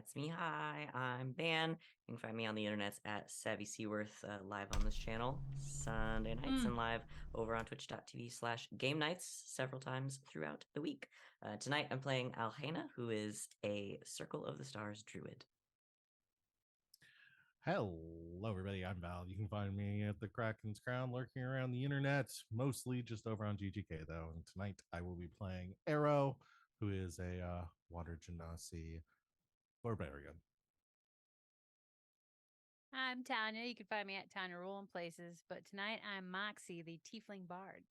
That's me. Hi, I'm Dan. You can find me on the internet at Savvy Seaworth, live on this channel Sunday nights Mm. and live over on twitch.tv/game nights several times throughout the week. Tonight I'm playing Alhena, who is a Circle of the Stars druid. Hello, everybody. I'm Val. You can find me at the Kraken's Crown, lurking around the internet, mostly just over on GGK, though. And tonight I will be playing Arrow, who is a water genasi barbarian. I'm Tanya. You can find me at Tanya Rolling Places, but tonight I'm Moxie, the Tiefling Bard.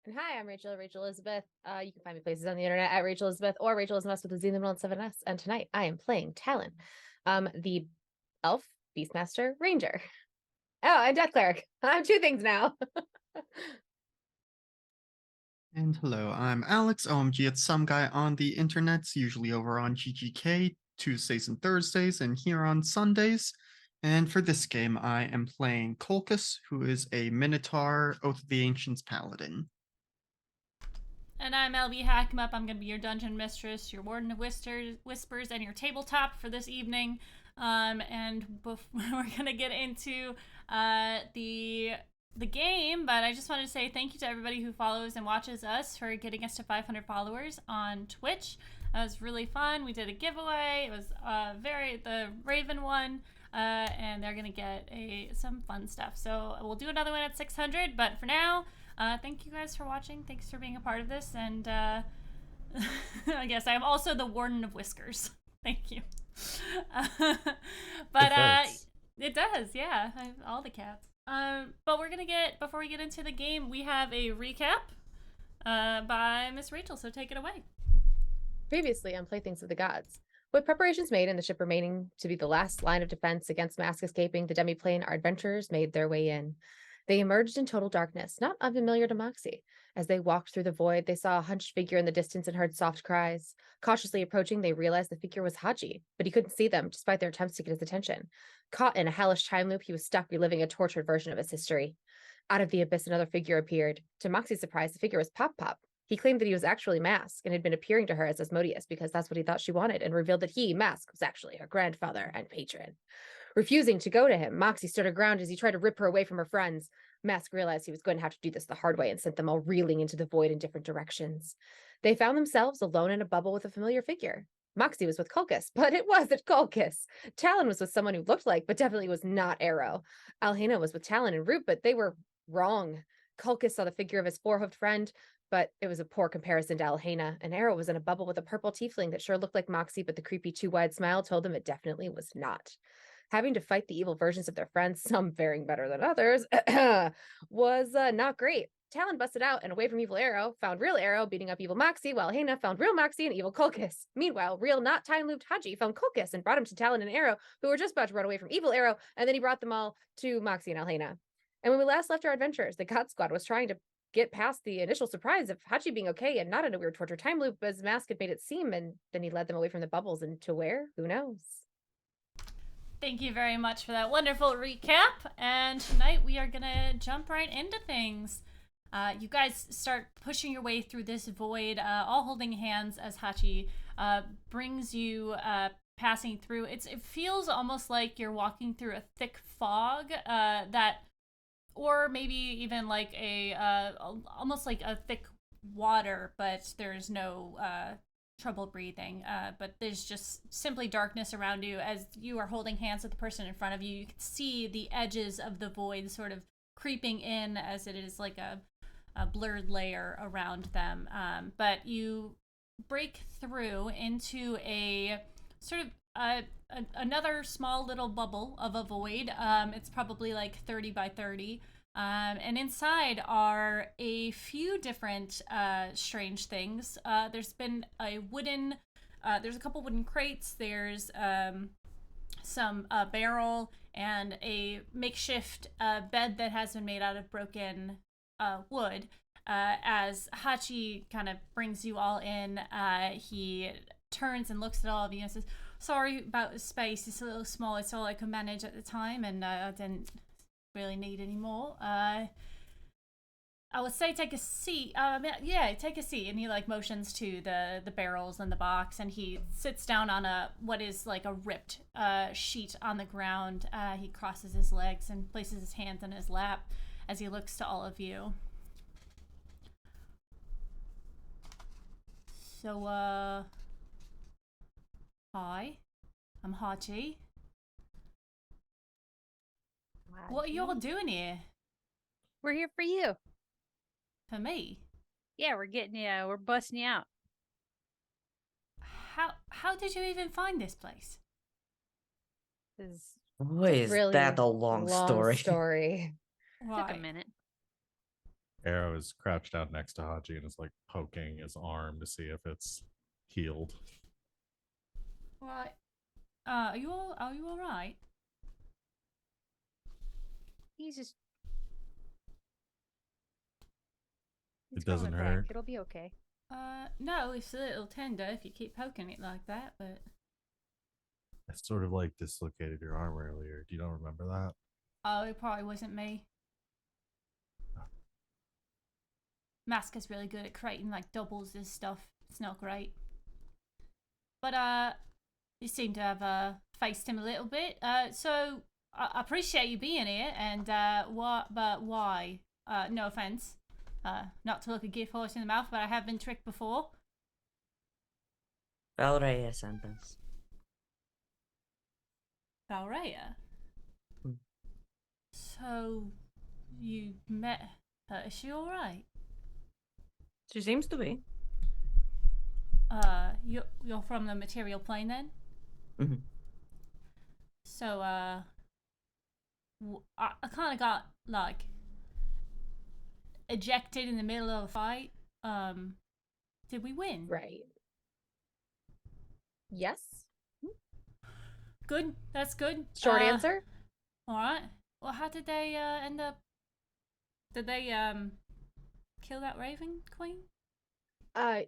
And hi, I'm Rachel, Rachel Elizabeth. You can find me places on the internet at Rachel Elizabeth or Rachel Elizabeth with a Z in the middle and 7S. And tonight I am playing Talon, the elf beastmaster ranger. Oh, and death cleric. I'm two things now. And hello, I'm Alex, OMG. It's some guy on the internets, usually over on GGK, Tuesdays and Thursdays, and here on Sundays. And for this game, I am playing Colchis, who is a Minotaur Oath of the Ancients paladin. And I'm LB Hackemup. I'm going to be your dungeon mistress, your warden of whispers, and your tabletop for this evening. We're going to get into the game, but I just wanted to say thank you to everybody who follows and watches us for getting us to 500 followers on Twitch. That was really fun. We did a giveaway. It was the Raven one, and they're gonna get some fun stuff. So we'll do another one at 600. But for now, thank you guys for watching. Thanks for being a part of this. And I guess I'm also the Warden of Whiskers. Thank you. It does, yeah. All the cats. But before we get into the game, we have a recap by Miss Rachel, so take it away. Previously on Playthings of the Gods. With preparations made and the ship remaining to be the last line of defense against mask escaping the demiplane, our adventurers made their way in. They emerged in total darkness, not unfamiliar to Moxie. As they walked through the void, they saw a hunched figure in the distance and heard soft cries. Cautiously approaching, they realized the figure was Haji, but he couldn't see them despite their attempts to get his attention. Caught in a hellish time loop, he was stuck reliving a tortured version of his history. Out of the abyss, another figure appeared. To Moxie's surprise, the figure was Pop Pop. He claimed that he was actually Mask and had been appearing to her as Asmodeus because that's what he thought she wanted, and revealed that he, Mask, was actually her grandfather and patron. Refusing to go to him, Moxie stood her ground as he tried to rip her away from her friends. Mask realized he was going to have to do this the hard way and sent them all reeling into the void in different directions. They found themselves alone in a bubble with a familiar figure. Moxie was with Colchis, but it wasn't Colchis. Talon was with someone who looked like, but definitely was not Arrow. Alhena was with Talon and Root, but they were wrong. Colchis saw the figure of his four-hoofed friend, but it was a poor comparison to Alhena. And Arrow was in a bubble with a purple tiefling that sure looked like Moxie, but the creepy too-wide smile told them it definitely was not. Having to fight the evil versions of their friends, some faring better than others, was not great. Talon busted out and away from evil Arrow, found real Arrow beating up evil Moxie, while Hena found real Moxie and evil Colchis. Meanwhile, real not time-looped Haji found Colchis and brought him to Talon and Arrow, who were just about to run away from evil Arrow, and then he brought them all to Moxie and Alhena. And when we last left our adventurers, the God Squad was trying to get past the initial surprise of Hachi being okay and not in a weird torture time loop as Mask had made it seem, and then he led them away from the bubbles and to where? Who knows? Thank you very much for that wonderful recap. And tonight we are gonna jump right into things. You guys start pushing your way through this void, all holding hands as Hachi brings you passing through. It feels almost like you're walking through a thick fog or maybe even like almost like a thick water, but there's no trouble breathing, but there's just simply darkness around you as you are holding hands with the person in front of you. You can see the edges of the void sort of creeping in as it is like a blurred layer around them, but you break through into a sort of another small little bubble of a void. It's probably like 30 by 30. And inside are a few different strange things. There's a couple wooden crates. There's some barrel and a makeshift bed that has been made out of broken wood. As Hachi kind of brings you all in, he turns and looks at all of you and says, "Sorry about the space. It's a little small. It's all I could manage at the time, and I didn't really need any more. I would say take a seat. Yeah, take a seat. And he like motions to the barrels and the box, and he sits down on what is like a ripped sheet on the ground. He crosses his legs and places his hands in his lap as he looks to all of you. So, hi, I'm Hachi. What are you all doing here? We're here for you. For me? Yeah, we're busting you out. How did you even find this place? Boy, is Really that a long story. story. Took a minute. Arrow is crouched down next to Haji and is like poking his arm to see if it's healed. Right. Are you all right? He's just. It doesn't growing hurt. back. It'll be okay. No, it's a little tender if you keep poking it like that, but I sort of like dislocated your arm earlier. Do you don't remember that? oh, it probably wasn't me. Mask is really good at creating like doubles and stuff. It's not great. But you seem to have faced him a little bit. So I appreciate you being here and why? No offense. Not to look a gift horse in the mouth, but I have been tricked before. Valraya sentence. Valraya? Hmm. So you met her. Is she alright? She seems to be. You're from the material plane then? Mm-hmm. So, I kind of got, like, ejected in the middle of a fight. Did we win? Right. Yes. Good. That's good. Short answer. Alright. Well, how did they, end up... Did they, kill that Raven Queen?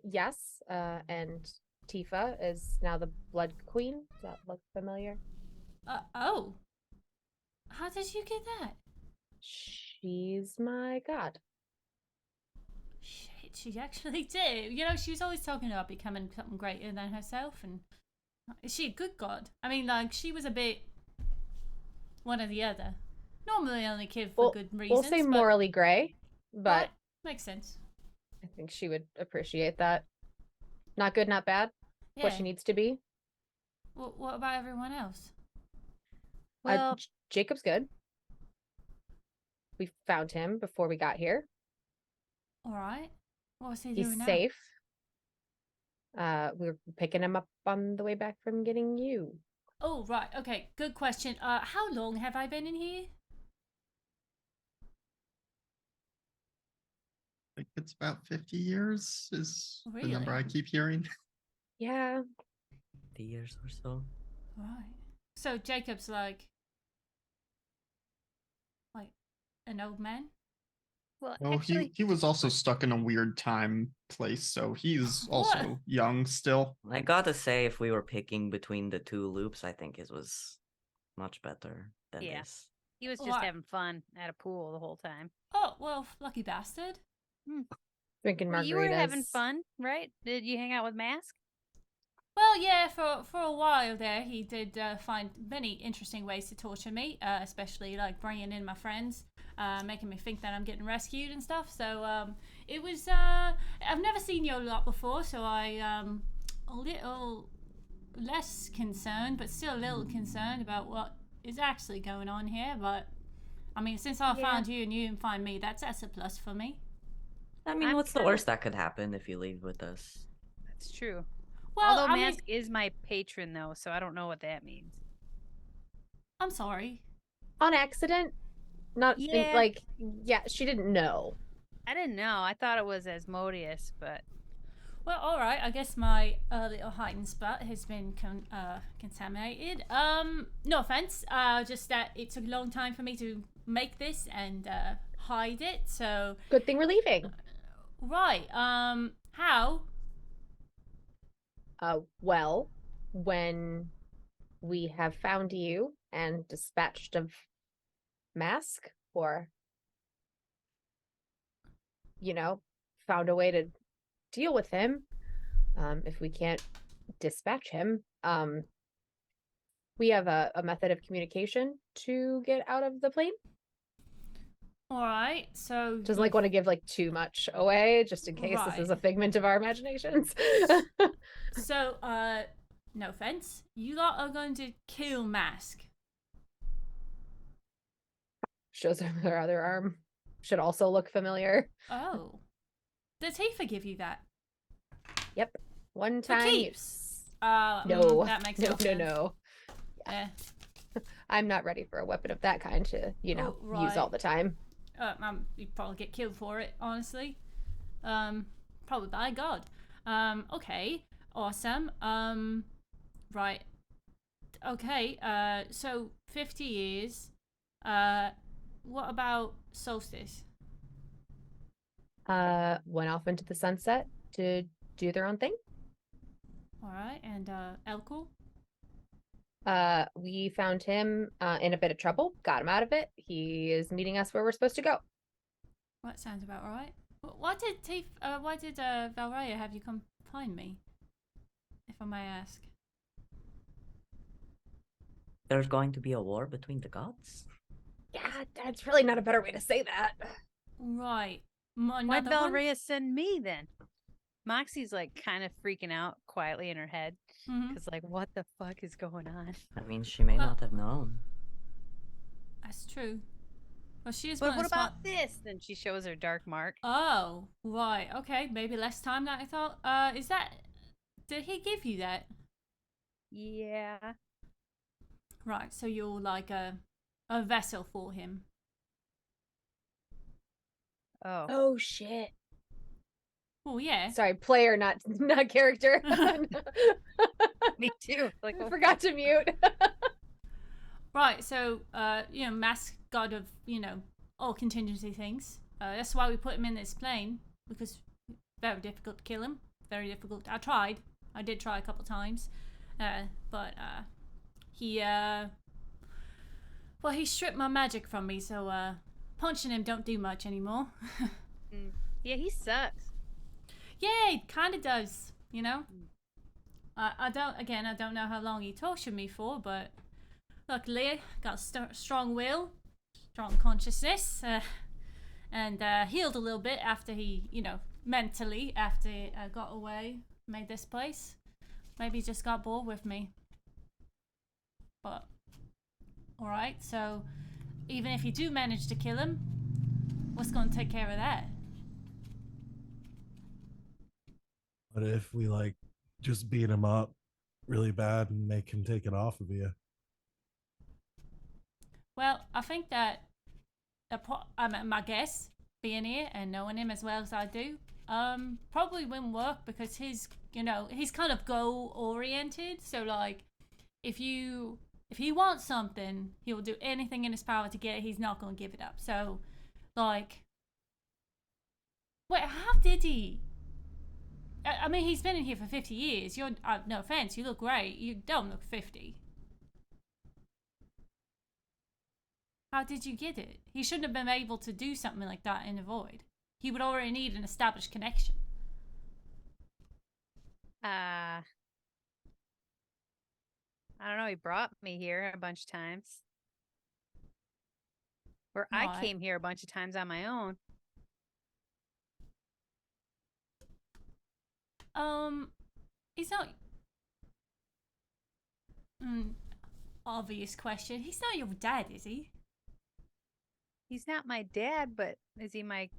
Yes. And Tifa is now the Blood Queen. Does that look familiar? Oh. How did you get that? She's my god. Shit, she actually did. You know, she was always talking about becoming something greater than herself, and is she a good god? I mean, like, she was a bit one or the other. Normally only kid for good reasons. We'll say but... morally gray, but Right. Makes sense. I think she would appreciate that. Not good, not bad. Yeah. What she needs to be. What about everyone else? Well, Jacob's good. We found him before we got here. All right. What was he He's doing now? safe. We were picking him up on the way back from getting you. Oh, right. Okay. Good question. How long have I been in here? I think it's about 50 years is the number I Really? keep hearing. Yeah. 50 years or so. Right. So Jacob's like an old man? well, Well, actually, he was also stuck in a weird time place, so he's What? also young still. I gotta say, if we were picking between the two loops, I think it was much better than Yeah. this. he was just What? having fun at a pool the whole time. Oh, well, lucky bastard. Drinking Well, margaritas. you were having fun, right? Did you hang out with Mask? Well, yeah, for a while there, he did find many interesting ways to torture me, especially like bringing in my friends, making me think that I'm getting rescued and stuff. So it was. I've never seen you a lot before, so I a little less concerned, but still a little concerned about what is actually going on here. But I mean, since I Yeah. found you and you didn't find me, that's a plus for me. I mean, I'm what's the kinda- worst that could happen if you leave with us? That's true. Well, Although I mean, Mask is my patron, though, so I don't know what that means. I'm sorry. On accident. Not Yeah. like, yeah, she didn't know. I didn't know. I thought it was Asmodeus, but Well, all right. I guess my little hiding spot has been contaminated. No offense. Just that it took a long time for me to make this and hide it. So Good thing we're leaving. right. How? Well, when we have found you and dispatched of Mask, or found a way to deal with him. If we can't dispatch him, we have a method of communication to get out of the plane. All right. So Doesn't want to give too much away, just in case this is a figment of our imaginations. So, no offense, you lot are going to kill Mask. Shows her other arm. Should also look familiar. Oh. Does he forgive you that? Yep. One For time. keeps. No. That makes no, sense. no. Yeah. I'm not ready for a weapon of that kind to, use all the time. You'd probably get killed for it, honestly. Probably by God. Okay. Awesome. Right. Okay. So 50 years. What about Solstice? Went off into the sunset to do their own thing. All right. And Elkul? We found him in a bit of trouble, got him out of it. He is meeting us where we're supposed to go. That sounds about right. Why did Valraya have you come find me? If I may ask. There's going to be a war between the gods? Yeah, that's really not a better way to say that. Right. Why'd Valraya send me then? Moxie's kind of freaking out quietly in her head. Because what the fuck is going on? I mean, she may not have known. That's true. Well, she is. But what about this? Then she shows her dark mark. Oh, right. Okay, maybe less time than I thought. Is that? Did he give you that? Yeah. Right. So you're like a vessel for him. Oh. Oh shit. Oh yeah. Sorry, player, not character. Me too. I forgot to mute. Right. So Mask god of all contingency things. That's why we put him in this plane, because very difficult to kill him. Very difficult. I did try a couple times, but he stripped my magic from me, so punching him don't do much anymore. Yeah, he sucks. Yeah, it kind of does, I don't know how long he tortured me for, but luckily got strong will, strong consciousness, and healed a little bit after he, mentally, after I got away, made this place. Maybe he just got bored with me. But, alright, so even if you do manage to kill him, what's going to take care of that? But if we just beat him up really bad and make him take it off of you? Well, I think that my guess, being here and knowing him as well as I do, probably wouldn't work, because he's kind of goal oriented. So if he wants something, he will do anything in his power to get it. He's not going to give it up. So wait, how did he? I mean, he's been in here for 50 years. You're no offense, you look great. You don't look 50. How did you get it? He shouldn't have been able to do something like that in the void. He would already need an established connection. I don't know. He brought me here a bunch of times. Or I came here a bunch of times on my own. He's not... obvious question. He's not your dad, is he? He's not my dad, but is he my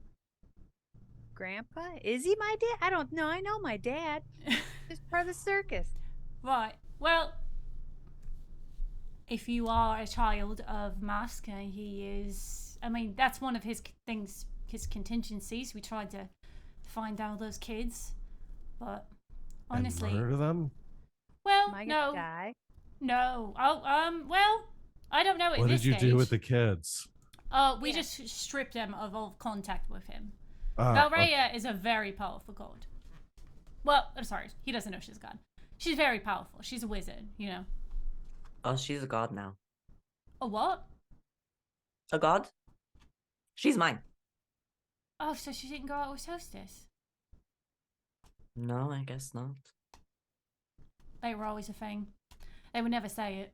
grandpa? Is he my dad? I don't know. I know my dad. He's part of the circus. Right. Well, if you are a child of Mask, and he is... I mean, that's one of his things, his contingencies. We tried to find out those kids, but honestly... And murder them? Well, Am I gonna die? No. Oh, well, I don't know at What this did you stage. do with the kids? We just stripped them of all contact with him. Ah, Valraya is a very powerful god. Well, I'm sorry, he doesn't know she's a god. She's very powerful. She's a wizard, Oh, she's a god now. A what? A god? She's mine. Oh, so she didn't go out with Hostess. No, I guess not. They were always a thing. They would never say it.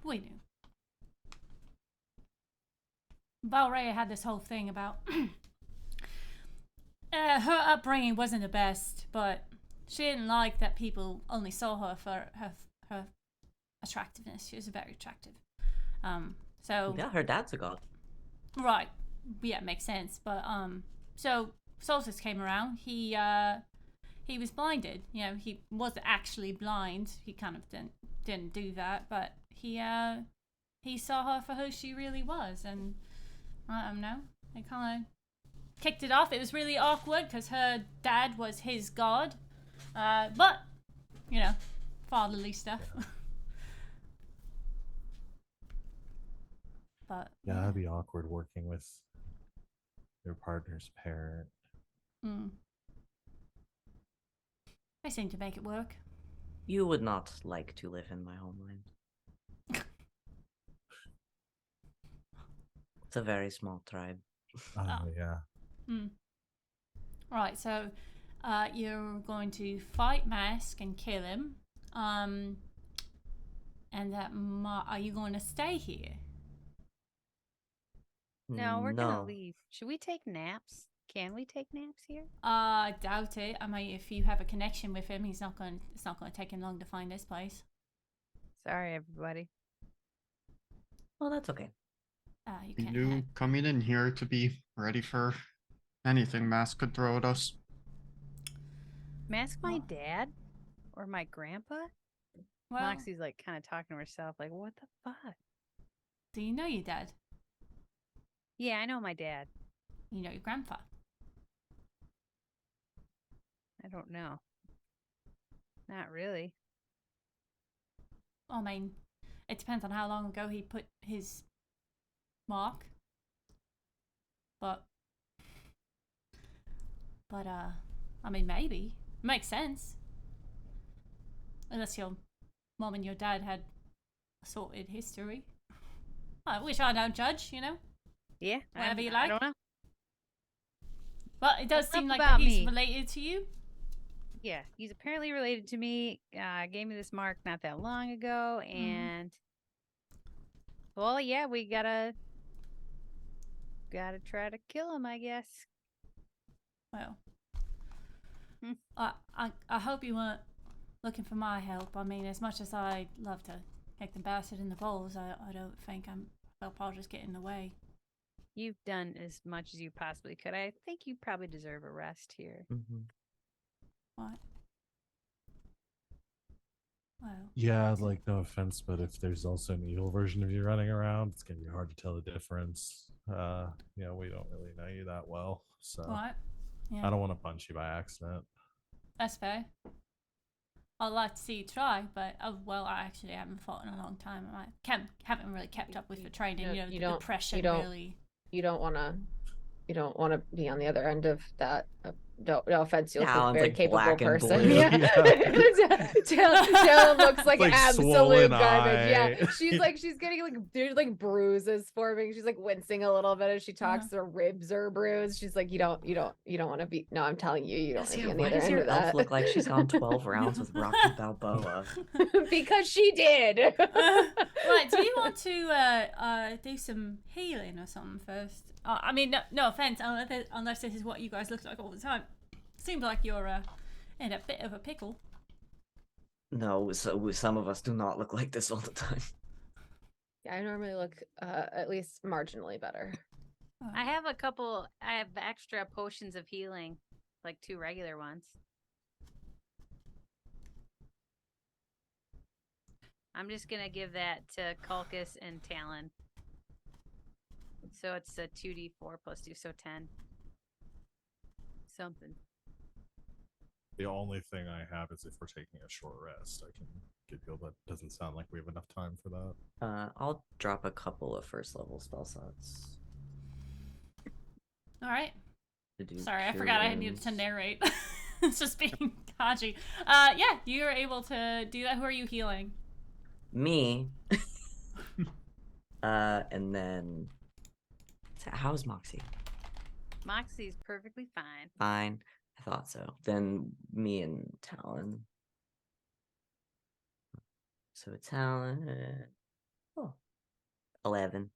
We knew. Valraya had this whole thing about her upbringing wasn't the best, but she didn't like that people only saw her for her attractiveness. She was very attractive. So Yeah, her dad's a god. right, yeah, makes sense. But so Solstice came around. He was blinded. You know, he wasn't actually blind. He kind of didn't do that, but he saw her for who she really was, and I don't know. They kind of kicked it off. It was really awkward because her dad was his god, but you know, fatherly stuff. But Yeah, it'd be awkward working with your partner's parent. I seem to make it work. You would not like to live in my homeland. It's a very small tribe. Oh, yeah. Right, so you're going to fight Mask and kill him. And that are you going to stay here? No, we're gonna leave. Should we take naps? Can we take naps here? I doubt it. I mean, if you have a connection with him, it's not going to take him long to find this place. Sorry, everybody. Well, that's okay. You We can't. knew coming in here to be ready for anything Mask could throw at us. Mask my dad or my grandpa? Well, Moxie's like kind of talking to herself, like, what the fuck? do you know your dad? Yeah, I know my dad. You know your grandpa? I don't know. Not really. I mean, it depends on how long ago he put his mark. But I mean, maybe. Makes sense. Unless your mom and your dad had a sorted history. Which I don't judge, you know? Yeah, Whatever you I like. don't know. But it does Enough seem like about that he's me. related to you. Yeah, he's apparently related to me. Gave me this mark not that long ago, and well, yeah, we gotta try to kill him, I guess. Well, I hope you weren't looking for my help. I mean, as much as I'd love to kick the bastard in the balls, I don't think I'll just get in the way. You've done as much as you possibly could. I think you probably deserve a rest here. Mm-hmm. What? Well. Yeah, like, no offense, but if there's also an evil version of you running around, it's gonna be hard to tell the difference. You know, we don't really know you that well, so What? Yeah. I don't want to punch you by accident. That's fair. I'd like to see you try, but well, I actually haven't fought in a long time. I haven't really kept up with the training. You know, the pressure really. You don't want to be on the other end of that. No offense, you look like a Talon's, very like, capable black and person. blue. Yeah. Talon looks like absolute swollen garbage. Yeah, eye. she's getting like there's like bruises forming. She's like wincing a little bit as she talks. Her ribs are bruised. She's like, you don't want to be. No, I'm telling you, you don't want to be on the Why other does end your of that. elf look like she's gone 12 rounds with Rocky Balboa? Because she did. Right, do you want to do some healing or something first? I mean, no offense, unless this is what you guys look like all the time. Seems like you're in a bit of a pickle. No, so some of us do not look like this all the time. Yeah, I normally look at least marginally better. I have extra potions of healing, like 2 regular ones. I'm just gonna give that to Culcus and Talon. So it's a 2d4 plus 2, so 10. Something. The only thing I have is if we're taking a short rest, I can give you, but it doesn't sound like we have enough time for that. I'll drop a couple of first level spell slots. All right. To do Sorry, I cure forgot I needed to wounds. narrate. It's just being dodgy. Yeah, you're able to do that. Who are you healing? Me. And then how's Moxie? Moxie's perfectly fine. Fine. I thought so. Then me and Talon. So Talon. Oh. 11.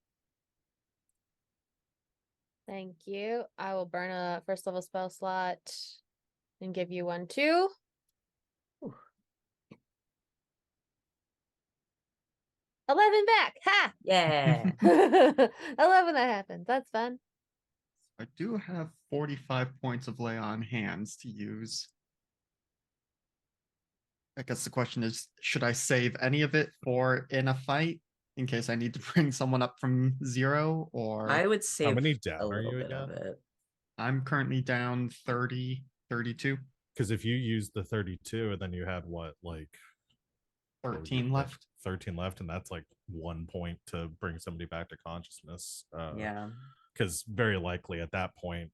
Thank you. I will burn a first level spell slot and give you one too. Ooh. 11 back. Ha! Yeah. I love when that happens. That's fun. I do have 45 points of lay on hands to use. I guess the question is, should I save any of it for in a fight in case I need to bring someone up from 0? Or I would save many a down are little you bit of again? it. I'm currently down 30, 32, Because if you use the 32 and then you had what would you 13 think? left. 13 left, and that's like 1 point to bring somebody back to consciousness. Yeah. Because very likely at that point,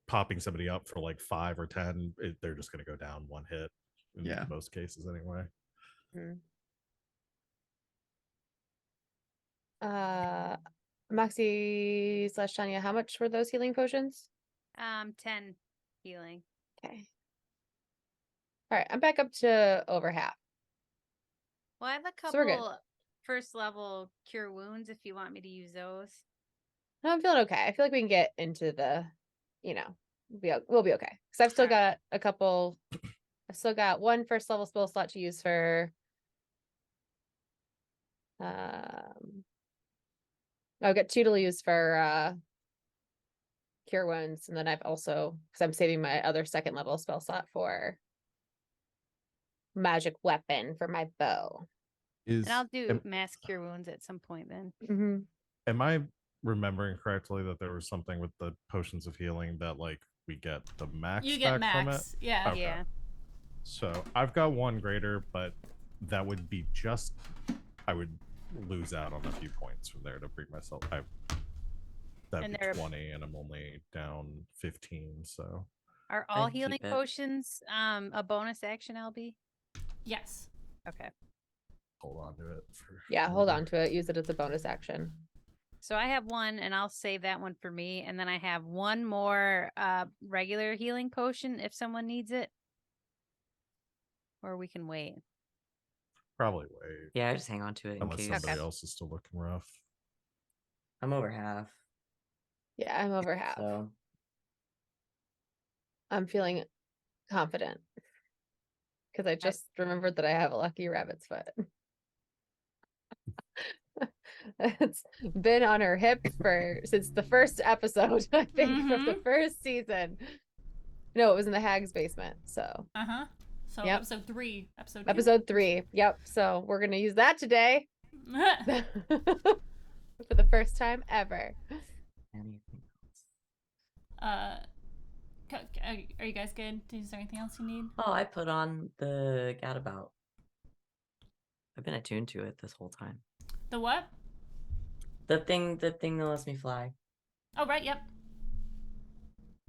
popping somebody up for like 5 or 10, they're just going to go down 1 hit in Yeah. most cases anyway. Moxie / Tanya, how much were those healing potions? 10 healing. Okay. All right, I'm back up to over half. Well, I have a So we're good. couple first level cure wounds if you want me to use those. No, I'm feeling okay. I feel like we can get into the, we'll be okay. Because I've still Alright. got a couple. I've still got one first level spell slot to use for. I've got 2 to use for cure wounds, and then I've also, because I'm saving my other second level spell slot for magic weapon for my bow. Is And I'll do am, mass cure wounds at some point then. Mm-hmm. am I remembering correctly that there was something with the potions of healing that like we get the max You get back from it? max. Yeah. Okay. Yeah. So I've got 1 greater, but that would be just I would lose out on a few points from there to bring myself. That'd And be they're- 20, and I'm only down 15. So Are all I'd healing keep it. potions a bonus action, LB? Yes. Okay. hold on to it. Yeah, hold on to it. Use it as a bonus action. So I have 1 and I'll save that one for me. And then I have 1 more regular healing potion if someone needs it. Or we can wait. Probably wait. Yeah, just hang on to it in Unless case. somebody Okay. else is still looking rough. I'm over half. Yeah, I'm over half. So I'm feeling confident because I just remembered that I have a lucky rabbit's foot. It's been on her hip since the first episode, I think, from the first season. No, it was in the hag's basement. So So Yep. episode 3. episode 3. Yep. So we're gonna use that today for the first time ever. anything else? Are you guys good? Is there anything else you need? Oh, I put on the gadabout. I've been attuned to it this whole time. The what? The thing that lets me fly. Oh, right. Yep.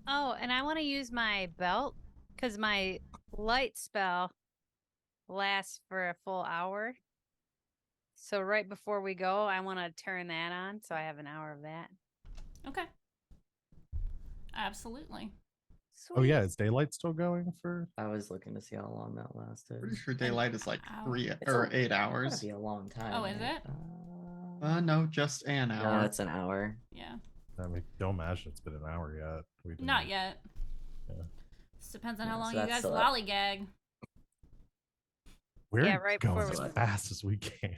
Oh, and I want to use my belt because my light spell lasts for a full hour. So right before we go, I want to turn that on. So I have an hour of that. Okay. Absolutely. Sweet. Oh yeah, is daylight still going for? I was looking to see how long that lasted. Pretty sure daylight is like Ow. 3 It's or a- 8 That'd hours. be a long time. Oh, is right? it? No, just an No, hour. it's an hour. Yeah. I mean, don't imagine it's been an hour yet. We didn't- Not yet. Yeah. Just depends on how Yeah, long so you that's guys still lollygag. We're Yeah, right going before as we- fast as we can.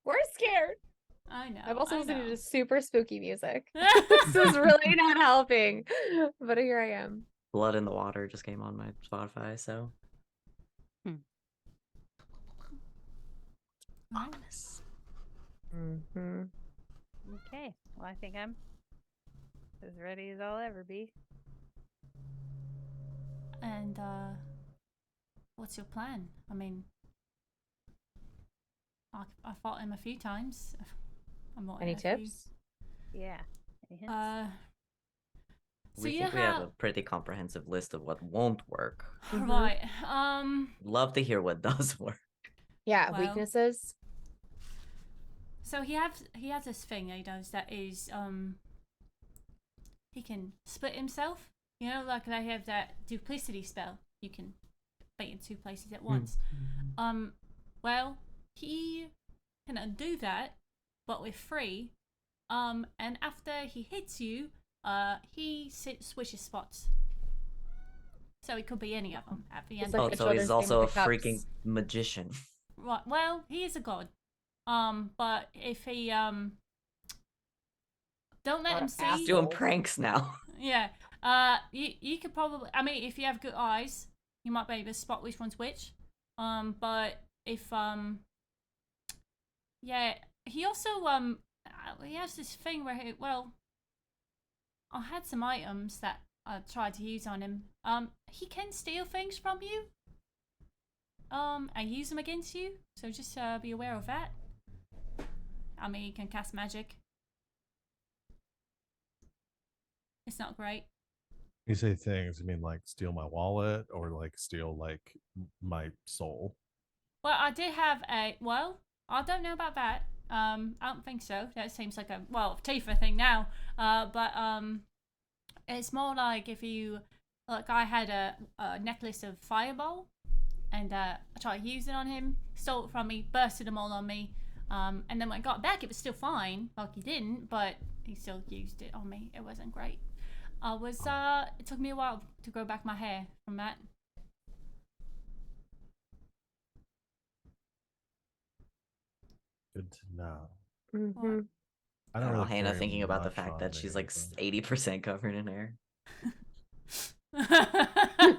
We're scared. I know. I'm also I listening know. to super spooky music. This is really not helping. But here I am. Blood in the Water just came on my Spotify, so Alright. ominous. Mm-hmm. Okay. Well, I think I'm as ready as I'll ever be. And what's your plan? I mean, I fought him a few times. I'm not Any in a few. tips? Yeah. Any hints? So We you think we have a pretty comprehensive list of what won't work. Mhm. right. Love to hear what does work. Yeah, Well- weaknesses. So he has this thing he does that is he can split himself. You know, like they have that duplicity spell. You can be in two places at once. Well, he can undo that, but with 3. And after he hits you, he switches spots. So it could be any of them at the It's end. like Oh, of a it. so he's children's game also a with the cups. freaking magician. Right. Well, he is a god. But if he don't let What him an see. asshole. Doing pranks now. Yeah. You could probably. I mean, if you have good eyes, you might be able to spot which one's which. But if yeah, he also he has this thing where I had some items that I tried to use on him. He can steal things from you. And use them against you. So just be aware of that. I mean, he can cast magic. It's not great. You say things, you mean like steal my wallet or like steal like my soul? Well, I did have a. Well, I don't know about that. I don't think so. That seems like a Tifa thing now. But it's more like if you like. I had a necklace of fireball, and I tried to use it on him. Stole it from me, bursted them all on me. And then when I got back, it was still fine. Like he didn't, but he still used it on me. It wasn't great. It took me a while to grow back my hair from that. Good to know. Mm-hmm. I don't really Hannah carry thinking about the much fact on that she's me, like but- 80% covered in hair.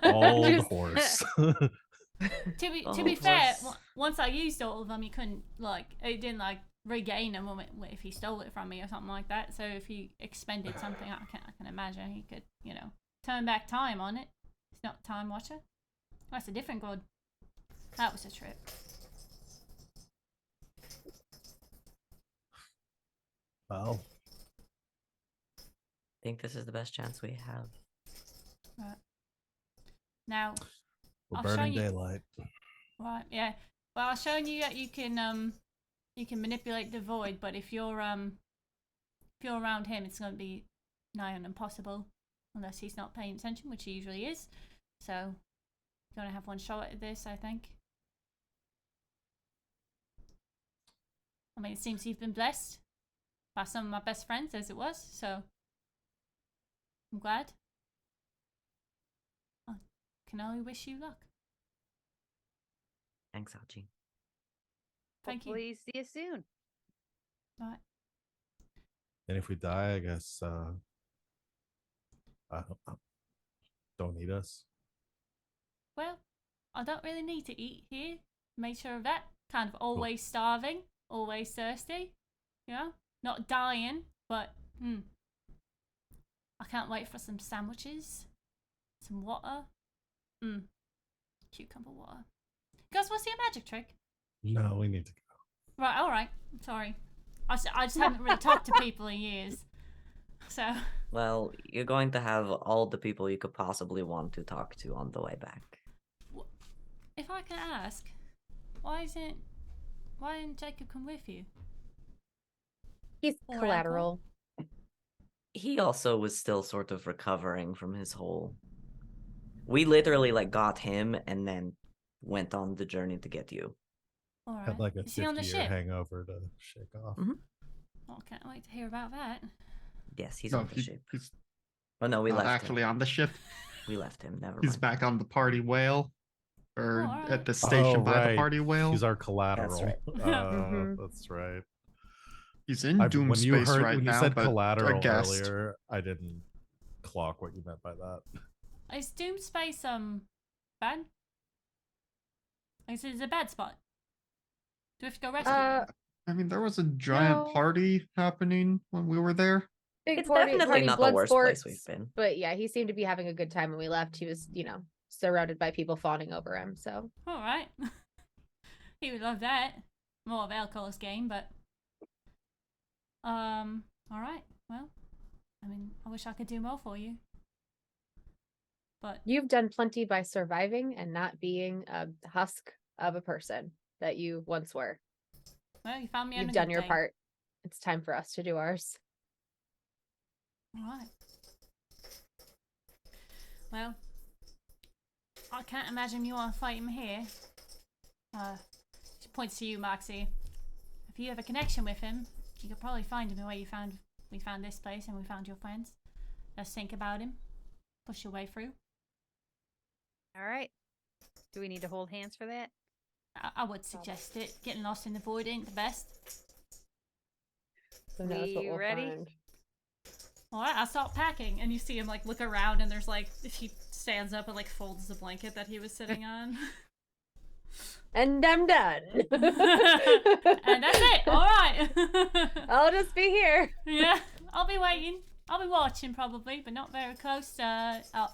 Old Just- horse. To be Oh, fair, horse. once I used all of them, you couldn't it didn't regain them if he stole it from me or something like that. So if he expended something, I can imagine he could turn back time on it. He's not a time watcher. That's a different god. That was a trip. Well, I think this is the best chance we have. Right. Now, we're I'll show burning you- daylight. right, yeah. Well, I've shown you that you can manipulate the void, but if you're around him, it's going to be nigh on impossible unless he's not paying attention, which he usually is. So, you're going to have one shot at this, I think. I mean, it seems you've been blessed by some of my best friends, as it was, so I'm glad. I can only wish you luck. Thanks, Algie. Thank you. Hopefully see you soon. Right. And if we die, I guess don't eat us. Well, I don't really need to eat here. Made sure of that. Kind of always starving, always thirsty. You know, not dying, but I can't wait for some sandwiches, some water. Cucumber water. Guys, what's your magic trick? No, we need to go. Right, all right. Sorry, I just haven't really talked to people in years, so. Well, you're going to have all the people you could possibly want to talk to on the way back. If I can ask, why didn't Jacob come with you? He's Or collateral. He also was still sort of recovering from his whole. We literally got him and then went on the journey to get you. All right. Had like a Is he on the 50-year ship? hangover to shake off. Mhm. Oh, can't wait to hear about that. Yes, he's No, on the ship. he's Oh no, we not left actually him. on the ship. We left him. Never He's mind. back on the party whale, or alright. at the station Oh, by right. the party whale. He's our collateral. right. Mhm. That's right. He's in When doom you space heard right when you now, said but collateral a guest. earlier, I didn't clock what you meant by that. Is Doom Space bad? Is it a bad spot? Do we have to go rescue them? I mean, there was a giant No. party happening when we were there. Big It's party, definitely party not blood the worst sports. place we've been. But yeah, he seemed to be having a good time when we left. He was, surrounded by people fawning over him. So All right. He would love that. More of Alcohol's game, but all right. Well, I mean, I wish I could do more for you, but you've done plenty by surviving and not being a husk of a person that you once were. well, you found me on You've a done good your day. part. It's time for us to do ours. All right. Well, I can't imagine you want to fight him here. She points to you, Moxie. If you have a connection with him, you could probably find him the way we found this place and we found your friends. Just think about him. Push your way through. All right. Do we need to hold hands for that? I would suggest it. Getting lost in the void ain't the best. Who knows what We we'll ready? find. Alright, I'll start packing. And you see him like look around and there's like, he stands up and like folds the blanket that he was sitting on. And I'm done. And that's it. Alright. I'll just be here. Yeah, I'll be waiting. I'll be watching probably, but not very close.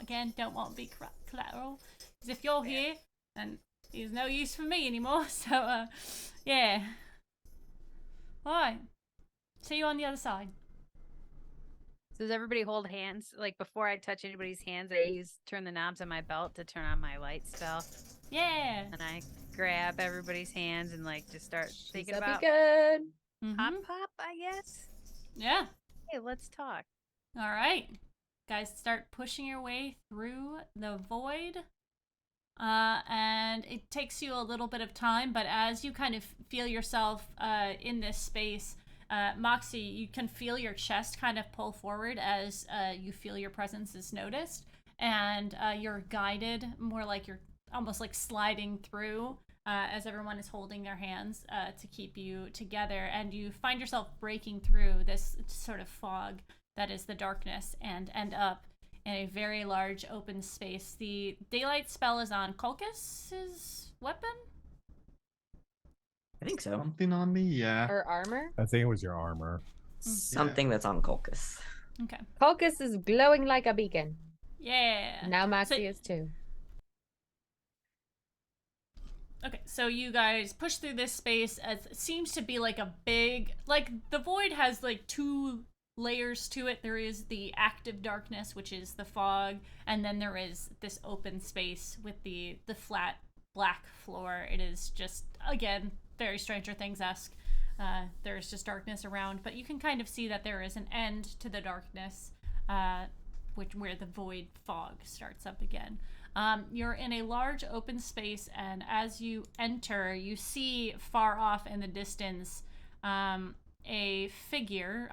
Again, don't want to be collateral. Because if you're here, then there's no use for me anymore. So, yeah. Alright. See you on the other side. So does everybody hold hands? Like before I touch anybody's hands, I turn the knobs on my belt to turn on my light spell. Yeah. And I grab everybody's hands and like just start thinking That'll about be good. pop Mhm. pop, I guess. Yeah. Hey, let's talk. All right. Guys, start pushing your way through the void. And it takes you a little bit of time, but as you kind of feel yourself in this space, Moxie, you can feel your chest kind of pull forward as you feel your presence is noticed, and you're guided more like you're almost like sliding through as everyone is holding their hands to keep you together, and you find yourself breaking through this sort of fog that is the darkness and end up in a very large open space. The daylight spell is on Kolkis's weapon. I think so. Something on me, yeah. Or armor. I think it was your armor. Something that's on Colchis. Okay. Colchis is glowing like a beacon. Yeah. Now Maxie So- is too. Okay, so you guys push through this space as it seems to be like a big, like the void has like two layers to it. There is the active darkness, which is the fog, and then there is this open space with the flat black floor. It is just, again, very Stranger Things-esque. There's just darkness around, but you can kind of see that there is an end to the darkness, where the void fog starts up again. You're in a large open space, and as you enter, you see far off in the distance a figure.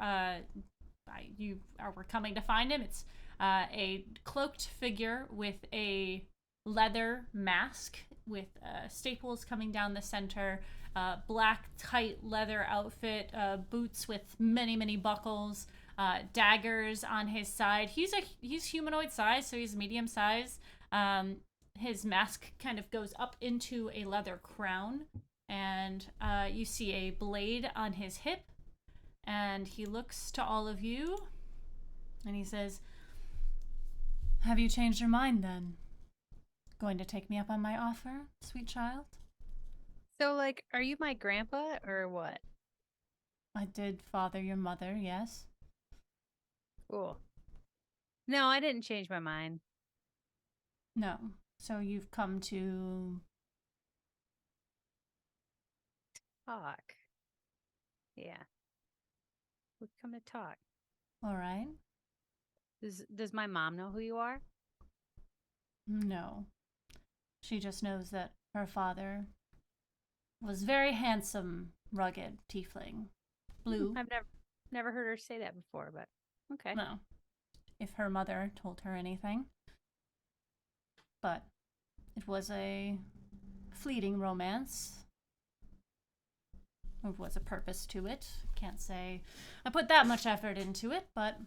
We're coming to find him. It's a cloaked figure with a leather mask with staples coming down the center, black tight leather outfit, boots with many buckles, daggers on his side. He's humanoid size, so he's medium size. His mask kind of goes up into a leather crown, and you see a blade on his hip, and he looks to all of you and he says, "Have you changed your mind then? Going to take me up on my offer, sweet child?" So like, are you my grandpa or what? "I did father your mother, yes." Cool. No, I didn't change my mind. "No. So you've come to..." Talk. Yeah. We've come to talk. "All right." Does my mom know who you are? "No. She just knows that her father was very handsome, rugged tiefling. Blue." I've never heard her say that before, but okay. No. If her mother told her anything. But it was a fleeting romance. There was a purpose to it. Can't say I put that much effort into it, but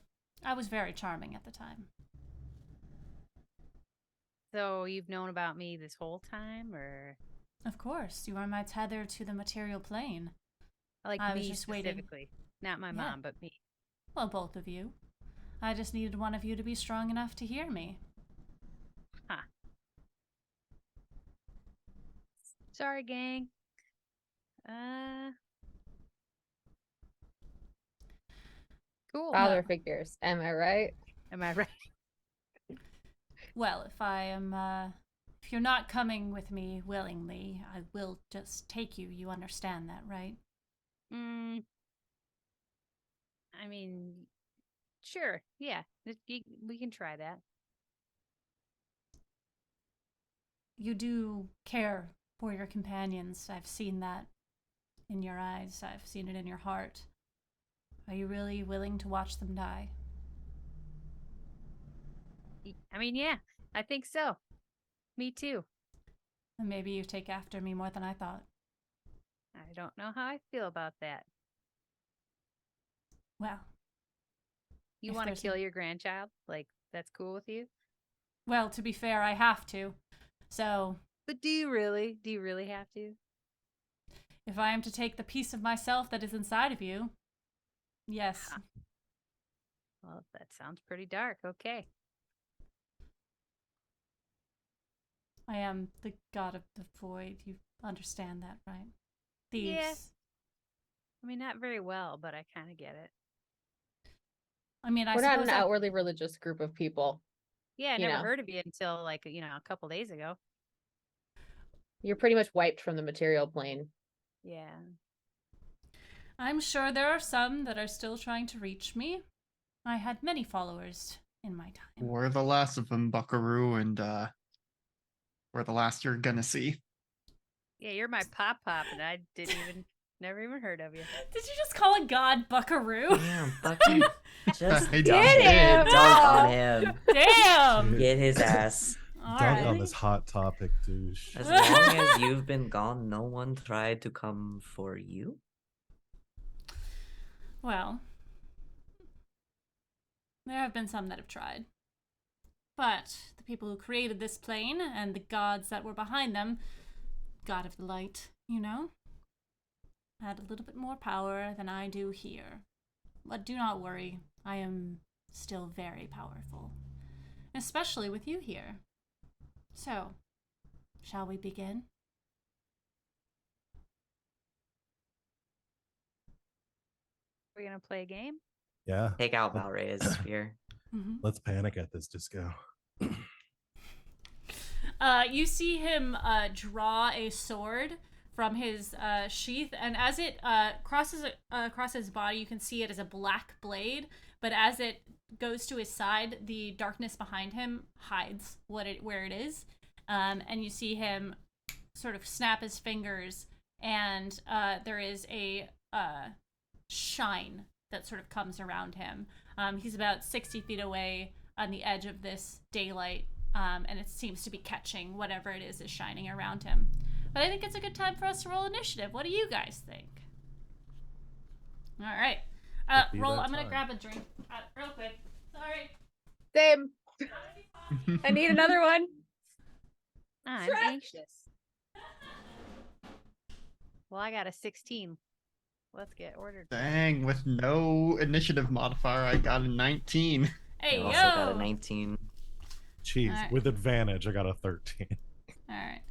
I was very charming at the time." So you've known about me this whole time, or "Of course, you are my tether to the material plane." like I was me just waiting. specifically? Not my Yeah. mom, but me. Well, both of you. I just needed one of you to be strong enough to hear me. Huh. Sorry, gang. Cool. Father figures. Am I right? Am I right? Well, if you're not coming with me willingly, I will just take you. You understand that, right? I mean, sure. Yeah, we can try that. you do care for your companions. I've seen that in your eyes. I've seen it in your heart. Are you really willing to watch them die? I mean, yeah, I think so. Me too. And maybe you take after me more than I thought. I don't know how I feel about that. Well, You If want to there's kill a- your grandchild? Like, that's cool with you? well, to be fair, I have to. So, But do you really? Do you really have to? if I am to take the piece of myself that is inside of you, yes. Huh. Well, that sounds pretty dark. Okay. I am the god of the void. You understand that, right? Thieves. Yeah. I mean, not very well, but I kind of get it. I mean, I We're not suppose an outwardly religious group of people. Yeah, I You never know. heard of you until like, a couple days ago. You're pretty much wiped from the material plane. Yeah. I'm sure there are some that are still trying to reach me. I had many followers in my time. We're the last of them, Buckaroo, and we're the last you're gonna see. Yeah, you're my pop and I never even heard of you. Did you just call a god Buckaroo? Damn, Bucky. Just I dunk did. it. Dunk on him. Damn! Get his ass. Dunk Alright. on this hot topic, douche. As long as you've been gone, no one tried to come for you? Well, there have been some that have tried. But the people who created this plane and the gods that were behind them, God of the Light, had a little bit more power than I do here. But do not worry, I am still very powerful. Especially with you here. So, shall we begin? We're gonna play a game? Yeah. Take out Valrea's spear. Mm-hmm. Let's panic at this disco. You see him draw a sword from his sheath, and as it crosses across his body, you can see it as a black blade. But as it goes to his side, the darkness behind him hides where it is, and you see him sort of snap his fingers, and there is a shine that sort of comes around him. He's about 60 feet away on the edge of this daylight, and it seems to be catching whatever it is shining around him. But I think it's a good time for us to roll initiative. What do you guys think? All right. Could be Roll. that I'm going to time. grab a drink real quick. Sorry. Same. I need another one. I'm anxious. Well, I got a 16. Let's get ordered. Dang, with no initiative modifier, I got a 19. Hey, I yo. also got a 19. Jeez, Alright. with advantage, I got a 13. All right.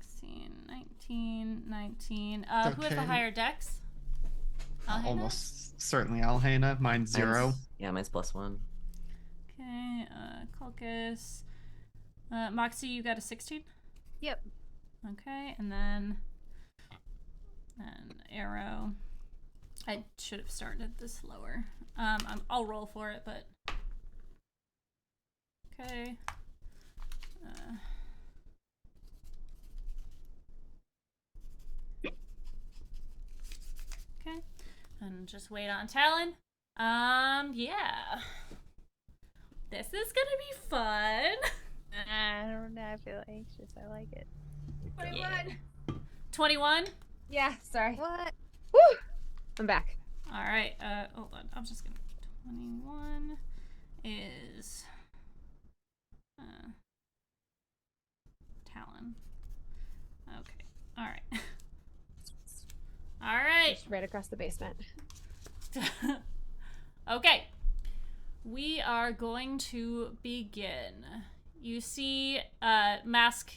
16, 19, 19. Who has the Okay. higher dex? Alhena? Almost certainly Alhena. Mine's 0. Mine's +1. Okay, Culcus. Moxie, you got a 16? Yep. Okay, and then Arrow. I should have started this lower. I'll roll for it, but okay. Okay, and just wait on Talon. Yeah. This is gonna be fun. I don't know. I feel anxious. I like it. 21. Yeah, sorry. What? Woo! I'm back. All right. Hold on. I'm just gonna. 21 is Talon. Okay. All right. All right. Just right across the basement. Okay. We are going to begin. You see, Mask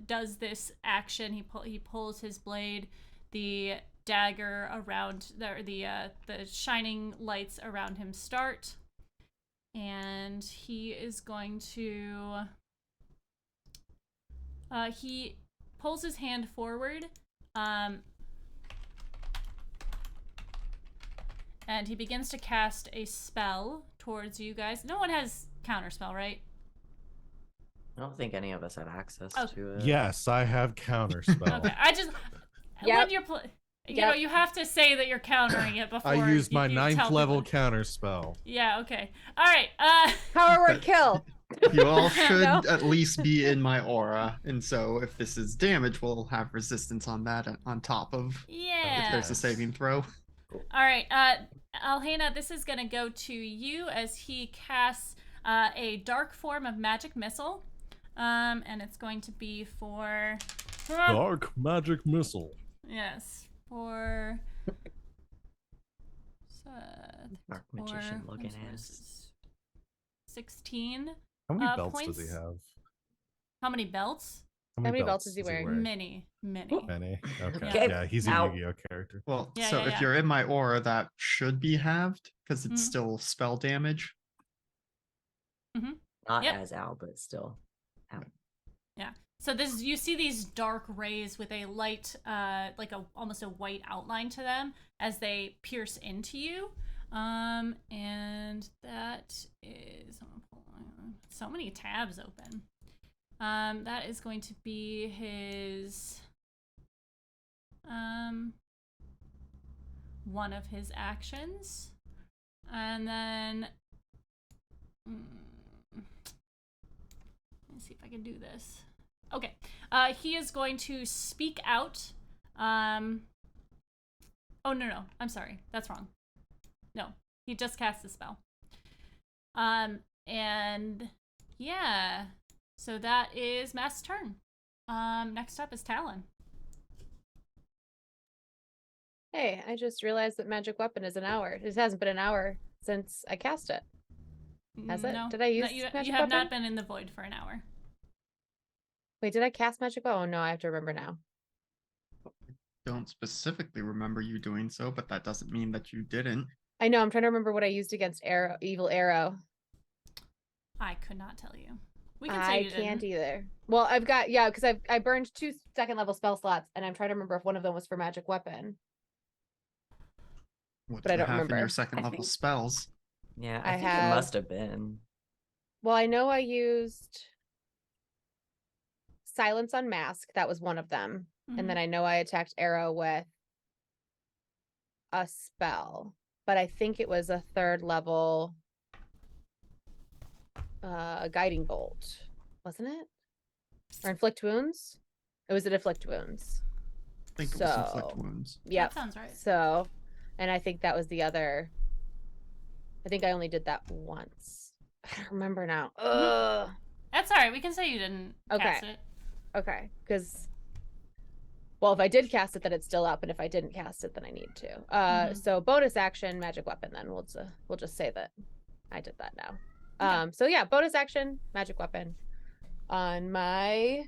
does this action. He pulls his blade. The dagger around the shining lights around him start, and he is going to. He pulls his hand forward. And he begins to cast a spell towards you guys. No one has counterspell, right? I don't think any of us have access Oh. to it. Yes, I have counterspell. Okay, I just Yep. when you're you know, Yep. you have to say that you're countering it before I used my you 9th tell level people. counterspell. Yeah, okay. All right. Power word kill. You all should No? at least be in my aura, and so if this is damage, we'll have resistance on that on top of if Yeah. there's a saving throw. All right. Alhena, this is gonna go to you as he casts a dark form of magic missile. And it's going to be for Dark magic missile. yes, for Dark magician looking this ass. is 16. How many belts points? does he have? How many belts? How many belts is he wearing? Many. Many. Okay. Yeah. Yeah, he's a Now- Yu-Gi-Oh character. Well, Yeah, so yeah, if yeah. you're in my aura, that should be halved because it's Mhm. still spell damage. Not Yep. as Al, but still. Al. So this you see these dark rays with a light, like almost a white outline to them as they pierce into you. And that is so many tabs open. That is going to be his one of his actions. And then let's see if I can do this. Okay. He is going to speak out. Oh no, I'm sorry. That's wrong. No, he just cast the spell. And yeah. So that is Matt's turn. Next up is Talon. Hey, I just realized that magic weapon is an hour. It hasn't been an hour since I cast it. Has it? No, Did I use you magic have not weapon? been in the void for an hour. Wait, did I cast magic weapon? Oh no, I have to remember now. Don't specifically remember you doing so, but that doesn't mean that you didn't. I know, I'm trying to remember what I used against evil arrow. I could not tell you. We can say I you can't didn't. either. Well, I've got because I burned 2 second level spell slots, and I'm trying to remember if one of them was for magic weapon. What But do I you don't have in remember. your second I level think- spells? Yeah, I I think have- it must have been. Well, I know I used silence on mask. That was one of them, and then I know I attacked arrow with a spell, but I think it was a 3rd level guiding bolt, wasn't it? Or inflict wounds? It was a deflect wounds. I think it was inflict wounds. Yep. That sounds right. So, and I think that was the other. I think I only did that once. I don't remember now. Ugh. That's all right. We can say you didn't cast Okay. it. Okay, because well, if I did cast it, then it's still up, and if I didn't cast it, then I need to. So bonus action, magic weapon. Then we'll just say that I did that now. Okay. So yeah, bonus action, magic weapon on my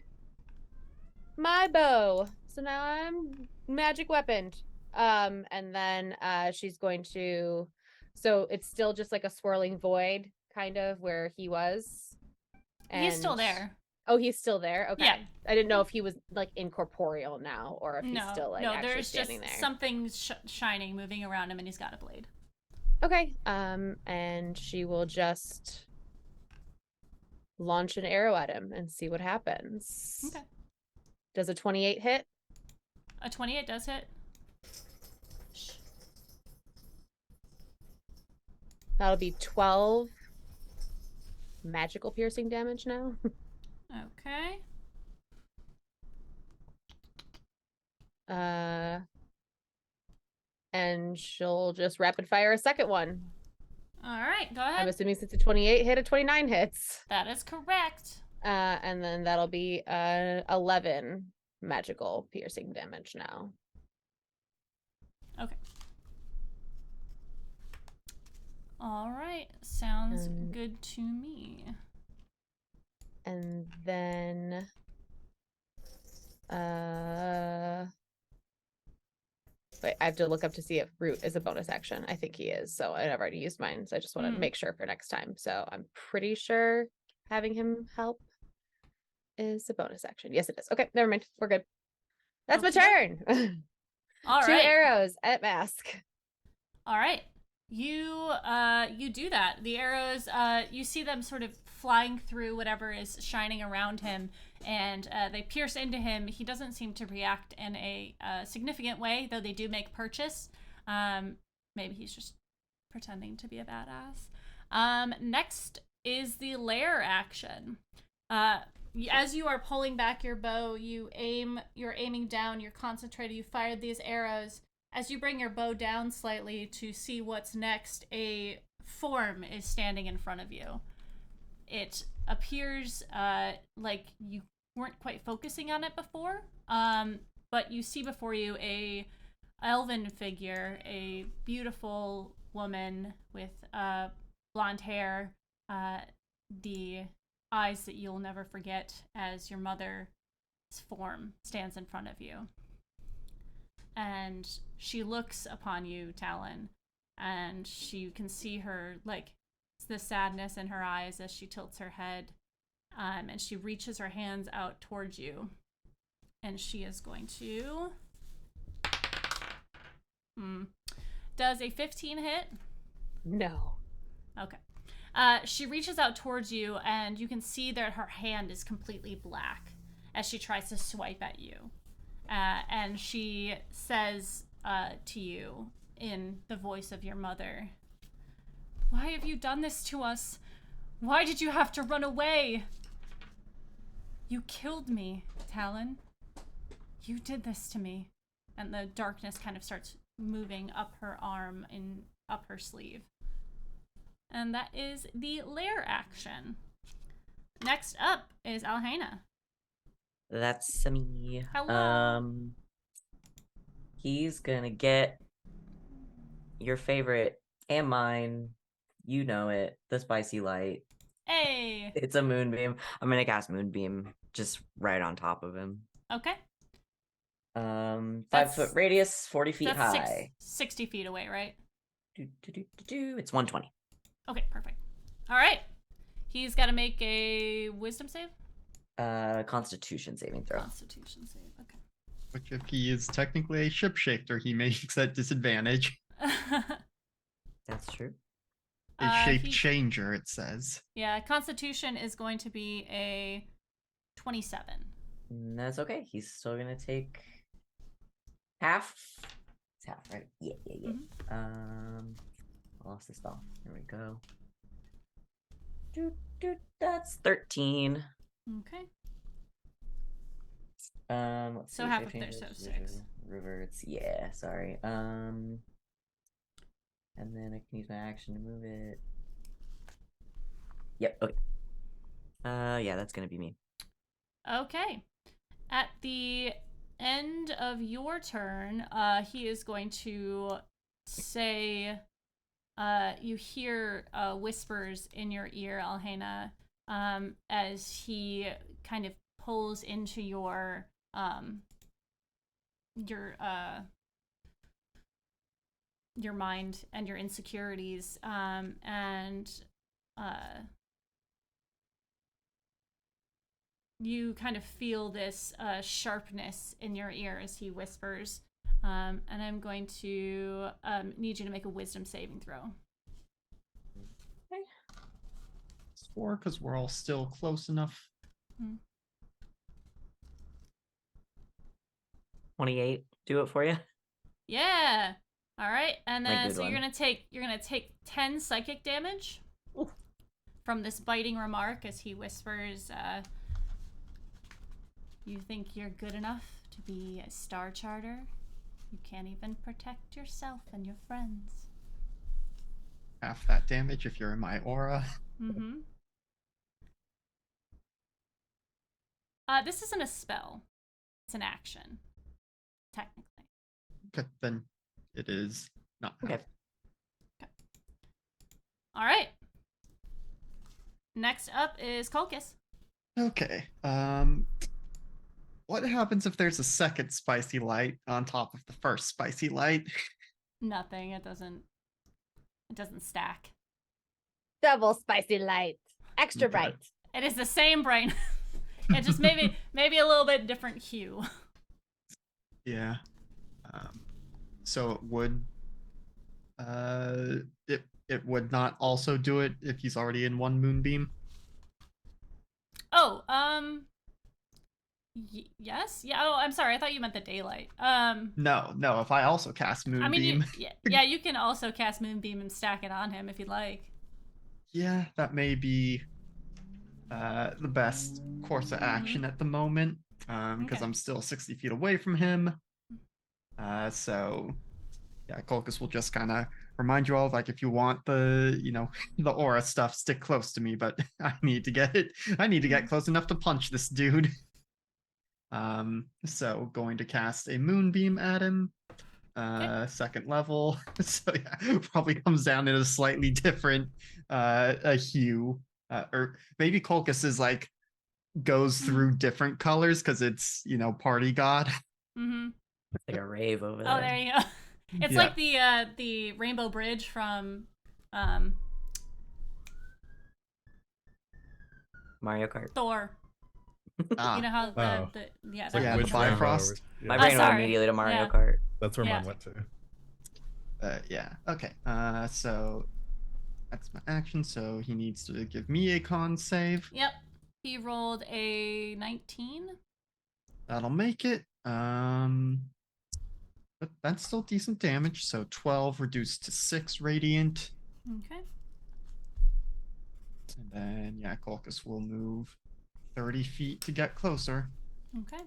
bow. So now I'm magic weaponed. And then she's going to. So it's still just like a swirling void, kind of where he was. He's still And- there. Oh, he's still there. Okay. Yeah. I didn't know if he was like incorporeal now, or if he's No, still like no. actually There's just standing there. something shining, moving around him, and he's got a blade. Okay. And she will just launch an arrow at him and see what happens. Okay. Does a 28 hit? A 28 does hit. That'll be 12 magical piercing damage now. Okay. And she'll just rapid fire a second one. All right. Go I'm ahead. assuming since a 28 hit, a 29 hits. That is correct. And then that'll be 11 magical piercing damage now. Okay. All right. Sounds good to me. And then wait, I have to look up to see if root is a bonus action. I think he is, so I've already used mine, so I just want to make sure for next time. So I'm pretty sure having him help is a bonus action. Yes, it is. Okay, never mind. We're good. That's my Okay. turn. All 2 right. arrows at mask. All right. You do that. The arrows, you see them sort of flying through whatever is shining around him, and they pierce into him. He doesn't seem to react in a significant way, though they do make purchase. Maybe he's just pretending to be a badass. Next is the lair action. As you are pulling back your bow, you're aiming down, you're concentrated, you fired these arrows. As you bring your bow down slightly to see what's next, a form is standing in front of you. It appears like you weren't quite focusing on it before, but you see before you a elven figure, a beautiful woman with blonde hair, the eyes that you'll never forget as your mother's form stands in front of you. And she looks upon you, Talon, and you can see her, like, the sadness in her eyes as she tilts her head, and she reaches her hands out towards you, and she is going to... Does a 15 hit? No. Okay. She reaches out towards you, and you can see that her hand is completely black as she tries to swipe at you. And she says to you in the voice of your mother, "Why have you done this to us? Why did you have to run away? You killed me, Talon. You did this to me." And the darkness kind of starts moving up her arm and up her sleeve. And that is the lair action. Next up is Alhaina. That's me. Hello. He's gonna get your favorite and mine. You know it. The spicy light. Hey. It's a moonbeam. I'm gonna cast moonbeam just right on top of him. Okay. 5-foot radius, 40 feet That's high. 60 feet away, right? It's 120. Okay, perfect. All right. He's got to make a wisdom save? Constitution saving throw. Constitution save, okay. Which, if he is technically a shapeshifter, he makes at disadvantage. That's true. A shape changer, it says. Yeah, Constitution is going to be a 27. That's okay. He's still gonna take half. It's half, right? Yeah. Mm-hmm. I lost this spell. Here we go. That's 13. Okay. Let's so see, half shape of their changes, so 6. Reverts. Yeah, sorry. And then I can use my action to move it. Yep. Okay. Yeah, that's gonna be me. Okay. At the end of your turn, he is going to say, you hear whispers in your ear, Alhaina, as he kind of pulls into your mind and your insecurities, and you kind of feel this sharpness in your ear as he whispers, and I'm going to need you to make a wisdom saving throw. Okay. It's 4 because we're all still close enough. 28. Do it for you. Yeah. All right, and then so one. you're gonna take 10 psychic damage. Ooh. From this biting remark as he whispers, "You think you're good enough to be a Star Charter? You can't even protect yourself and your friends." Half that damage if you're in my aura. Mm-hmm. This isn't a spell. It's an action, technically. Okay, then it is not. Okay. All right. Next up is Colchis. Okay. What happens if there's a second spicy light on top of the first spicy light? Nothing. It doesn't stack. Double spicy light. Extra Okay. bright. It is the same brain. It just maybe a little bit different hue. Yeah. So it would It would not also do it if he's already in one moonbeam. Oh, yes. Yeah. Oh, I'm sorry. I thought you meant the daylight. No, no. If I also cast I mean, moonbeam, yeah. You can also cast moonbeam and stack it on him if you'd like. yeah, that may be the best course of action at the moment. Because Okay. I'm still 60 feet away from him. So yeah, Colchis will just kind of remind you all, like, if you want the, the aura stuff, stick close to me, but I need to get close enough to punch this dude. So going to cast a moonbeam at him. Second level. So yeah, probably comes down in a slightly different a hue. Or maybe Colchis is like goes through different colors because it's, party god. Mm-hmm. Like a rave over Oh, there. there you go. It's Yeah. like the Rainbow Bridge from Mario Kart. Thor. Ah, You know how Oh. yeah, It's that like Yeah, Rainbow the which Bridge. Bifrost. My Yeah, brain went sorry. immediately to Mario Yeah. Kart. that's where Yeah. mine went to. Yeah. Okay. So that's my action. So he needs to give me a con save. Yep. He rolled a 19. That'll make it. But that's still decent damage. So 12 reduced to 6 radiant. Okay. And then yeah, Colchis will move 30 feet to get closer. Okay.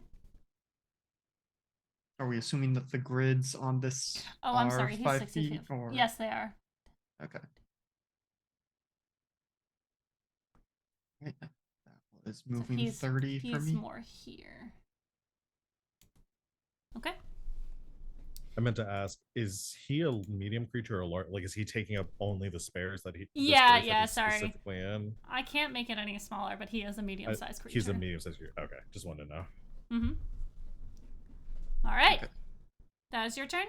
Are we assuming that the grids on this Oh, are I'm sorry. He's 5 60 feet? Or Yes, they are. okay. Right, that was So moving 30 for he's me. more here. Okay. I meant to ask: is he a medium creature or large? Like, is he taking up only the spares that he? the Yeah, spares that yeah, he's sorry. Specifically in. I can't make it any smaller, but he is a medium-sized creature. He's a medium-sized creature. Okay, just wanted to know. Mm-hmm. All right. Okay. That is your turn?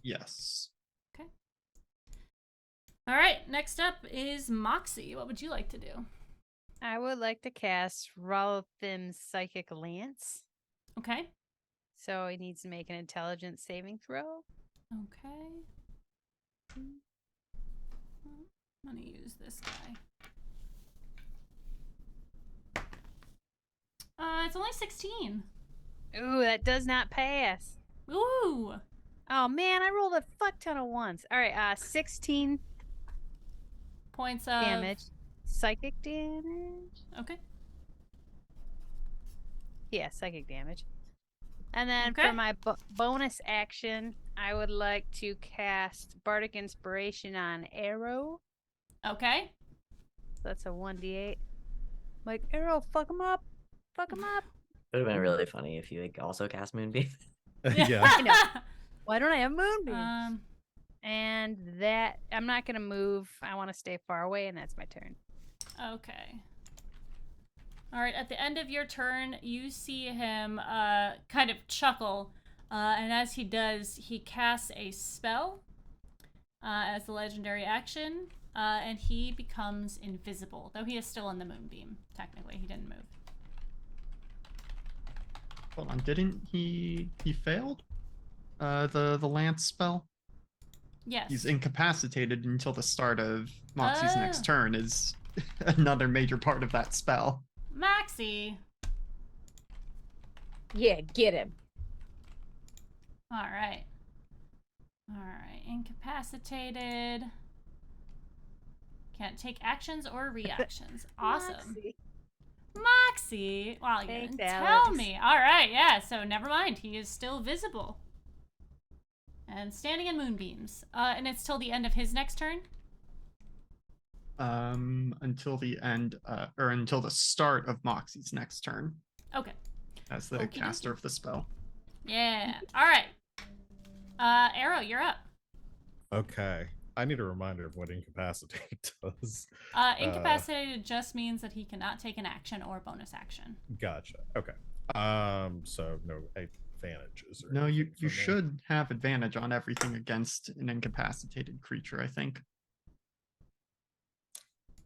Yes. Okay. All right. Next up is Moxie. What would you like to do? I would like to cast Ralathim's Psychic Lance. Okay. So he needs to make an intelligence saving throw. Okay. I'm going to use this guy. It's only 16. Ooh, that does not pass. Ooh. Oh man, I rolled a fuck ton of ones. All right, 16 Points of damage. Psychic damage? Okay. Yeah, psychic damage. And then Okay. for my bonus action, I would like to cast Bardic Inspiration on Arrow. Okay. So that's a 1d8. Like, Arrow, fuck him up. Fuck him up. It would have been really funny if you like also cast Moonbeam. Yeah. I know. Why don't I have Moonbeam? Um. And that, I'm not going to move. I want to stay far away, and that's my turn. Okay. All right. At the end of your turn, you see him kind of chuckle, and as he does, he casts a spell as a legendary action, and he becomes invisible. Though he is still in the moonbeam. Technically, he didn't move. Hold on, didn't he failed? The lance spell? Yes. He's incapacitated until the start of Moxie's Oh. next turn is another major part of that spell. Moxie. Yeah, get him. All right. All right. Incapacitated. Can't take actions or reactions. Awesome. Moxie. Moxie. Well, you Thanks, didn't tell Alex. me. All right. Yeah. So never mind. He is still visible. And standing in moonbeams. And it's till the end of his next turn. Until the end, or until the start of Moxie's next turn Okay. as the Okie caster dokie. of the spell. Yeah. All right. Arrow, you're up. Okay. I need a reminder of what incapacitate does. Incapacitated just means that he cannot take an action or bonus action. Gotcha. Okay. So no advantages. Or No, you anything for me. should have advantage on everything against an incapacitated creature, I think.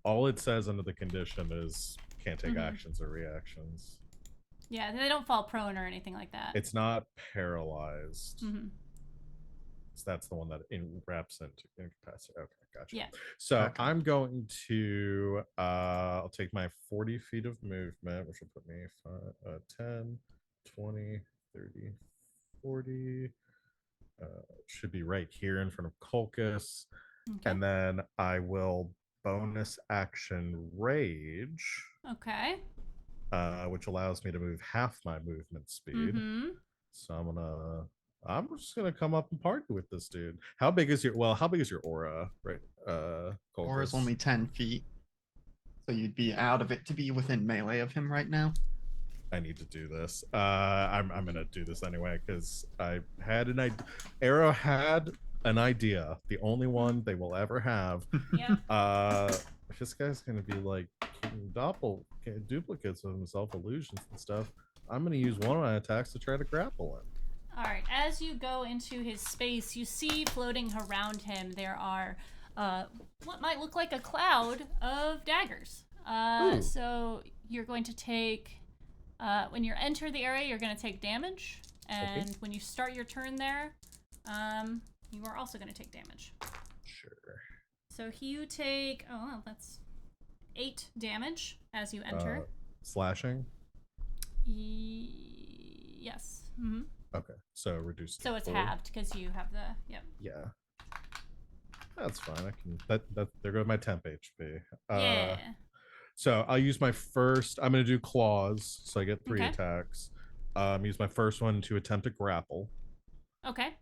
All it says under the condition is can't take Mhm. actions or reactions. Yeah, they don't fall prone or anything like that. It's not paralyzed. Mhm. So that's the one that wraps into incapacity. Okay, gotcha. Yeah. So Okay. I'm going to I'll take my 40 feet of movement, which will put me 10, 20, 30, 40. Should be right here in front of Colchis. Okay. And then I will bonus action rage, Okay. which allows me to move half my movement speed. Mm-hmm. So I'm just gonna come up and party with this dude. How big is your aura, right? Aura's Colchis? only 10 feet. So you'd be out of it to be within melee of him right now. I need to do this. I'm gonna do this anyway because I had an idea. Arrow had an idea, the only one they will ever have. Yeah. This guy's gonna be like duplicates of himself, illusions and stuff. I'm gonna use one of my attacks to try to grapple him. All right. As you go into his space, you see floating around him there are what might look like a cloud of daggers. Ooh. So you're going to take when you enter the area, you're going to take damage, and when you start your turn there, you are also going to take damage. Sure. So you take that's 8 damage as you enter. Slashing. Yes. Mm-hmm. Okay, so reduced. So it's 4. halved because you have the Yeah, that's fine. I can. That there goes my temp HP. yeah. So I'll use my first. I'm gonna do claws, so I get 3 Okay. attacks. Use my first one to attempt to grapple. Okay.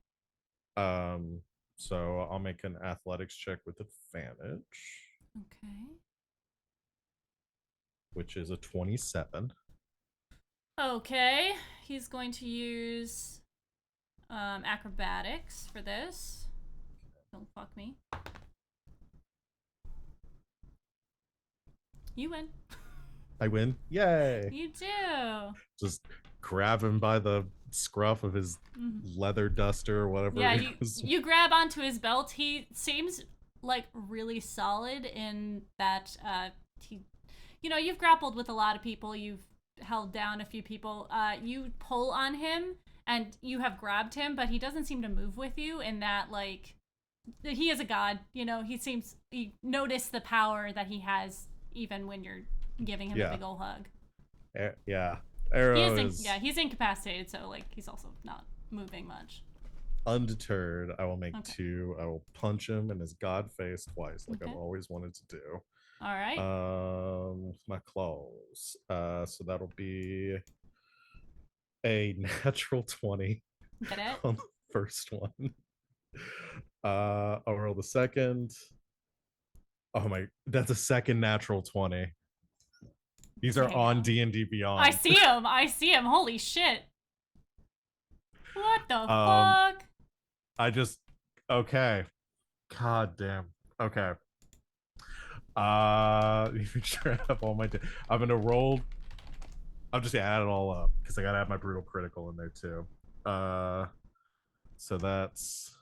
So I'll make an athletics check with advantage, Okay. which is a 27. Okay. He's going to use acrobatics for this. Don't fuck me. You win. I win. Yay! You do. Just grab him by the scruff of his leather duster or whatever. Yeah, it is. you grab onto his belt. He seems like really solid in that you've grappled with a lot of people. You've held down a few people. You pull on him and you have grabbed him, but he doesn't seem to move with you in that he is a god. You notice the power that he has even when you're giving him a big ol' hug. Yeah. Arrow he's incapacitated, so he's also not moving much. Undeterred, I will make 2. I will punch him in his god face twice, like I've always wanted to do. All right. My claws. So that'll be a natural 20 Get it? on the first one. I'll roll the second. Oh my, that's a second natural 20. These are on D&D Beyond. I see him. Holy shit. What the fuck? Okay. God damn. Okay. Make sure I have all my. I'm gonna roll. I'm just gonna add it all up because I gotta have my brutal critical in there too. So that's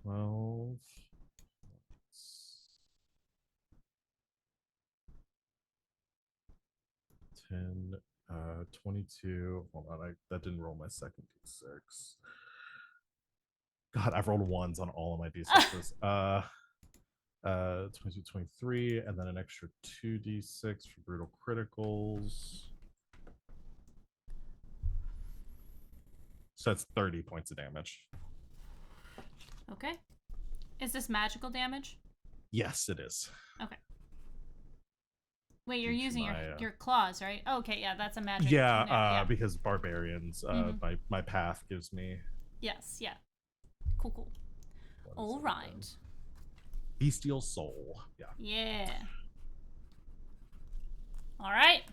12. 10, 22. Hold on, that didn't roll my second d6. God, I've rolled 1s on all of my d6s. 22, 23, and then an extra 2d6 for brutal criticals. So that's 30 points of damage. Okay. Is this magical damage? Yes, it is. Okay. Wait, you're Due to using my, your claws, right? Oh, okay, yeah, that's a magic. Yeah, because barbarians, Mhm. my path gives me. Yes, yeah. Cool. All right. Bestial soul. Yeah. Yeah. All right.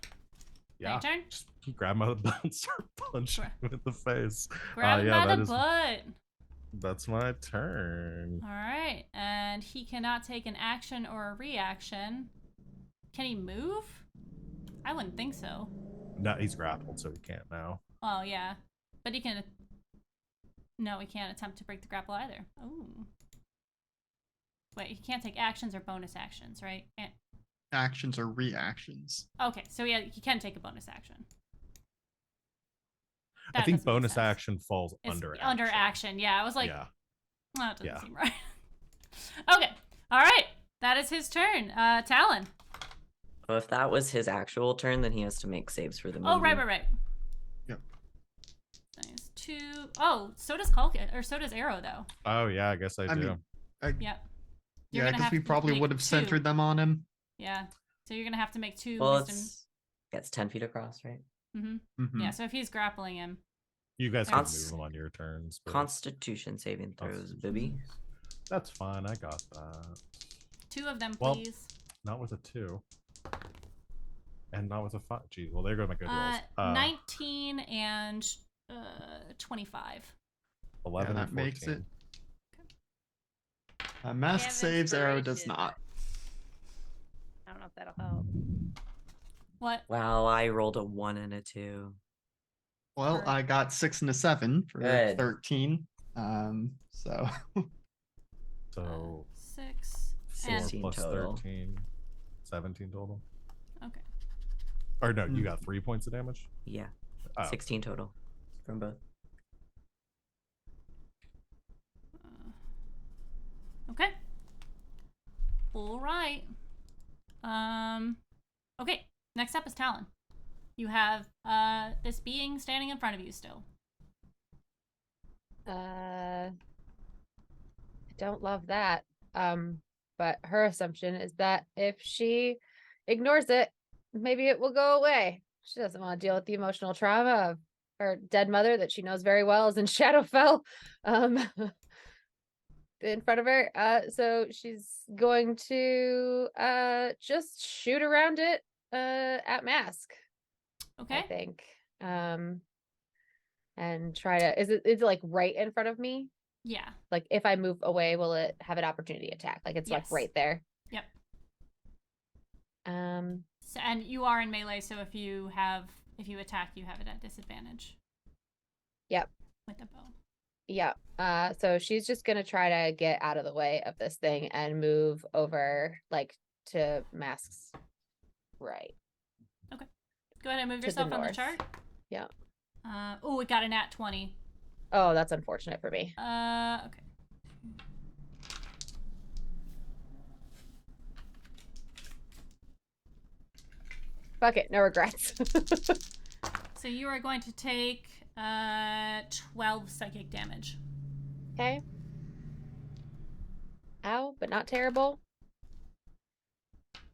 Yeah. My turn. Just grab him out of the butt and start punching him in the face. Grab him by the butt. That's my turn. All right, and he cannot take an action or a reaction. Can he move? I wouldn't think so. No, he's grappled, so he can't now. Oh, yeah. But he can... No, he can't attempt to break the grapple either. Oh. Wait, he can't take actions or bonus actions, right? Actions or reactions. Okay, so yeah, he can take a bonus action. I think doesn't make bonus sense. action falls It's under under action. Yeah, I was like, yeah. well, that doesn't Yeah. seem right. Okay. All right. That is his turn. Talon. Well, if that was his actual turn, then he has to make saves for the movie. Oh, right. Yep. Nice. 2. Oh, so does Culkin, or so does Arrow, though. Oh yeah, I guess I do. mean, Yep. You're yeah, gonna because have we to probably make would have 2. centered them on him. Yeah. So you're gonna have to make 2 Well, wisdom. it's 10 feet across, right? Mm-hmm. Yeah. So if he's grappling him, You guys can That's- move them on your turns. But Constitution saving throws, Constitution. Bibby. That's fine. I got that. 2 of them, Well, please. Not with a 2. And not with a 5. Gee, well, there go my good rolls. 19 and 25. 11 Yeah, and that makes 14. it. Mask have saves, Arrow does inspiration. not. I don't know if that'll help. What? Wow, I rolled a 1 and a 2. Well, Alright. I got 6 and a 7 for Good. 13. So So 6 4 and 16 plus total. 13. 17 total. okay. Or no, you got 3 points of damage? Yeah, Oh. 16 total from both. Okay. All right. Okay. Next up is Talon. You have this being standing in front of you still. I don't love that. But her assumption is that if she ignores it, maybe it will go away. She doesn't want to deal with the emotional trauma of her dead mother that she knows very well is in Shadowfell. In front of her. So she's going to just shoot around it at Mask, Okay. I think. And try to is it like right in front of me? Yeah. Like if I move away, will it have an opportunity attack? Like it's like Yes. right there. Yep. So, And you are in melee, so if you attack, you have it at disadvantage. Yep. With the bow. yeah. So she's just gonna try to get out of the way of this thing and move over like to Mask's right. Go ahead and move To the yourself on the north. chart. Yep. Oh, it got a nat 20. Oh, that's unfortunate for me. Okay. Fuck it, no regrets. So you are going to take 12 psychic damage. Okay. Ow, but not terrible.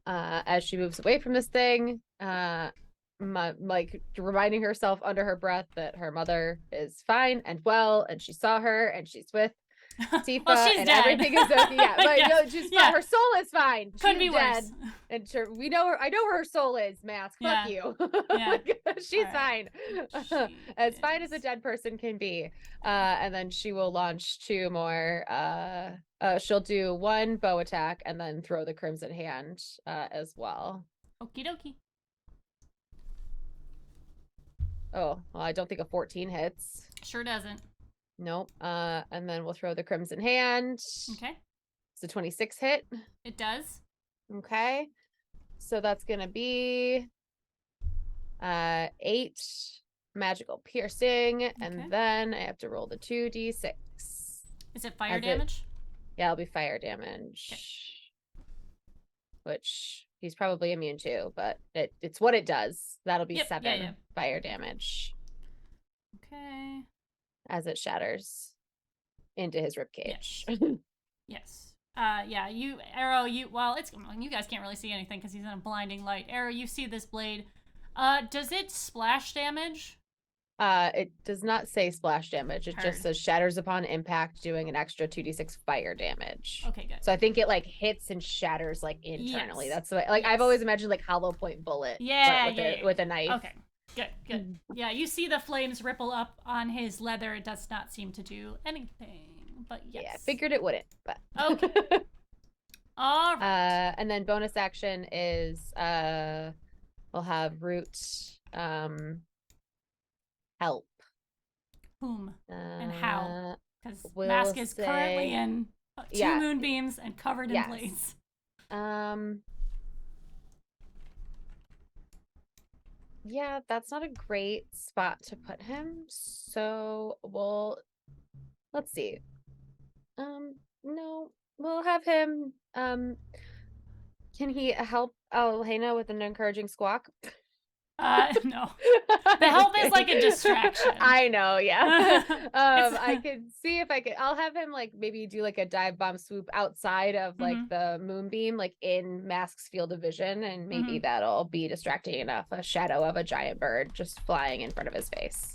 As she moves away from this thing, like reminding herself under her breath that her mother is fine and well, and she saw her, and she's with Tifa, Well, she's and dead. everything is okay. Yeah, but Yes. no, she's Yeah. fine. Her soul is fine. Could She's be dead. worse. And sure, we know her. I know where her soul is. Mask. Yeah. Fuck you. Yeah. Like, she's Alright. fine. She As fine as a is- dead person can be. And then she will launch 2 more. She'll do 1 bow attack and then throw the crimson hand as well. Okie dokie. Oh, well, I don't think a 14 hits. Sure doesn't. Nope. And then we'll throw the crimson hand. Okay. It's a 26 hit. It does. Okay. So that's gonna be 8 magical piercing, Okay. and then I have to roll the 2d6. Is it fire As it- damage? Yeah, it'll be fire damage. Which he's probably immune to, but it's what it does. That'll be Yep, yeah, 7 yeah. fire damage Okay. as it shatters into his ribcage. Yes. Yeah, Arrow, well, you guys can't really see anything because he's in a blinding light. Arrow, you see this blade. Does it splash damage? It does not say splash damage. It Heard. just says shatters upon impact, doing an extra 2d6 fire damage. Okay, good. So I think it like hits and shatters like internally. Yes. That's the way, like I've Yes. always imagined like hollow point bullet. but Yeah, with yeah, a, yeah. with a knife. Okay, good. Yeah, you see the flames ripple up on his leather. It does not seem to do anything, but yes. Yeah, I figured it wouldn't, but Okay. All right. and then bonus action is we'll have root help. Whom? how? Uh, Because we'll Mask is currently say- in 2 Yeah. moonbeams and covered in Yes. blades. Yeah, that's not a great spot to put him. So let's see. No, we'll have him. Can he help Elena with an encouraging squawk? No. The I'm help just is like a kidding. distraction. I know, yeah. It's- I could see if I could. I'll have him like maybe do like a dive bomb swoop outside of like Mhm. the moonbeam, like in Mask's field of vision, and maybe Mhm. that'll be distracting enough. A shadow of a giant bird just flying in front of his face,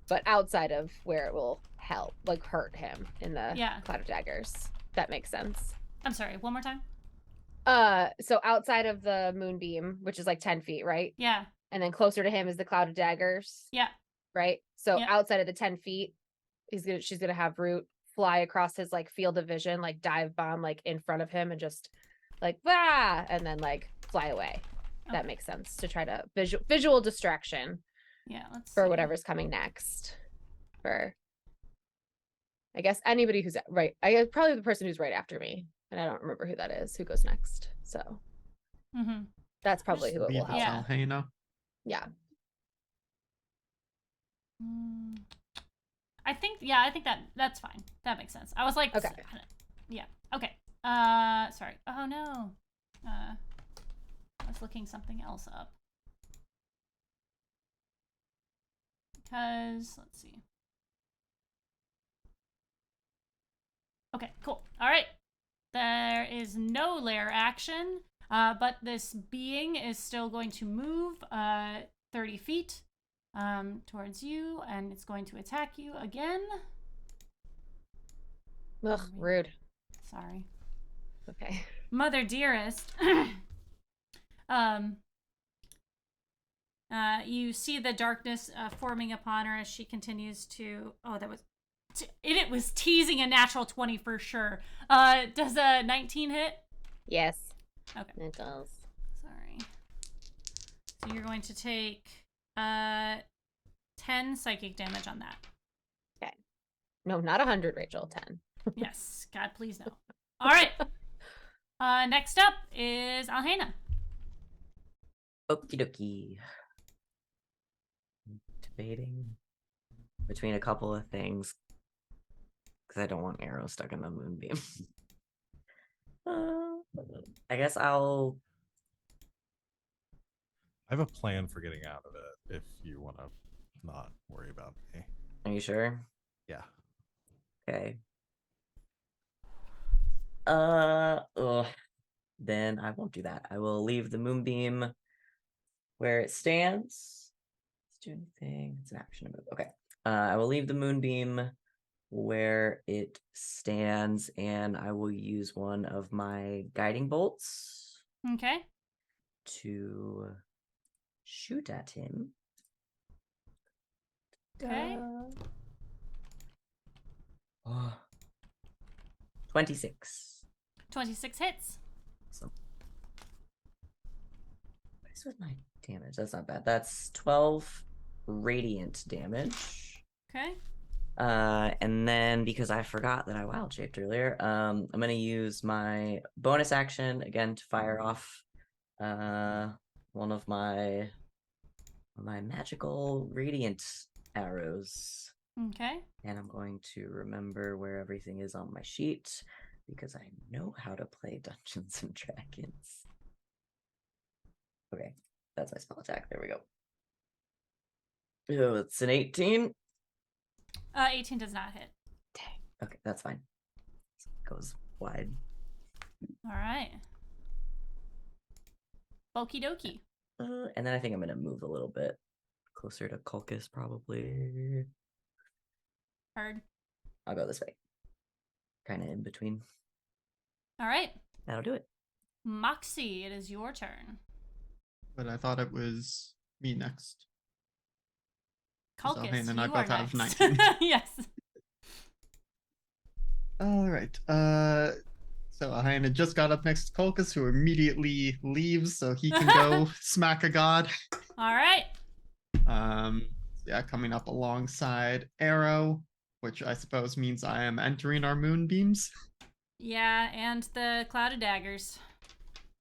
but outside of where it will help, like hurt him in the Yeah. cloud of daggers. That makes sense. I'm sorry, one more time? So outside of the moonbeam, which is like 10 feet, right? Yeah. And then closer to him is the cloud of daggers, Yeah. right? So Yep. outside of the 10 feet, she's gonna have Root fly across his like field of vision, like dive bomb like in front of him and just like and then like fly away. That Okay. makes sense to try to visual distraction Yeah, let's for see. whatever's coming next. For I guess anybody who's right. I guess probably the person who's right after me. And I don't remember who that is, who goes next. So Mhm. that's probably who it Be will help. Yeah. Alhena. Yeah. I think that's fine. That makes sense. I was like, Okay. yeah. Okay. Sorry. Oh no. I was looking something else up. Because let's see. Okay, cool. All right. There is no lair action, but this being is still going to move 30 feet towards you, and it's going to attack you again. Ugh, rude. Sorry. Okay. Mother dearest. You see the darkness forming upon her as she continues to. Oh, that was. It was teasing a natural 20 for sure. Does a 19 hit? Yes. Okay. It does. Sorry. So you're going to take 10 psychic damage on that. Okay. No, not 100, Rachel. 10. Yes. God, please no. All right. Next up is Alhena. Okie dokie. Debating between a couple of things because I don't want Arrow stuck in the moonbeam. I guess I'll. I have a plan for getting out of it if you want to not worry about me. Are you sure? Yeah. Okay. Then I won't do that. I will leave the moonbeam where it stands. Let's do anything. It's an action move. Okay. I will leave the moonbeam where it stands, and I will use one of my guiding bolts Okay. to shoot at him. Okay. 26. 26 hits. So, what is with my damage? That's not bad. That's 12 radiant damage. Okay. And then because I forgot that I wild shaped earlier, I'm gonna use my bonus action again to fire off one of my magical radiant arrows. Okay. And I'm going to remember where everything is on my sheet because I know how to play Dungeons and Dragons. Okay, that's my spell attack. There we go. Oh, it's an 18. 18 does not hit. Dang. Okay, that's fine. Goes wide. All right. Okie dokie. And then I think I'm gonna move a little bit closer to Kulkus, probably. Heard. I'll go this way. Kind of in between. All right. That'll do it. Moxie, it is your turn. But I thought it was me next. Culcus, Alhena and I you are both have next. 19. Yes. All right. So Alhena just got up next to Kolkus, who immediately leaves so he can go smack a god. All right. Yeah, coming up alongside Arrow, which I suppose means I am entering our moonbeams. Yeah, and the cloud of daggers.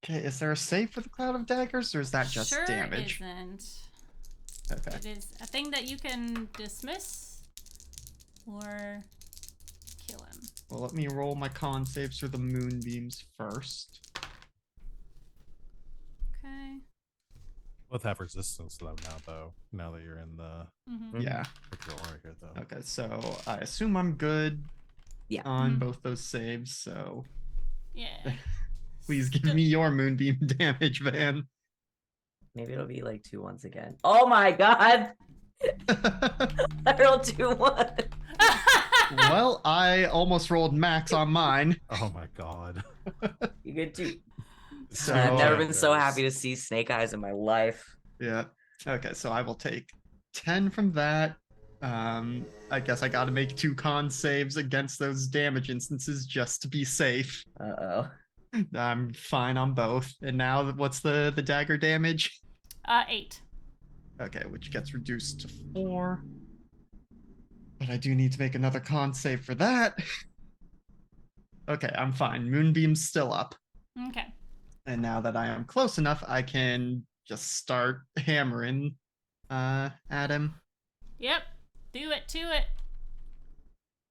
Okay, is there a save for the Cloud of Daggers, or is that just sure damage? isn't. Okay. It is a thing that you can dismiss or kill him. Well, let me roll my con saves for the moonbeams first. Okay. Both have resistance to them now, though. Now that you're in the Mm-hmm. Yeah. critical area here, though. Okay, so I assume I'm good Yeah. on Mhm. both those saves, so Yeah. please give me your moonbeam damage, Van. Maybe it'll be like 2-1s again. Oh my god! I rolled 2-1. Well, I almost rolled max on mine. Oh my god. You good too. So I've never been so Daggers. happy to see Snake Eyes in my life. yeah. Okay, so I will take 10 from that. I guess I gotta make 2 con saves against those damage instances just to be safe. Uh-oh. I'm fine on both. And now what's the dagger damage? 8. Okay, which gets reduced to 4. But I do need to make another con save for that. Okay, I'm fine. Moonbeam's still up. Okay. And now that I am close enough, I can just start hammering at him. Yep. Do it to it.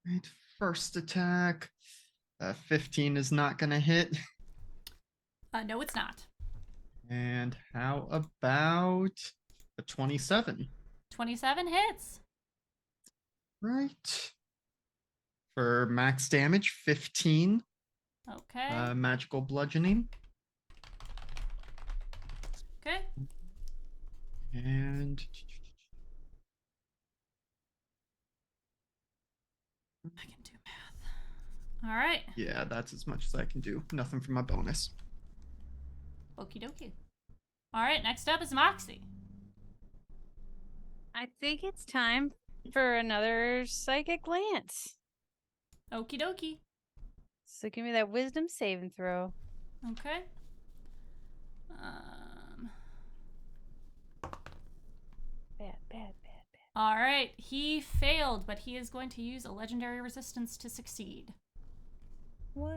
Right, first attack. 15 is not gonna hit. No, it's not. And how about a 27? 27 hits. Right. For max damage, 15. Okay. Magical bludgeoning. Okay. And I can do math. All right. yeah, that's as much as I can do. Nothing for my bonus. Okie dokie. All right. Next up is Moxie. I think it's time for another psychic glance. Okie dokie. So give me that wisdom saving throw. Okay. Bad. All right. He failed, but he is going to use a legendary resistance to succeed. What?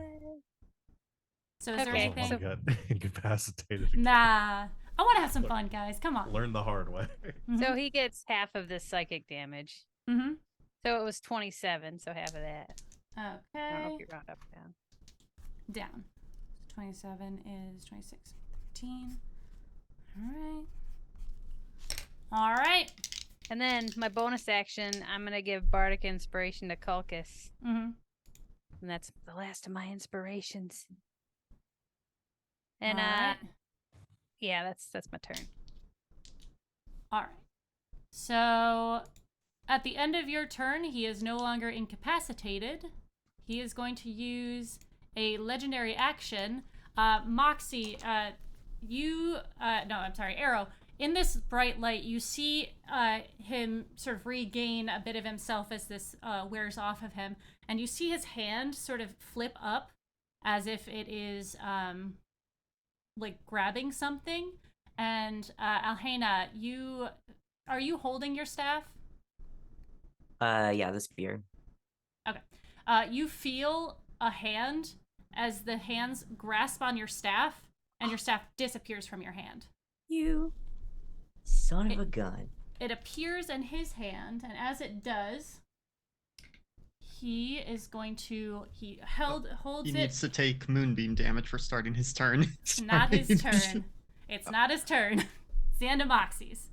So is there Okay, I anything? want to get incapacitated. again. Nah. I want to have some fun, guys. Come on. Learn the hard way. So he gets half of this psychic damage. Mm-hmm. So it was 27, so half of that. I don't know Okay. if you round up or down. Down. 27 is 26, 13. All right. And then my bonus action, I'm going to give Bardic Inspiration to Kulkus. Mm-hmm. And that's the last of my inspirations. And All right. yeah, that's my turn. All right. So at the end of your turn, he is no longer incapacitated. He is going to use a legendary action. Moxie, Arrow. In this bright light, you see him sort of regain a bit of himself as this wears off of him. And you see his hand sort of flip up as if it is like grabbing something. And Alhena, are you holding your staff? Yeah, the spear. Okay. You feel a hand as the hands grasp on your staff, and your staff disappears from your hand. You. Son of a gun. It appears in his hand, and as it does, he is going to holds He it. needs to take moonbeam damage for starting his turn. It's not his Sorry. turn. It's not his turn. It's the end of Moxie's.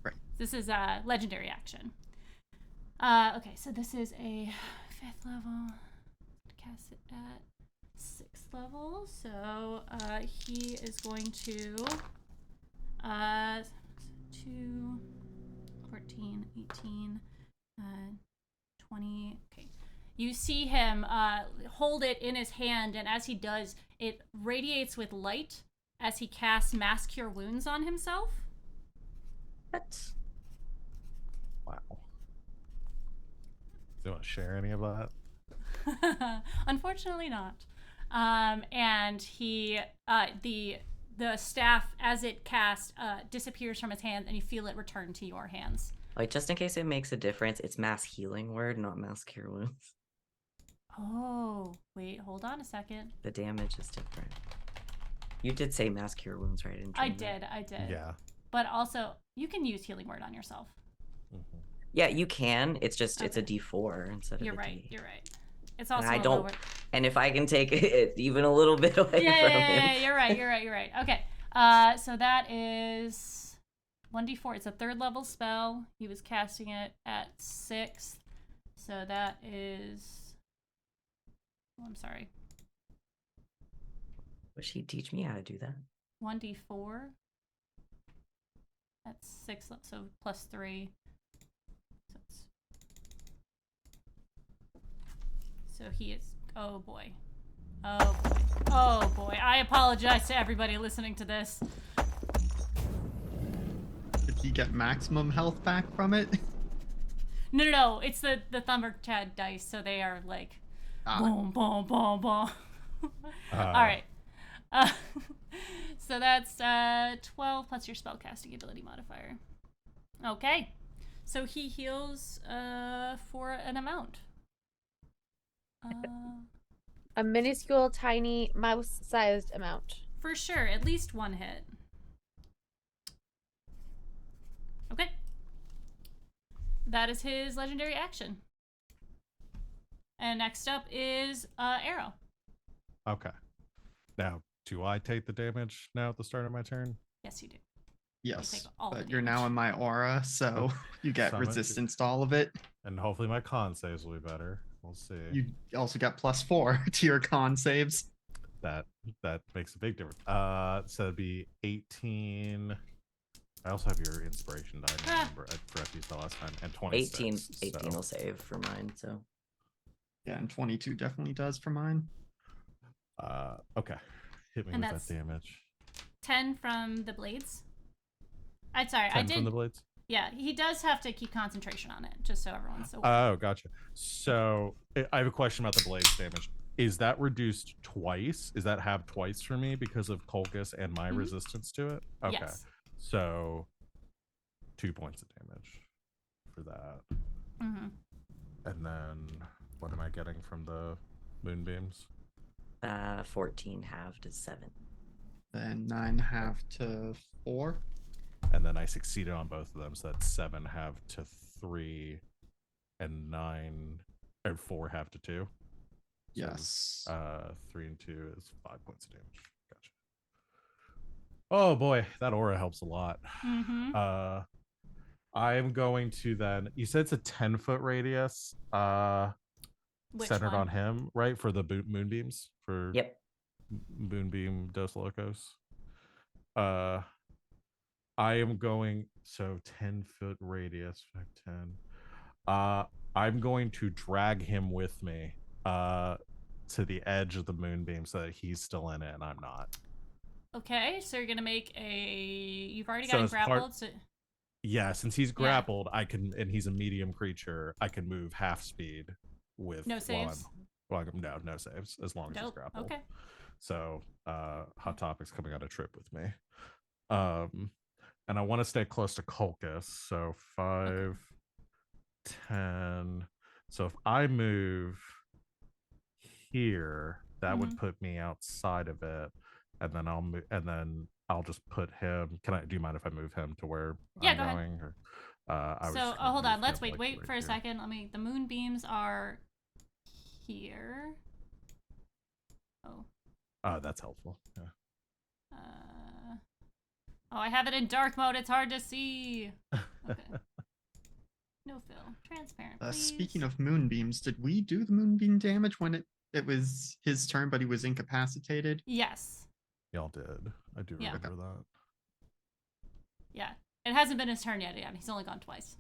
Right. This is a legendary action. Okay, so this is a 5th level. Cast it at 6th level. So he is going to 2, 14, 18, 20. Okay. You see him hold it in his hand, and as he does, it radiates with light as he casts Mass Cure Wounds on himself. What? Wow. Do you want to share any of that? Unfortunately not. And he, the staff, as it cast, disappears from his hand, and you feel it return to your hands. Like, just in case it makes a difference, it's mass healing word, not mass cure wounds. Oh, wait, hold on a second. The damage is different. You did say mass cure wounds, right? in I Dream, right? did. Yeah. But also, you can use healing word on yourself. Mhm. Yeah, you can. It's just it's a Okay. D4 instead You're of a right. D. You're right. It's And also I a don't. lower. And if I can take it even a little bit away from him. You're right. Okay. So that is 1d4. It's a 3rd level spell. He was casting it at 6th. So that is. Oh, I'm sorry. Wish he'd teach me how to do that. 1d4. That's 6, so plus 3. So he is. Oh boy. Oh boy. Oh boy. I apologize to everybody listening to this. Did he get maximum health back from it? No. It's the Thundercad dice, so they are like boom, boom, boom, boom. All right. So that's 12 plus your spellcasting ability modifier. Okay. So he heals for an amount. A minuscule, tiny, mouse-sized amount. For sure, at least 1 hit. Okay. That is his legendary action. And next up is Arrow. Okay. Now, do I take the damage now at the start of my turn? Yes, you do. Yes, take all the but you're now damage. in my aura, so you get Summon- resistance to all of it. And hopefully my con saves will be better. We'll see. You also get +4 to your con saves. That makes a big difference. So it'd be 18. I also have your inspiration die. I remember. I forgot to use that last time. And 26. 18 so- will save for mine. So Yeah, and 22 definitely does for mine. Okay. Hit me And with that's- that damage. 10 from the blades. I'm sorry, 10 I did. from the blades? Yeah, he does have to keep concentration on it, just so everyone's aware. Oh, gotcha. So I have a question about the blades damage. Is that reduced twice? Is that halved twice for me because of Colchis and my Mhm. resistance to it? Okay. Yes. So 2 points of damage for that. Mm-hmm. And then what am I getting from the moonbeams? 14 halved is 7. Then 9 half to 4. And then I succeeded on both of them, so that's 7 half to 3 and 9 or 4 half to 2. Yes. 3 and 2 is 5 points of damage. Gotcha. Oh boy, that aura helps a lot. Mm-hmm. I'm going to then. You said it's a 10-foot radius. Which Centered one? on him, right? For the moonbeams. For Yep. Moonbeam Dos Locos. I am going 10-foot radius, 5, 10. I'm going to drag him with me to the edge of the moonbeam so that he's still in it and I'm not. Okay, so you're gonna make a. You've already So got him as part- grappled. So Yeah, since he's grappled, I can, and he's a medium creature, I can move half speed with No saves? no saves as long as he's Nope. grappled. Okay. So Hot Topic's coming on a trip with me. And I want to stay close to Colchis, so 5, 10. So if I move here, that would put me outside of it, and then I'll move, and then I'll just put him. Do you mind if I move him to where I'm go ahead. going? Or, I was So just gonna hold move on. Let's him, wait. like, Wait right for a here. second. The moonbeams are here. Oh. That's helpful. Yeah. Oh, I have it in dark mode. It's hard to see. Okay. No fill. Transparent. Speaking please. of moonbeams, did we do the moonbeam damage when it was his turn, but he was incapacitated? Yes. Y'all did. I do Yeah. remember that. Yeah. It hasn't been his turn yet. Yeah, he's only gone twice.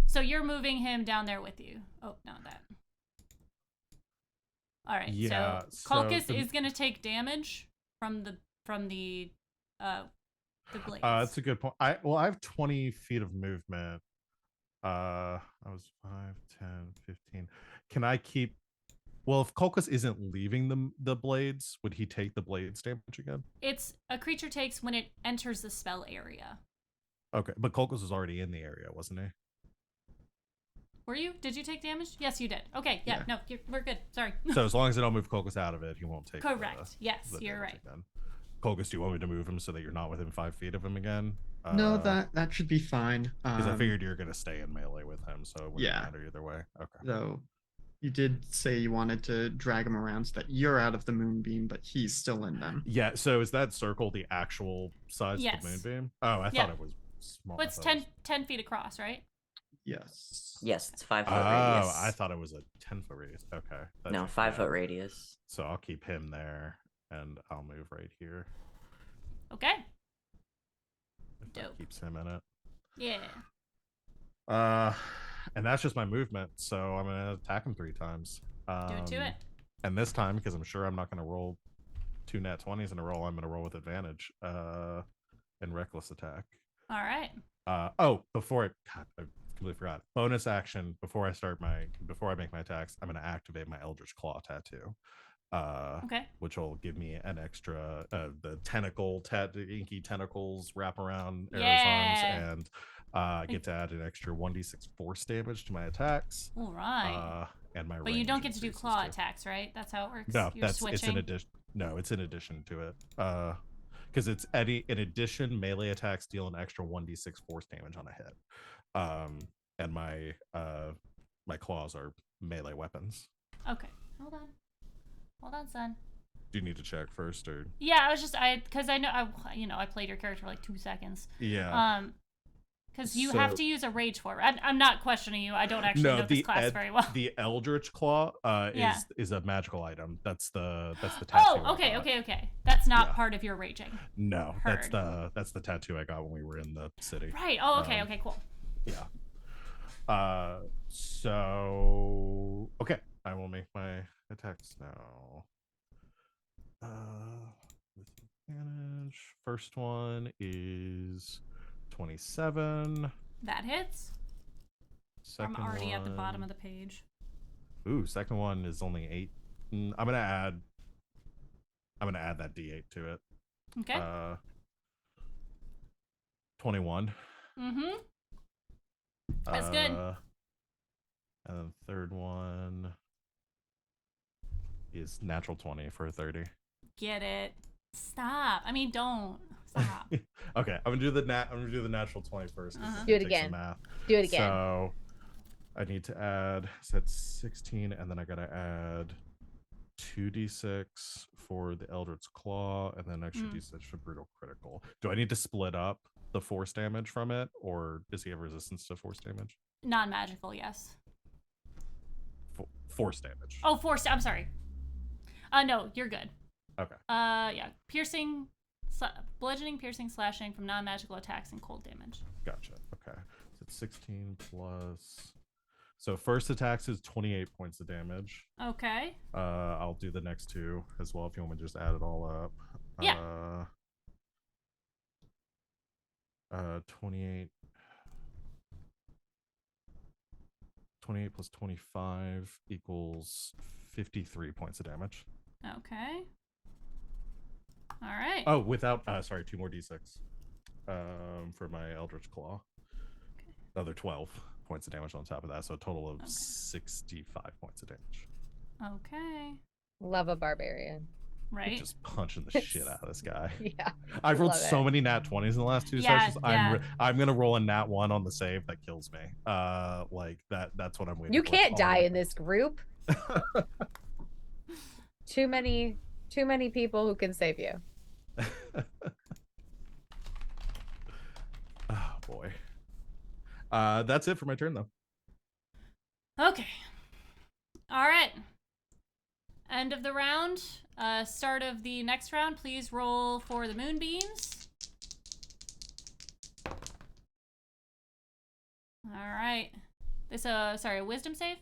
So you're moving him down there with you. Oh, not that. All right. Yeah, So so Colchis the- is gonna take damage from the blades. That's a good point. I have 20 feet of movement. I was 5, 10, 15. Can I keep? Well, if Colchis isn't leaving the blades, would he take the blades damage again? It's a creature takes when it enters the spell area. Okay, but Colchis was already in the area, wasn't he? Were you? Did you take damage? Yes, you did. Okay, yeah, Yeah. no, we're good. Sorry. So as long as I don't move Kolgus out of it, he won't take. Correct. Yes, the you're damage right. Again. Kolgus, do you want me to move him so that you're not within 5 feet of him again? No, that should be fine. Because I figured you're gonna stay in melee with him, so it wouldn't Yeah. matter either way. Okay. Though you did say you wanted to drag him around so that you're out of the moonbeam, but he's still in them. Yeah. So is that circle the actual size Yes. of the moonbeam? Oh, I Yeah. thought it was small. What's I thought it 10 feet across, right? Yes. Yes, it's 5 foot was... radius. Oh, I thought it was a 10-foot radius. Okay. That No, checks 5 out. foot radius. So I'll keep him there, and I'll move right here. Okay. If that Dope. keeps him in it. Yeah. And that's just my movement. So I'm gonna attack him 3 times. Do it to it. And this time, because I'm sure I'm not gonna roll 2 nat 20s in a row, I'm gonna roll with advantage. And reckless attack. All right. Before God, I completely forgot. Bonus action before I make my attacks, I'm gonna activate my Eldritch Claw tattoo. Okay. Which will give me an extra the inky tentacles wrap around Arrow's arms, and I get to add an extra 1d6 force damage to my attacks. All right. And my But you don't get to do increases claw too. attacks, right? That's how it works. No, You're it's switching. in addition. No, it's in addition to it. Because it's in addition, melee attacks deal an extra 1d6 force damage on a hit. And my claws are melee weapons. Okay. Hold on, son. Do you need to check first, or? Yeah, because I know I played your character for like 2 seconds. Yeah. Because you have So- to use a rage for it. I'm not questioning you. I don't actually know this class very well. The Eldritch Claw Yeah. is a magical item. That's the tattoo. Oh, I okay, got. okay. That's not Yeah. part of your raging. No, Heard. that's the tattoo I got when we were in the city. Right. Oh, okay, Um, okay, cool. Yeah. So okay, I will make my attacks now. With advantage. First one is 27. That hits. Second I'm already at the bottom one- of the page. Ooh, second one is only 8. I'm gonna add that D8 to it. Okay. 21. Mm-hmm. That's good. And then the third one is natural 20 for a 30. Get it. Stop. I mean, don't. Stop. Okay, I'm gonna do the natural 20 first. 'cause Uh-huh. it Do it takes some again. math. Do it again. So I need to add, so that's 16, and then I gotta add 2d6 for the Eldritch Claw, and then extra d6 for brutal critical. Do I need to split up the force damage from it, or does he have resistance to force damage? Non-magical, yes. Force damage. Oh, force. I'm sorry. No, you're good. Okay. Yeah. Bludgeoning, piercing, slashing from non-magical attacks and cold damage. Gotcha. Okay. So it's 16 plus. So first attacks is 28 points of damage. Okay. I'll do the next 2 as well if you want me to just add it all up. Yeah. 28 plus 25 equals 53 points of damage. Okay. All right. Oh, without 2 more d6 for my Eldritch Claw. Okay. Another 12 points of damage on top of that, so a total of Okay. 65 points of damage. Okay. Love a barbarian. Right. Just punching the shit out of this guy. Yeah. I've rolled Love so it. many nat 20s in the last 2 Yeah, sessions. yeah. I'm gonna roll a nat 1 on the save that kills me. Like that's what I'm waiting You for. can't All die of in this group. Too many people who can save you. Oh boy. That's it for my turn though. Okay. All right. End of the round. Start of the next round. Please roll for the moonbeams. All right. This a wisdom save?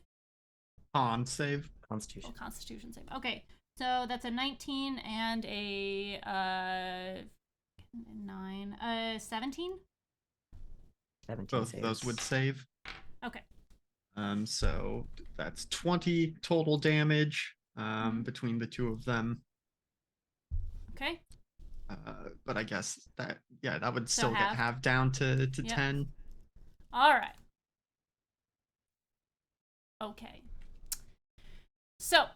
On save. Constitution. Oh, constitution save. Okay. So that's a 19 and a 9. 17? 17 Both of those saves. would save. Okay. So that's 20 total damage Mhm. between the 2 of them. Okay. But I guess that would So still half. get half down to Yep. 10. All right. Okay. So,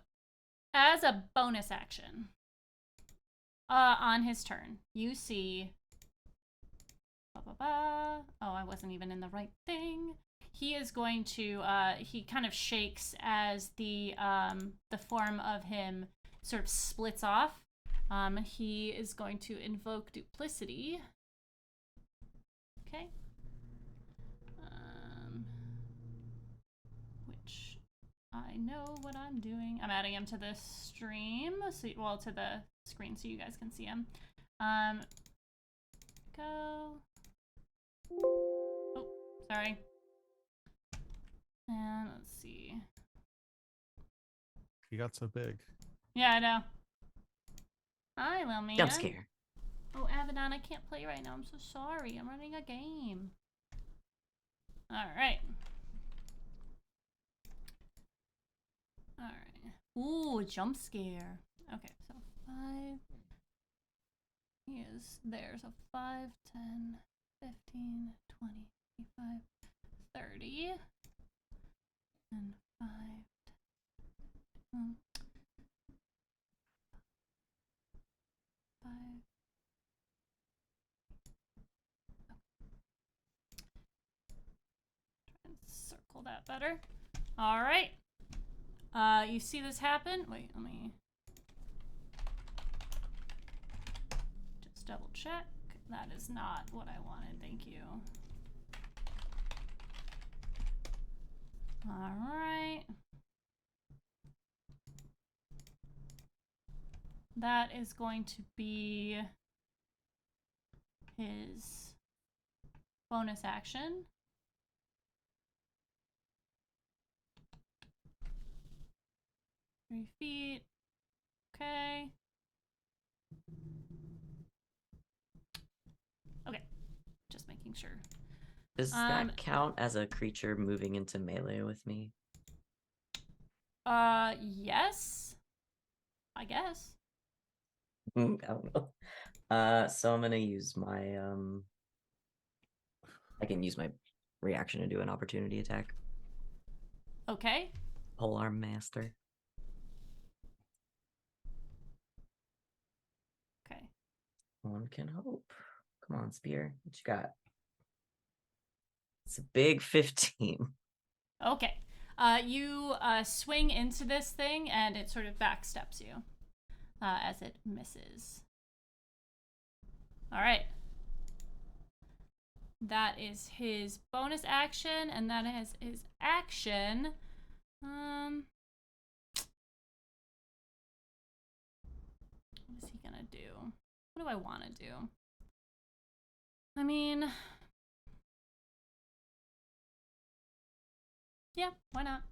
as a bonus action, on his turn, you see. Oh, I wasn't even in the right thing. He is going to. He kind of shakes as the form of him sort of splits off. He is going to invoke duplicity. Okay. Which I know what I'm doing. I'm adding him to the stream, well, to the screen so you guys can see him. Go. Oh, sorry. And let's see. He got so big. Yeah, I know. Hi, little man. Jump scare. Oh, Abaddon, I can't play right now. I'm so sorry. I'm running a game. Alright. Alright. Ooh, jump scare. Okay, so 5. He is there. So 5, 10, 15, 20, 25, 30. And 5, 10, 5. Try and circle that better. Alright. You see this happen? Wait, let me just double check. That is not what I wanted. Thank you. Alright. That is going to be his bonus action. Three feet. Okay. Okay. Just making sure. Does that count as a creature moving into melee with me? Yes. I guess. I don't know. So I'm gonna use my I can use my reaction to do an opportunity attack. Okay. Polearm Master. Okay. One can hope. Come on, Spear. What you got? It's a big 15. Okay. You swing into this thing and it sort of backsteps you as it misses. All right. That is his bonus action, and that is his action. What is he gonna do? What do I want to do? I mean, yeah, why not?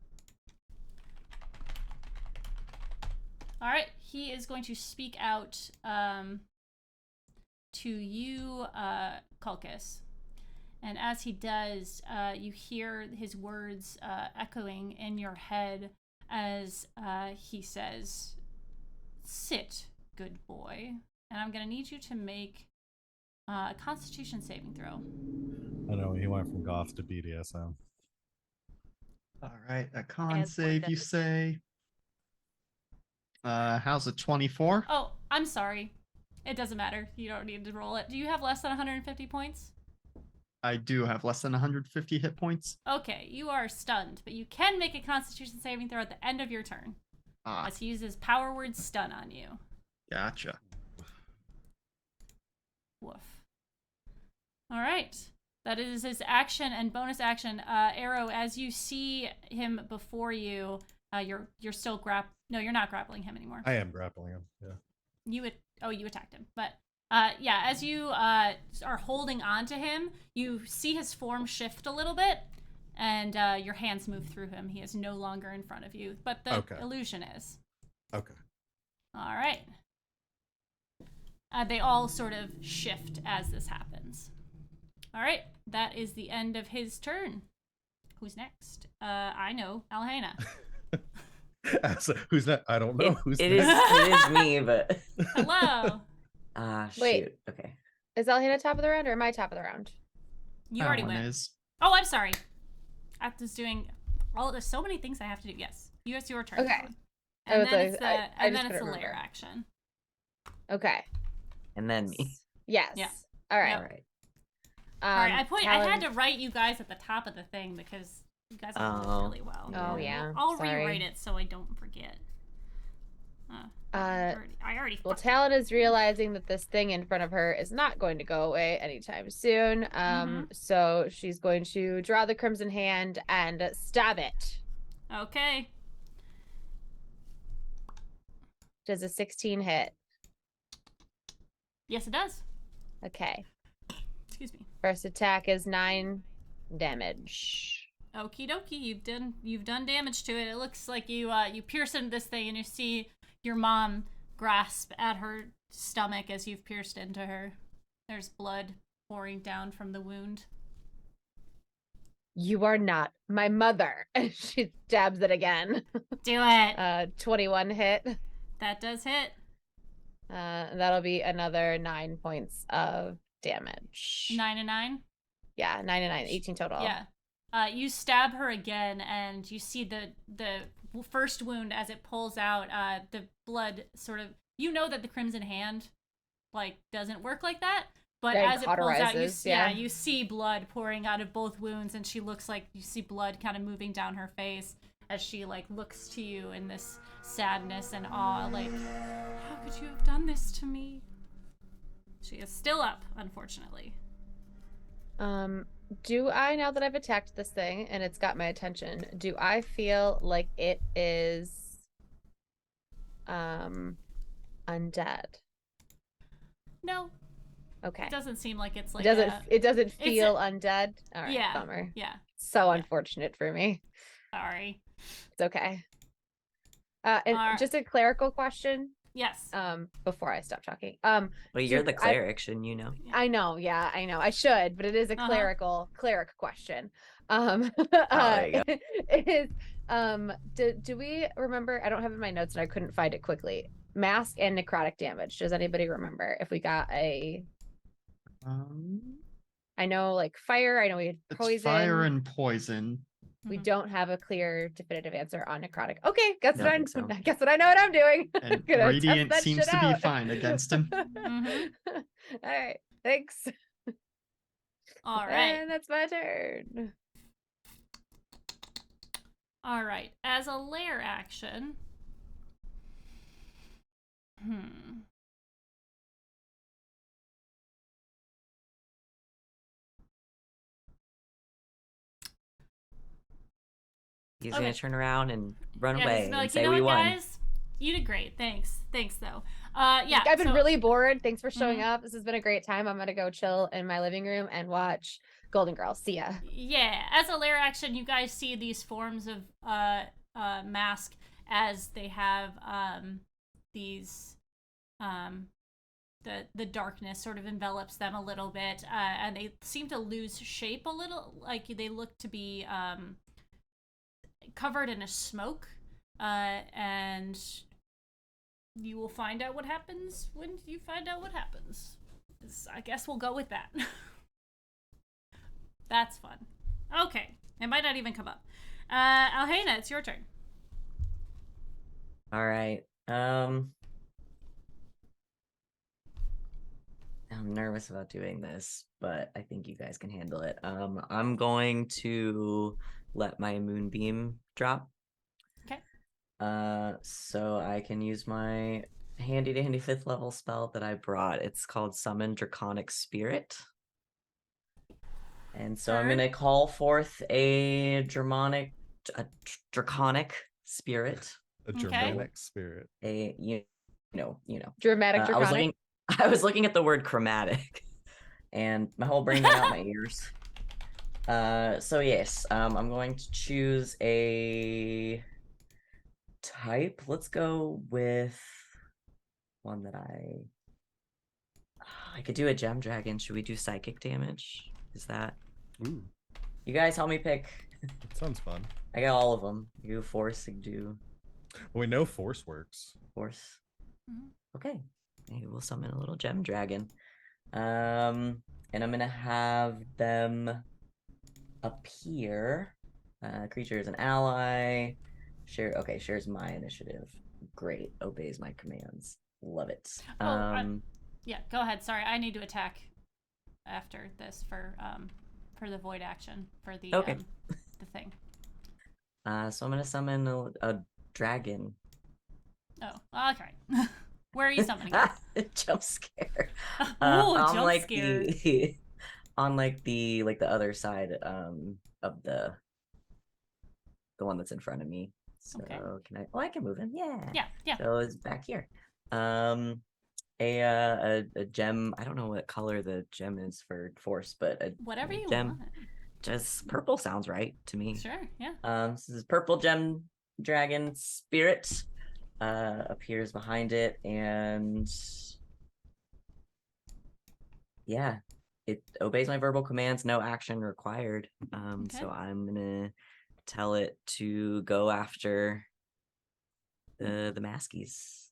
All right, he is going to speak out to you, Kulkus. And as he does, you hear his words echoing in your head as he says, "Sit, good boy." And I'm going to need you to make a Constitution saving throw. I know he went from goth to BDSM. All right, a con As one save, you does. say? How's a 24? Oh, I'm sorry. It doesn't matter. You don't need to roll it. Do you have less than 150 points? I do have less than 150 hit points. Okay, you are stunned, but you can make a Constitution saving throw at the end of your turn. Ah, As he uses power word stun on you. gotcha. Woof. All right. That is his action and bonus action. Arrow, as you see him before you, you're still No, you're not grappling him anymore. I am grappling him. Yeah. You attacked him, but yeah, as you are holding on to him, you see his form shift a little bit, and your hands move through him. He is no longer in front of you, but the illusion is. Okay. All right. They all sort of shift as this happens. All right, that is the end of his turn. Who's next? I know, Alhena. Who's that? I don't know. Who's It next? is me, but Hello. shoot. Wait. Okay. Is Alhena top of the round or am I top of the round? You already That one went. is. Oh, I'm sorry. I was doing Oh, there's so many things I have to do. Yes, it's your turn. Okay. Dawn. I And was then like- it's the I and just then it's the couldn't layer remember. action. Okay. And then me. Yes. Yeah. All right. All right. Sorry, I had Talon- to write you guys at the top of the thing because you guys all did this Oh. really well. Oh, yeah. I'll Sorry. rewrite it so I don't forget. I already. Well, fucked Talon is realizing that this thing in front of her is not going to go away anytime soon. So she's going to draw the crimson hand and stab it. up. Okay. Does a 16 hit? Yes, it does. Okay. Excuse me. First attack is 9 damage. Okie dokie, you've done damage to it. It looks like you pierce into this thing and you see your mom grasp at her stomach as you've pierced into her. There's blood pouring down from the wound. You are not my mother. And she stabs it again. Do it. 21 hit. That does hit. That'll be another 9 points of damage. 9 and 9. Yeah, 9 and 9, 18 total. Yeah. You stab her again, and you see the first wound as it pulls out. The blood sort of. You know that the crimson hand, doesn't work like that. But Right, as it pulls out, yeah. you see blood pouring out of both wounds, and she looks like you see blood kind of moving down her face as she looks to you in this sadness and awe. How could you have done this to me? She is still up, unfortunately. Do I, now that I've attacked this thing and it's got my attention, do I feel like it is undead? No, Okay. it doesn't seem like it's It doesn't feel undead? All right, yeah, bummer. yeah. So unfortunate for me. Sorry. It's okay. And just a clerical question, Yes. before I stop talking. But you're so the cleric, shouldn't you know? I know, yeah, I know. I should, but it is a cleric question. there you Do we remember? I don't have it in my notes and I couldn't find it quickly. Mask and necrotic damage. Does anybody remember if we got a? I know, fire. I know we had It's poison. fire and poison. We don't have a clear, definitive answer on necrotic. Okay, guess Don't think so. guess what I know what I'm doing. And Gonna test Radiant that seems shit to be out. fine against him. All right, thanks. All right. And that's my turn. All right. As a lair action. He's Okay. gonna turn around and run Yeah, away just be and like, say you know we what, won. guys? You did great. Thanks though. Yeah. I've been so- really bored. Thanks for showing Mhm. up. This has been a great time. I'm gonna go chill in my living room and watch Golden Girls. See ya. Yeah, as a lair action, you guys see these forms of mask as they have these the darkness sort of envelops them a little bit, and they seem to lose shape a little. They look to be covered in a smoke, and you will find out what happens when you find out what happens. I guess we'll go with that. That's fun. Okay. It might not even come up. Alhena, it's your turn. All right. I'm nervous about doing this, but I think you guys can handle it. I'm going to let my moonbeam drop. Okay. So I can use my handy dandy 5th level spell that I brought. It's called Summon Draconic Spirit. And so I'm gonna call forth a draconic spirit. A Okay. Germanic spirit. You know. Dramatic, draconic. I was looking at the word chromatic, and my whole brain went out my ears. So yes, I'm going to choose a type. Let's go with one that I could do a gem dragon. Should we do psychic damage? Is that? Ooh, You guys help me pick. that sounds fun. I got all of them. You do force, you do Well, we know force works. force. Mhm. Okay. Maybe we'll summon a little gem dragon. And I'm gonna have them appear Creature is an ally. Shares my initiative. Great. Obeys my commands. Love it. Yeah, go ahead. Sorry, I need to attack after this for the void action for the Okay. the thing. So I'm gonna summon a dragon. Oh, okay. Where are you summoning? Jump scare. Ooh, on jump like scare. on like the other side of the one that's in front of me. So Okay. can I? Oh, I can move him. Yeah. Yeah. So it's back here. A gem. I don't know what color the gem is for force, but a Whatever you gem. want. Just purple sounds right to me. Sure. Yeah. This is purple gem dragon spirit. Appears behind it, and yeah, it obeys my verbal commands. No action required. Okay. So I'm gonna tell it to go after the maskies.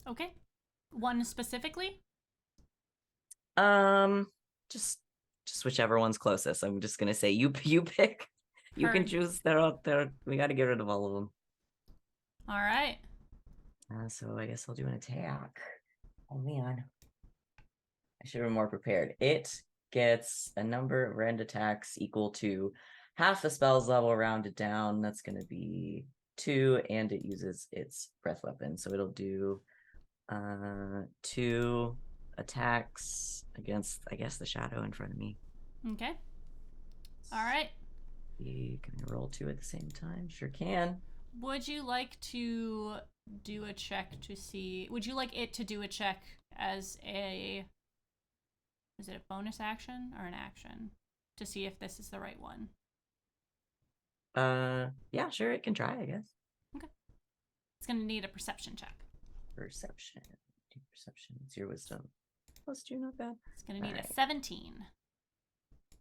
Okay. One specifically? Just whichever one's closest. I'm just gonna say you pick. You can Heard. choose. They're out there. We got to get rid of all of them. All right. So I guess I'll do an attack. Oh man, I should have been more prepared. It gets a number of rend attacks equal to half the spell's level rounded down. That's gonna be 2, and it uses its breath weapon, so it'll do 2 attacks against, I guess, the shadow in front of me. Okay. All right. Can I roll 2 at the same time? Sure can. Would you like to do a check to see? Would you like it to do a check as a? Is it a bonus action or an action to see if this is the right one? Yeah, sure, it can try, I guess. Okay. It's gonna need a perception check. Perception. Perception. It's your wisdom. +2, not bad. It's gonna need Alright. a 17.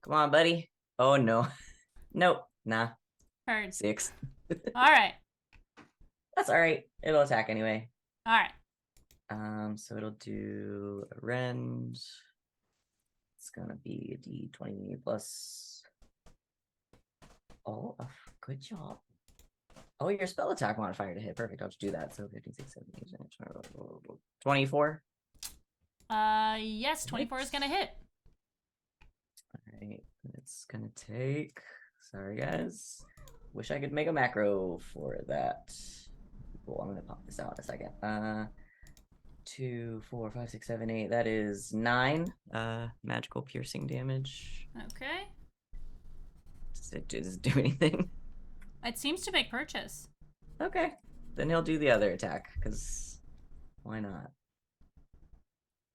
Come on, buddy. Oh no. Nope. Nah. Heard. 6. All right. That's alright. It'll attack anyway. All right. So it'll do a rend. It's gonna be a D20 plus. Oh, good job. Oh, your spell attack modifier to hit. Perfect. I'll just do that. So 15, 16, 17, 24. Yes, 24 is gonna hit. Alright. It's gonna take. Sorry, guys. Wish I could make a macro for that. Cool. I'm gonna pop this out in a second. 2, 4, 5, 6, 7, 8. That is 9 magical piercing damage. Okay. Does it do anything? It seems to make purchase. Okay. Then he'll do the other attack, because why not?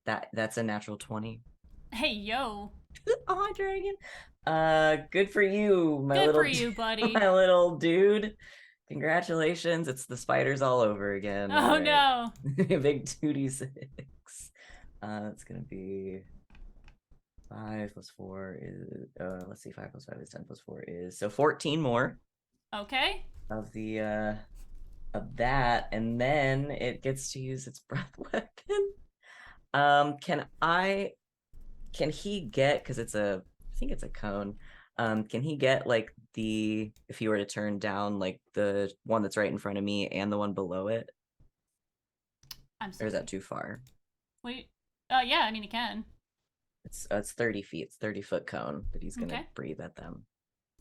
That's a natural 20. Hey, yo. Aw, dragon. Good for you, my Good little for you, buddy. my little dude. Congratulations. It's the spiders all over again. Oh, Alright. no. Big 2d6. It's gonna be 5 plus 4 is let's see, 5 plus 5 is 10 plus 4 is so 14 more Okay. of the of that, and then it gets to use its breath weapon. Can he get, because I think it's a cone, can he get like if he were to turn down like the one that's right in front of me and the one below it, I'm or sorry. is that too far? Wait. Yeah, I mean, he can. It's 30 feet. It's 30-foot cone that he's gonna Okay. breathe at them.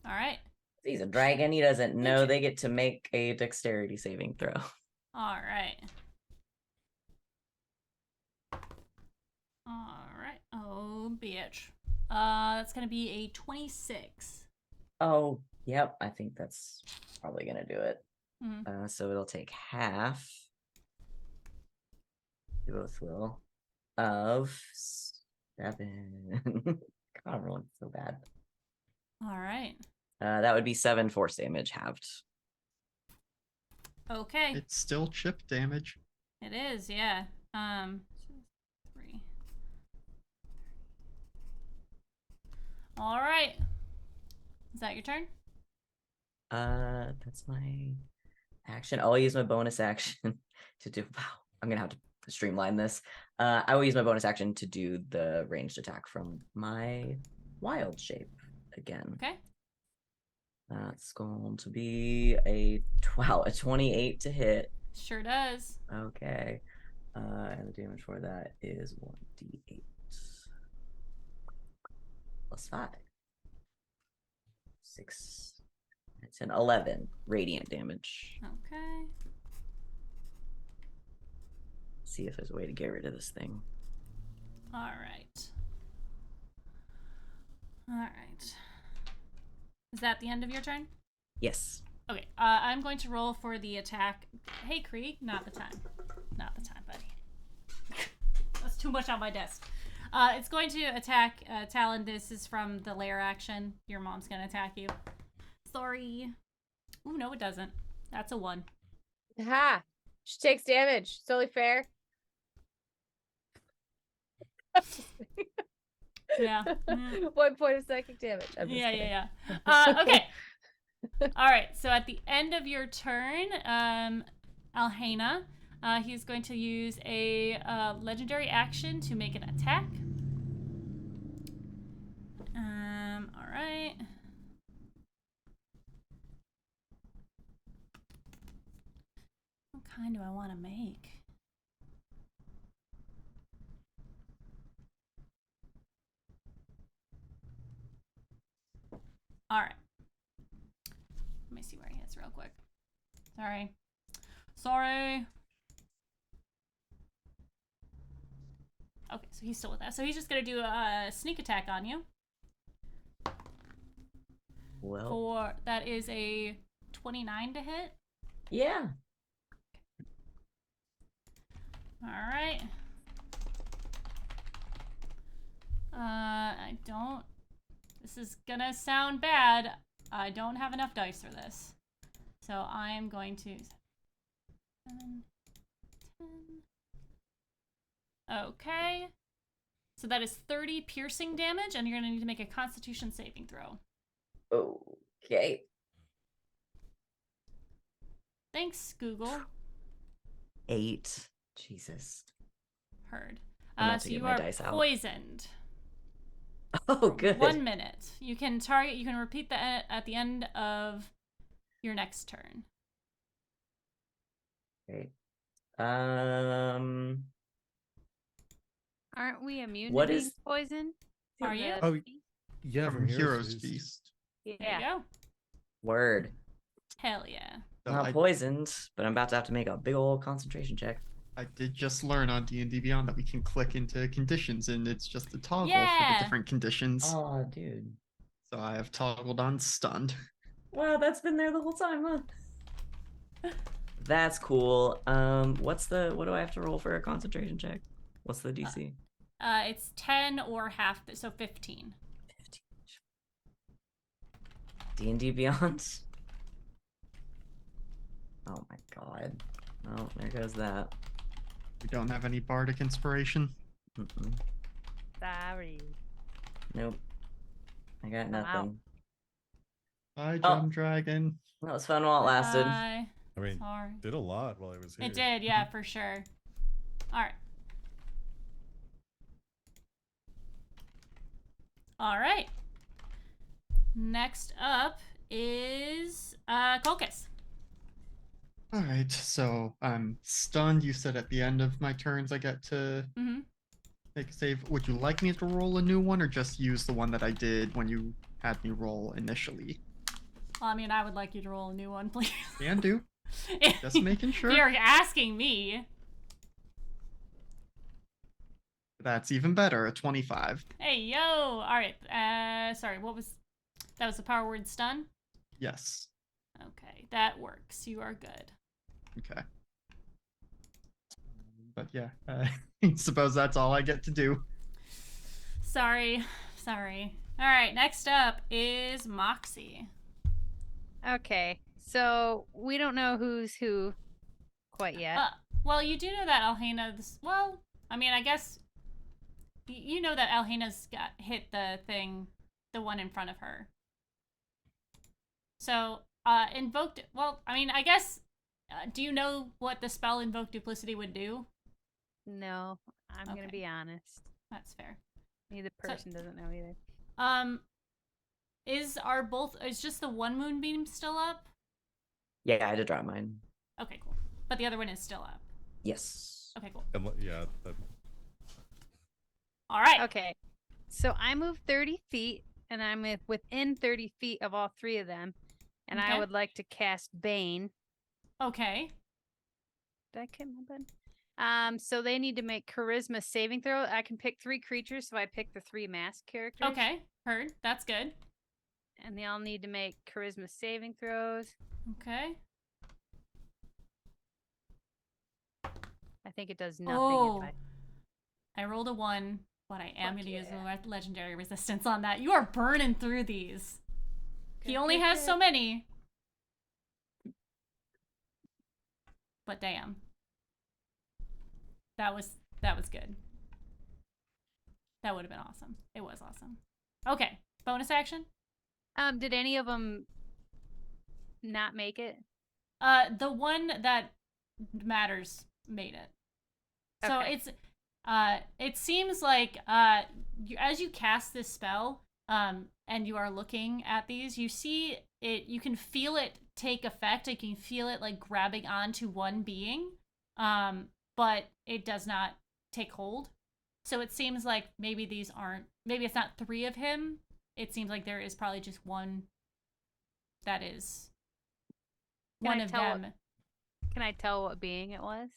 All right. He's a dragon. He doesn't know they get to make a dexterity saving throw. All right. All right. Oh, bitch. That's gonna be a 26. Oh, yep. I think that's probably gonna do it. Mhm. So it'll take half. They both will. Of 7. God, I'm rolling so bad. All right. That would be 7 force damage halved. Okay. It's still chip damage. It is, yeah. 3. All right. Is that your turn? That's my action. I'll use my bonus action to do. Wow, I'm gonna have to streamline this. I will use my bonus action to do the ranged attack from my wild shape again. Okay. That's going to be a 28 to hit. Sure does. Okay. And the damage for that is 1d8 plus 5. 6. It's an 11 radiant damage. Okay. See if there's a way to get rid of this thing. All right. All right. Is that the end of your turn? Yes. Okay. I'm going to roll for the attack. Hey, Krieg, not the time. Not the time, buddy. That's too much on my desk. It's going to attack Talon. This is from the lair action. Your mom's going to attack you. Sorry. Ooh, no, it doesn't. That's a 1. Ha! She takes damage. It's only fair. Yeah. Mhm. 1 point of psychic damage. I'm just Yeah, kidding. yeah. Okay. All right. So at the end of your turn, Alhena, he's going to use a legendary action to make an attack. All right. What kind do I want to make? All right. Let me see where he is real quick. Sorry. Okay, so he's still with us. So he's just gonna do a sneak attack on you. Well, That is a 29 to hit. yeah. All right. I don't. This is gonna sound bad. I don't have enough dice for this, so I am going to. 7, 10. Okay. So that is 30 piercing damage, and you're gonna need to make a Constitution saving throw. Okay. Thanks, Google. 8. Jesus. Heard. I'm about So to get you my are dice out. poisoned. Oh, for good. 1 minute. You can target. You can repeat that at the end of your next turn. Okay. Aren't we immune What to being is- poisoned? Are From you? the Oh, feast? Yeah, From Hero's Feast. There Yeah. you go. Word. Hell yeah. So Not I, poisoned, but I'm about to have to make a big old concentration check. I did just learn on D&D Beyond that we can click into conditions and it's just a toggle for Yeah. the different conditions. Oh, dude. So I have toggled on stunned. Wow, that's been there the whole time, huh? That's cool. What do I have to roll for a concentration check? What's the DC? It's 10 or half, so 15. 15. D&D Beyond. Oh my god. Oh, there goes that. We don't have any bardic inspiration. Mm-mm. Sorry. Nope. I got I'm out. nothing. Bye, Oh. Gem Dragon. That was fun while it lasted. Bye. I mean, Sorry. did a lot while I was here. It did, yeah, for sure. All right. All right. Next up is Kolkis. All right, so I'm stunned. You said at the end of my turns I get to Mm-hmm. make a save. Would you like me to roll a new one or just use the one that I did when you had me roll initially? Well, I mean, I would like you to roll a new one, please. Can do. Just making sure. You're asking me. That's even better, a 25. Hey, yo. All right. Sorry, what was... That was the power word stun? Yes. Okay, that works. You are good. Okay. But yeah, I suppose that's all I get to do. Sorry. All right, next up is Moxie. Okay. So we don't know who's who quite yet. Well, you do know that Alhena's... Well, I mean, I guess... You know that Alhena's got hit the thing, the one in front of her. So, invoked... Well, I mean, I guess... do you know what the spell Invoke Duplicity would do? No, I'm Okay. gonna be honest. That's fair. Neither person doesn't know either. is just the one moonbeam still up? Yeah, I had to drop mine. Okay, cool. But the other one is still up. Yes. Okay, cool. Yeah. All right. Okay. So I move 30 feet, and I'm within 30 feet of all three of them. And I Okay. would like to cast Bane. Okay. Did I hit my button? So they need to make charisma saving throw. I can pick 3 creatures, so I pick the 3 masked characters. Okay. Heard. That's good. And they all need to make charisma saving throws. Okay. I think it does nothing. Oh. I rolled a 1, but I am going to use the legendary resistance on that. You are burning through these. He only has so many. But damn. That was good. That would have been awesome. It was awesome. Okay. Bonus action? Did any of them not make it? The one that matters made it. So Okay. it's it seems like as you cast this spell, and you are looking at these, you see it, you can feel it take effect. You can feel it like grabbing onto one being, but it does not take hold. So it seems like maybe it's not 3 of him. It seems like there is probably just one that is one of them. Can I tell what being it was?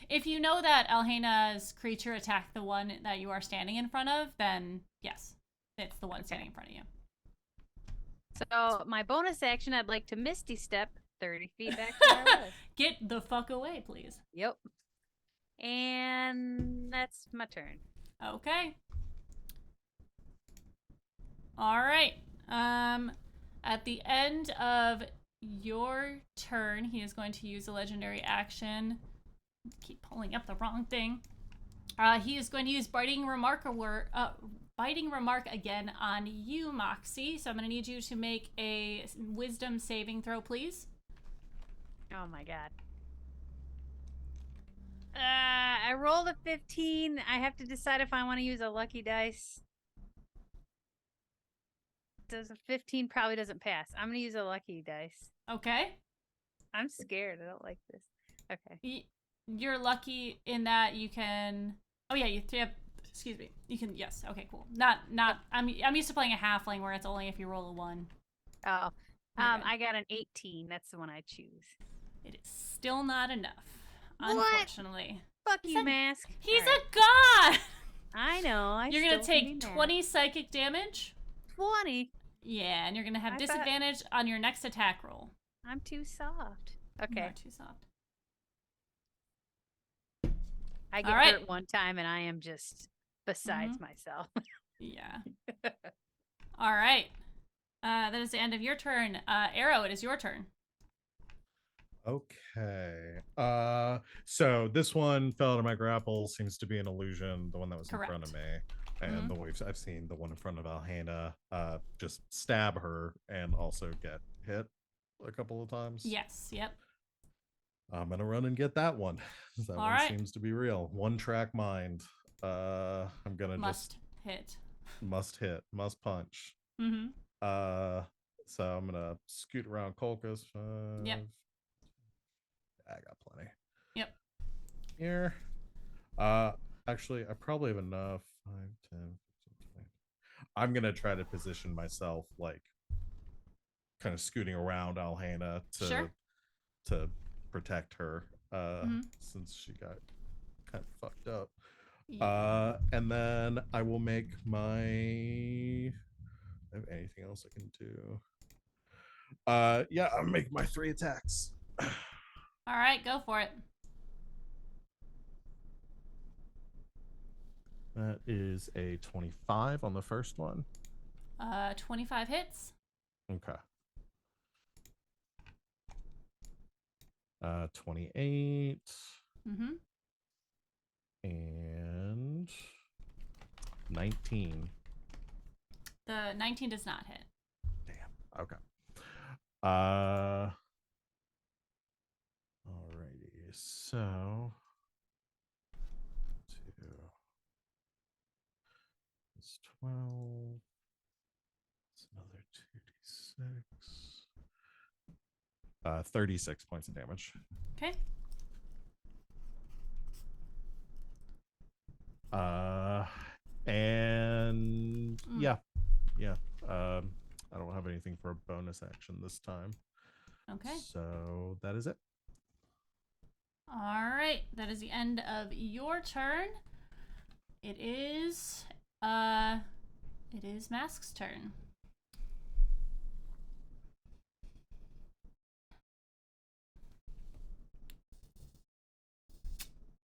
If you know that Alhena's creature attacked the one that you are standing in front of, then yes, it's the one standing in front of you. So my bonus action, I'd like to Misty Step 30 feet back to where I was. Get the fuck away, please. Yep. And that's my turn. Okay. All right. At the end of your turn, he is going to use a legendary action. Keep pulling up the wrong thing. He is going to use biting remark again on you, Moxie. So I'm going to need you to make a wisdom saving throw, please. Oh my god. I rolled a 15. I have to decide if I want to use a lucky dice. Does a 15 probably doesn't pass. I'm going to use a lucky dice. Okay. I'm scared. I don't like this. Okay. You're lucky in that you can. Oh yeah, you have. Excuse me. You can. Yes. Okay. Cool. Not. I'm used to playing a halfling where it's only if you roll a 1. Oh. You're good. I got an 18. That's the one I choose. It is still not enough. What? Unfortunately. Fuck He's you, a- Mask. He's Alright. a god. I know. You're gonna take 20 psychic damage. 20. Yeah, and you're gonna have I thought- disadvantage on your next attack roll. I'm too soft. You Okay. are too soft. I get Alright. hurt one time and I am just besides myself. Yeah. All right. That is the end of your turn. Arrow, it is your turn. Okay. So this one fell out of my grapple. Seems to be an illusion. The one that was in front of me, and the waves I've seen the one in front of Alhena just stab her and also get hit a couple of times. Yes. Yep. I'm gonna run and get that one. That All one right. seems to be real. One track mind. I'm gonna Must hit. must hit, must punch. Mm-hmm. So I'm gonna scoot around Colchis. Yep. I got plenty. Yep. Here. Actually, I probably have enough. 5, 10, 15, 20. I'm gonna try to position myself like kind of scooting around Alhena to protect her. Since she got kind of fucked up. Yeah. And then I will make my. Have anything else I can do? Yeah, I'll make my 3 attacks. All right, go for it. That is a 25 on the first one. 25 hits. Okay. 28 Mm-hmm. and 19. The 19 does not hit. Damn. Okay. Alrighty. So 2 is 12. It's another 36 points of damage. Okay. And yeah. I don't have anything for a bonus action this time. Okay. So that is it. All right. That is the end of your turn. It is Mask's turn.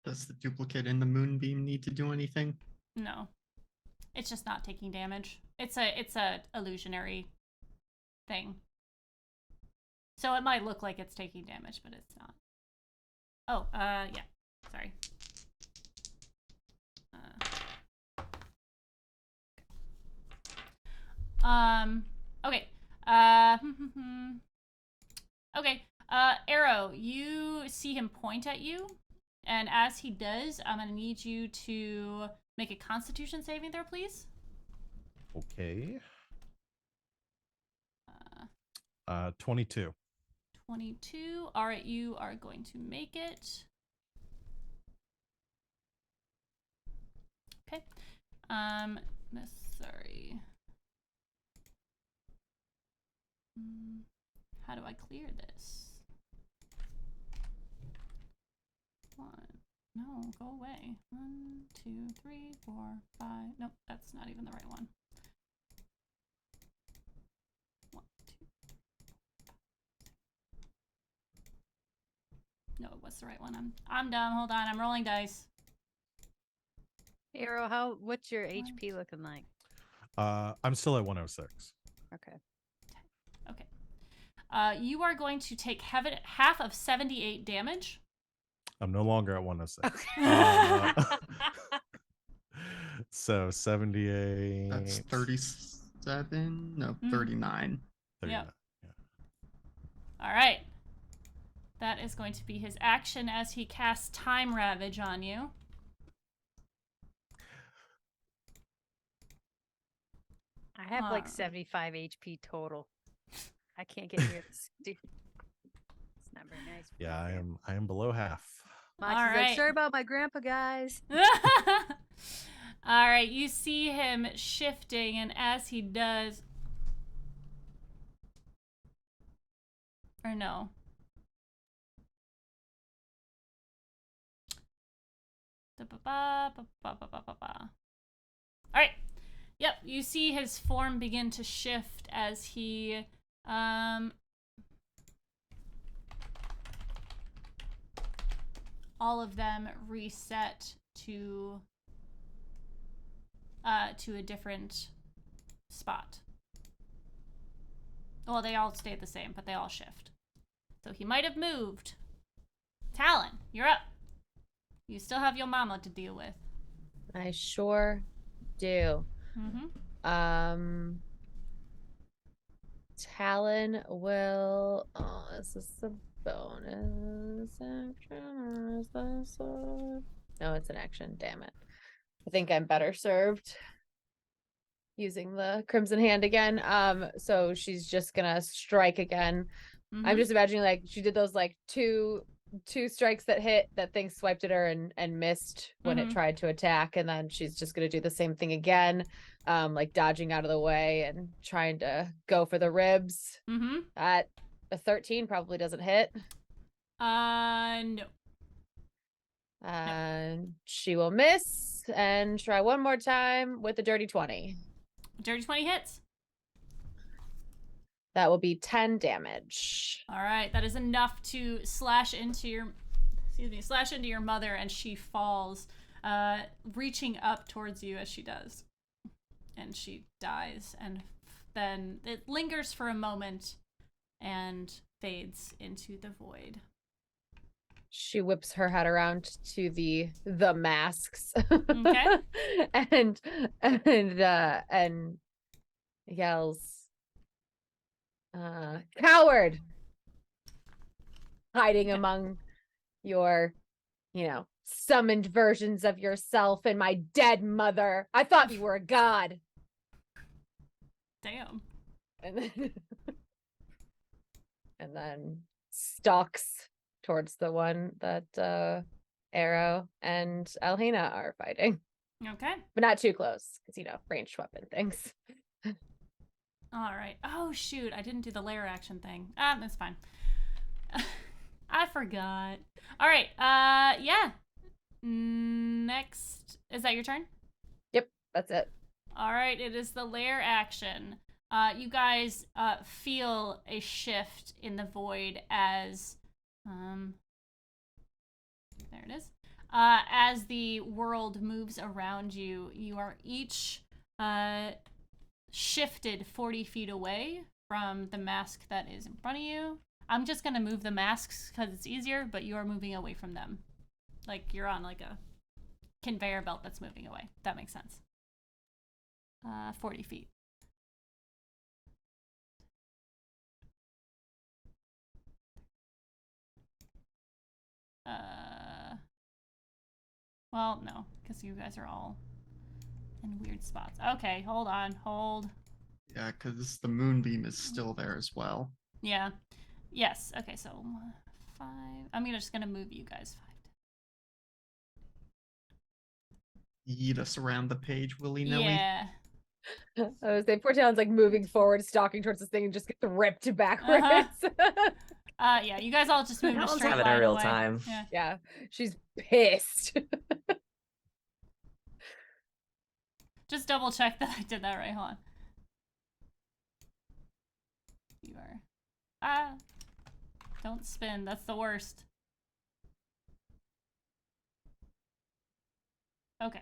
Does the duplicate in the moonbeam need to do anything? No. It's just not taking damage. It's a illusionary thing. So it might look like it's taking damage, but it's not. Oh, yeah. Sorry. Okay. Okay. Arrow, you see him point at you, and as he does, I'm gonna need you to make a Constitution saving throw, please. Okay. 22. 22. All right, you are going to make it. Okay. Sorry. How do I clear this? No, go away. 1, 2, 3, 4, 5. Nope, that's not even the right one. 1, 2. No, what's the right one? I'm dumb. Hold on. I'm rolling dice. Arrow, what's your HP looking like? I'm still at 106. Okay. Okay. You are going to take half of 78 damage. I'm no longer at 106. So 78. That's 37. No, 39. 39. Yep. Yeah. All right. That is going to be his action as he casts Time Ravage on you. I have like 75 HP total. I can't get near this. It's not very nice. Yeah, I am below half. Moxie's All right. like, sorry about my grandpa, guys. All right, you see him shifting, and as he does, or no. All right. Yep, you see his form begin to shift as he all of them reset to a different spot. Well, they all stay the same, but they all shift. So he might have moved. Talon, you're up. You still have your mama to deal with. I sure do. Talon will. Oh, is this the bonus action or is this a... No, it's an action. Damn it. I think I'm better served using the Crimson Hand again. So she's just gonna strike again. I'm just imagining like she did those like two strikes that hit, that thing swiped at her and missed when it tried to attack, and then she's just gonna do the same thing again, like dodging out of the way and trying to go for the ribs. At a 13 probably doesn't hit. No. And she will miss and try one more time with a dirty 20. Dirty 20 hits. That will be 10 damage. All right, that is enough to slash into your mother, and she falls, reaching up towards you as she does. And she dies, and then it lingers for a moment and fades into the void. She whips her head around to the masks. Okay. and yells, coward, hiding among your, summoned versions of yourself and my dead mother. I thought you were a god. Damn. And then and then stalks towards the one that Arrow and Alhena are fighting. Okay. But not too close, because ranged weapon things. All right. Oh shoot, I didn't do the layer action thing. That's fine. I forgot. All right. Yeah. Next, is that your turn? Yep, that's it. All right. It is the layer action. You guys feel a shift in the void as there it is. As the world moves around you, you are each shifted 40 feet away from the mask that is in front of you. I'm just gonna move the masks because it's easier, but you are moving away from them. Like you're on like a conveyor belt that's moving away. That makes sense. 40 feet. Well, no, because you guys are all in weird spots. Okay, hold on, hold. Yeah, because the moonbeam is still there as well. Yeah. Yes. Okay, so 5. I'm just gonna move you guys 5. Yeet us around the page willy-nilly. Yeah. I was saying, poor Talon's like moving forward, stalking towards this thing, and just gets ripped backwards. Yeah, you guys all just move a Talon's straight having line a real away. time. Yeah. Yeah, she's pissed. Just double check that I did that right. Hold on. You are. Don't spin. That's the worst. Okay.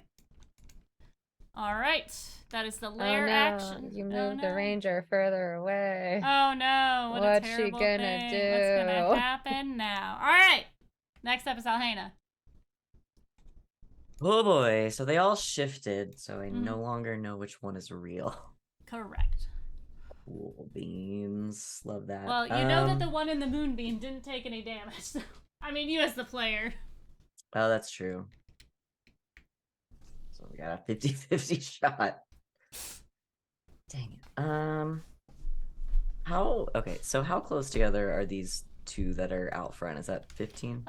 All right. That is the lair action. You Oh, moved the no. ranger further away. Oh no! What What's a she terrible gonna thing. do? What's gonna happen now? All right. Next up is Alhena. Oh boy, so they all shifted, so I Mhm. no longer know which one is real. Correct. Cool beans, love that. Well, you know that the one in the moonbeam didn't take any damage. I mean, you as the player. Oh, that's true. So we got a 50-50 shot. Dang it. So how close together are these two that are out front? Is that 15?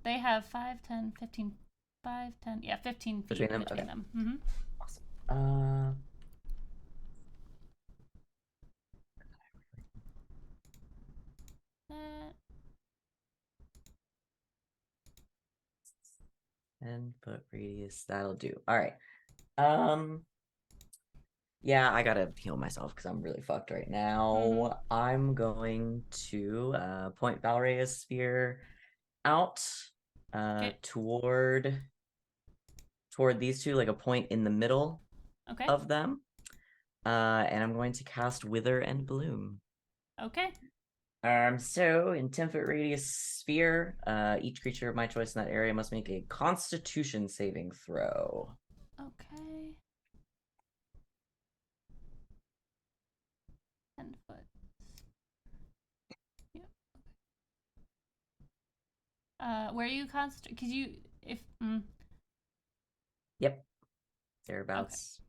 They have 5, 10, 15, 5, 10, yeah, 15 feet Between them? between Okay. them. Mm-hmm. Awesome. Uh, 10-foot radius, that'll do. All right. Yeah, I gotta heal myself because I'm really fucked right now. I'm going to point Valrea's spear out Okay. toward these two, like a point in the middle okay. of them. And I'm going to cast Wither and Bloom. Okay. So in 10-foot radius sphere, each creature of my choice in that area must make a Constitution saving throw. Okay. 10 foot. Yep. Where are you concentrate? Cause you, if Yep, thereabouts.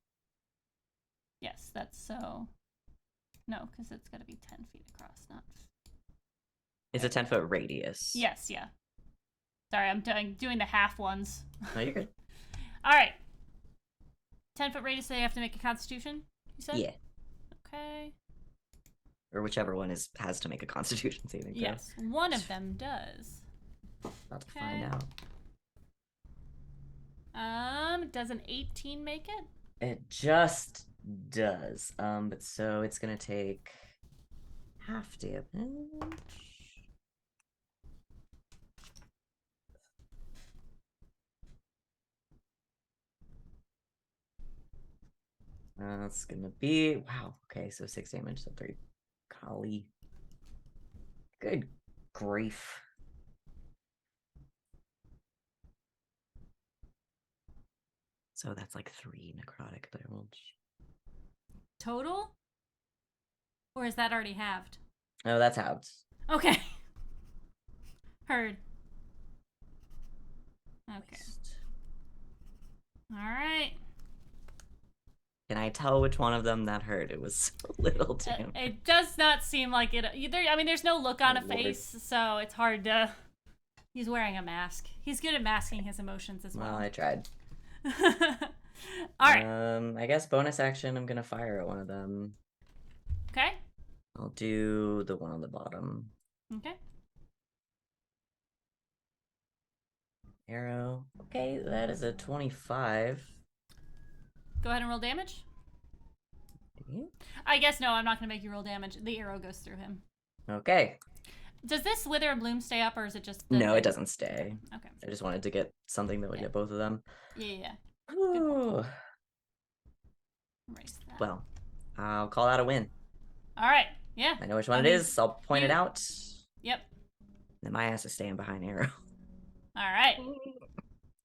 yes, that's so. No, because it's got to be 10 feet across, not. It's a 10-foot radius. Yes, yeah. Sorry, I'm doing the half ones. No, you're good. All right. 10-foot radius, they have to make a Constitution. You said. Yeah, Okay. or whichever one has to make a Constitution saving throw. Yes, one of them does. About to Okay. find out. Does an 18 make it? It just does. But so it's gonna take half damage. That's gonna be wow. Okay, so 6 damage, so 3. Golly. Good grief. So that's like 3 necrotic damage. Total? Or is that already halved? Oh, that's halved. Okay. Heard. Okay. All right. Can I tell which one of them that hurt? It was so little damage. It does not seem like it. Either. I mean, there's no look on Oh, a Lord. face, so it's hard to. He's wearing a mask. He's good at masking his emotions as well. Well, I tried. All right. I guess bonus action. I'm gonna fire at one of them. Okay. I'll do the one on the bottom. Okay. Arrow. Okay, that is a 25. Go ahead and roll damage. Mhm. I guess no, I'm not going to make you roll damage. The arrow goes through him. Okay. Does this wither and bloom stay up, or is it just? No, it doesn't stay. Okay. I just wanted to get something that would get both of them. Yeah. Ooh. Erase that. Well, I'll call that a win. All right. Yeah. I know which one I it mean, is. I'll point it you- out. Yep. Then my ass is staying behind Arrow. All right.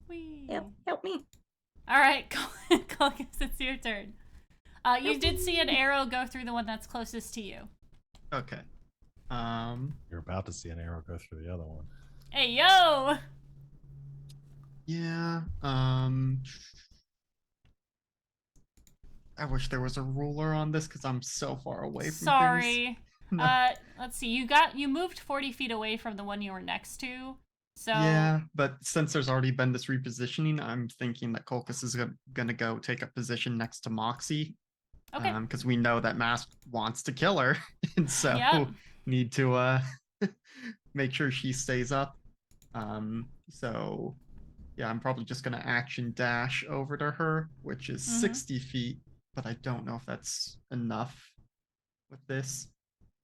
Whee. Help me. All right, Colgus, it's your turn. You did see an arrow go through the one that's closest to you. Okay. You're about to see an arrow go through the other one. Hey, yo! Yeah. I wish there was a ruler on this because I'm so far away from things. Sorry. No. Let's see. You moved 40 feet away from the one you were next to. So Yeah, but since there's already been this repositioning, I'm thinking that Colchis is gonna go take a position next to Moxie. okay. Because we know that Mask wants to kill her, and so Yep. need to make sure she stays up. So yeah, I'm probably just gonna action dash over to her, which is Mhm. 60 feet, but I don't know if that's enough with this.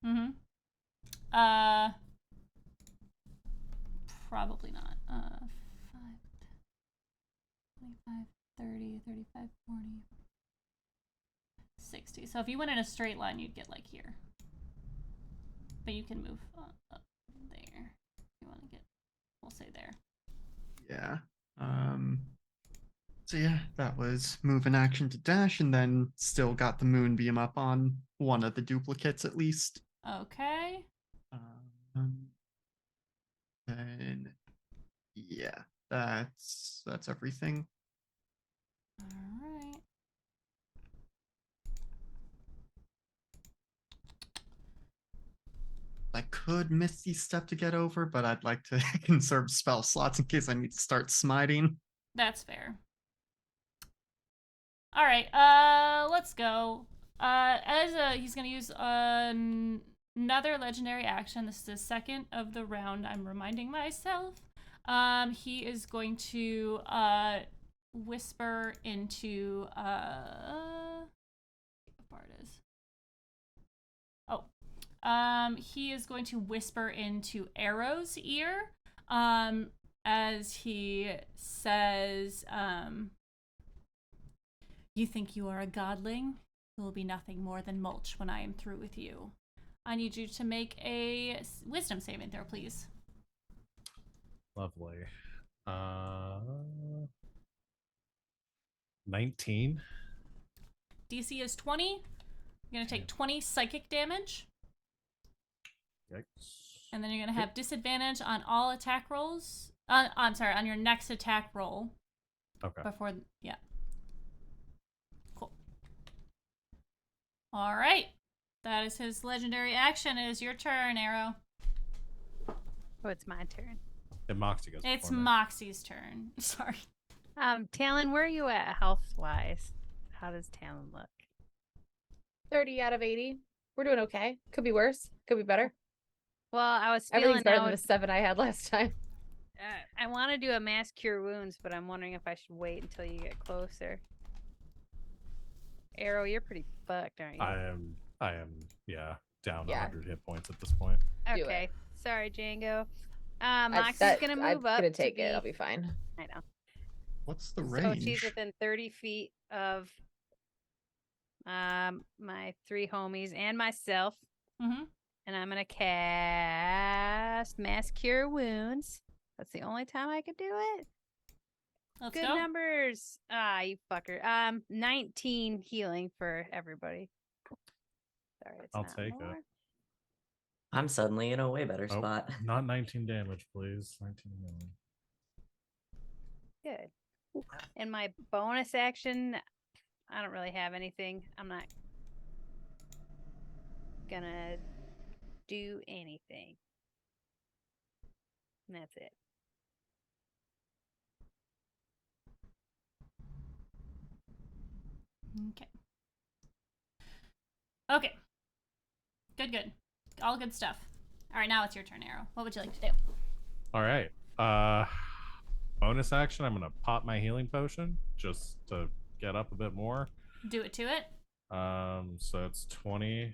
Mm-hmm. Probably not. 5, 25, 30, 35, 40, 60. So if you went in a straight line, you'd get like here. But you can move up there. If you want to get, we'll say there. Yeah. So yeah, that was move an action to dash, and then still got the moonbeam up on one of the duplicates at least. Okay. And yeah, that's everything. All right. I could Misty Step to get over, but I'd like to conserve spell slots in case I need to start smiting. That's fair. All right. Let's go. He's gonna use another legendary action. This is the second of the round. I'm reminding myself. He is going to whisper into what part is? Oh. He is going to whisper into Arrow's ear. As he says, you think you are a godling? You will be nothing more than mulch when I am through with you. I need you to make a wisdom saving throw, please. Lovely. 19. DC is 20. You're going to take 20 psychic damage. Yikes. And then you're going to have disadvantage on all attack rolls. I'm sorry, on your next attack roll. Okay. Before, yeah. Cool. All right. That is his legendary action. It is your turn, Arrow. Oh, it's my turn. And Moxie goes. It's before me. Moxie's turn. Sorry. Talon, where are you at health-wise? How does Talon look? 30 out of 80. We're doing okay. Could be worse. Could be better. Well, I was feeling Everything's better that than the 7 I had last time. I want to do a mass cure wounds, but I'm wondering if I should wait until you get closer. Arrow, you're pretty fucked, aren't you? I am, yeah, down Yeah. 100 hit points at this point. do Okay. it. Sorry, Django. Moxie's gonna move up. I'm gonna to take it. be- I'll be fine. I know. What's the So range? she's within 30 feet of my 3 homies and myself. Mm-hmm. And I'm gonna cast Mass Cure Wounds. That's the only time I could do it. Let's Good go. numbers. Ah, you fucker. 19 healing for everybody. Sorry, it's I'll not take it. more. I'm suddenly in a way better Oh, spot. not 19 damage, please. 19 million. Good. And my bonus action, I don't really have anything. I'm not gonna do anything. And that's it. Okay. Okay. Good. All good stuff. All right, now it's your turn, Arrow. What would you like to do? All right. Bonus action. I'm gonna pop my healing potion just to get up a bit more. Do it to it. So it's 20.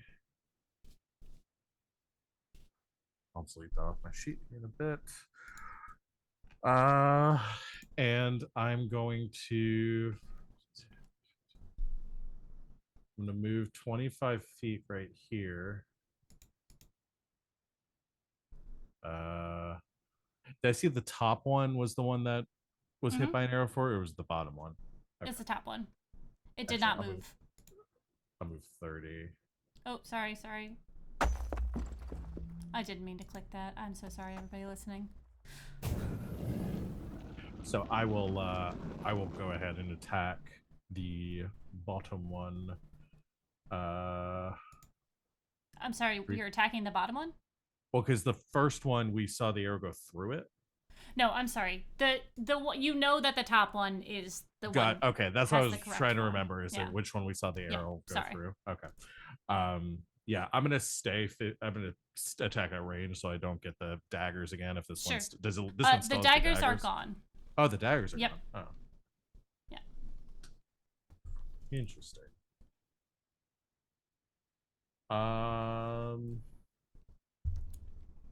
I'll delete that off my sheet in a bit. And I'm going to move 25 feet right here. Did I see the top one was the one that was hit by an arrow for, or was it the bottom one? Okay. It's the top one. It did Actually, not move. I'll move 30. Oh, sorry. I didn't mean to click that. I'm so sorry, everybody listening. So I will go ahead and attack the bottom one. I'm sorry, you're attacking the bottom one? Well, because the first one we saw the arrow go through it. No, I'm sorry. The one, you know that the top one is the one. Okay, that's what I has was the correct trying to one. remember. Is Yeah. it which one we saw the arrow go sorry. through? Okay. Yeah, I'm gonna stay. I'm gonna attack at range so I don't get the daggers again. If this Sure. one does it, this one still the has daggers are gone. Oh, the daggers are Yep. gone. Oh. Yeah. Interesting.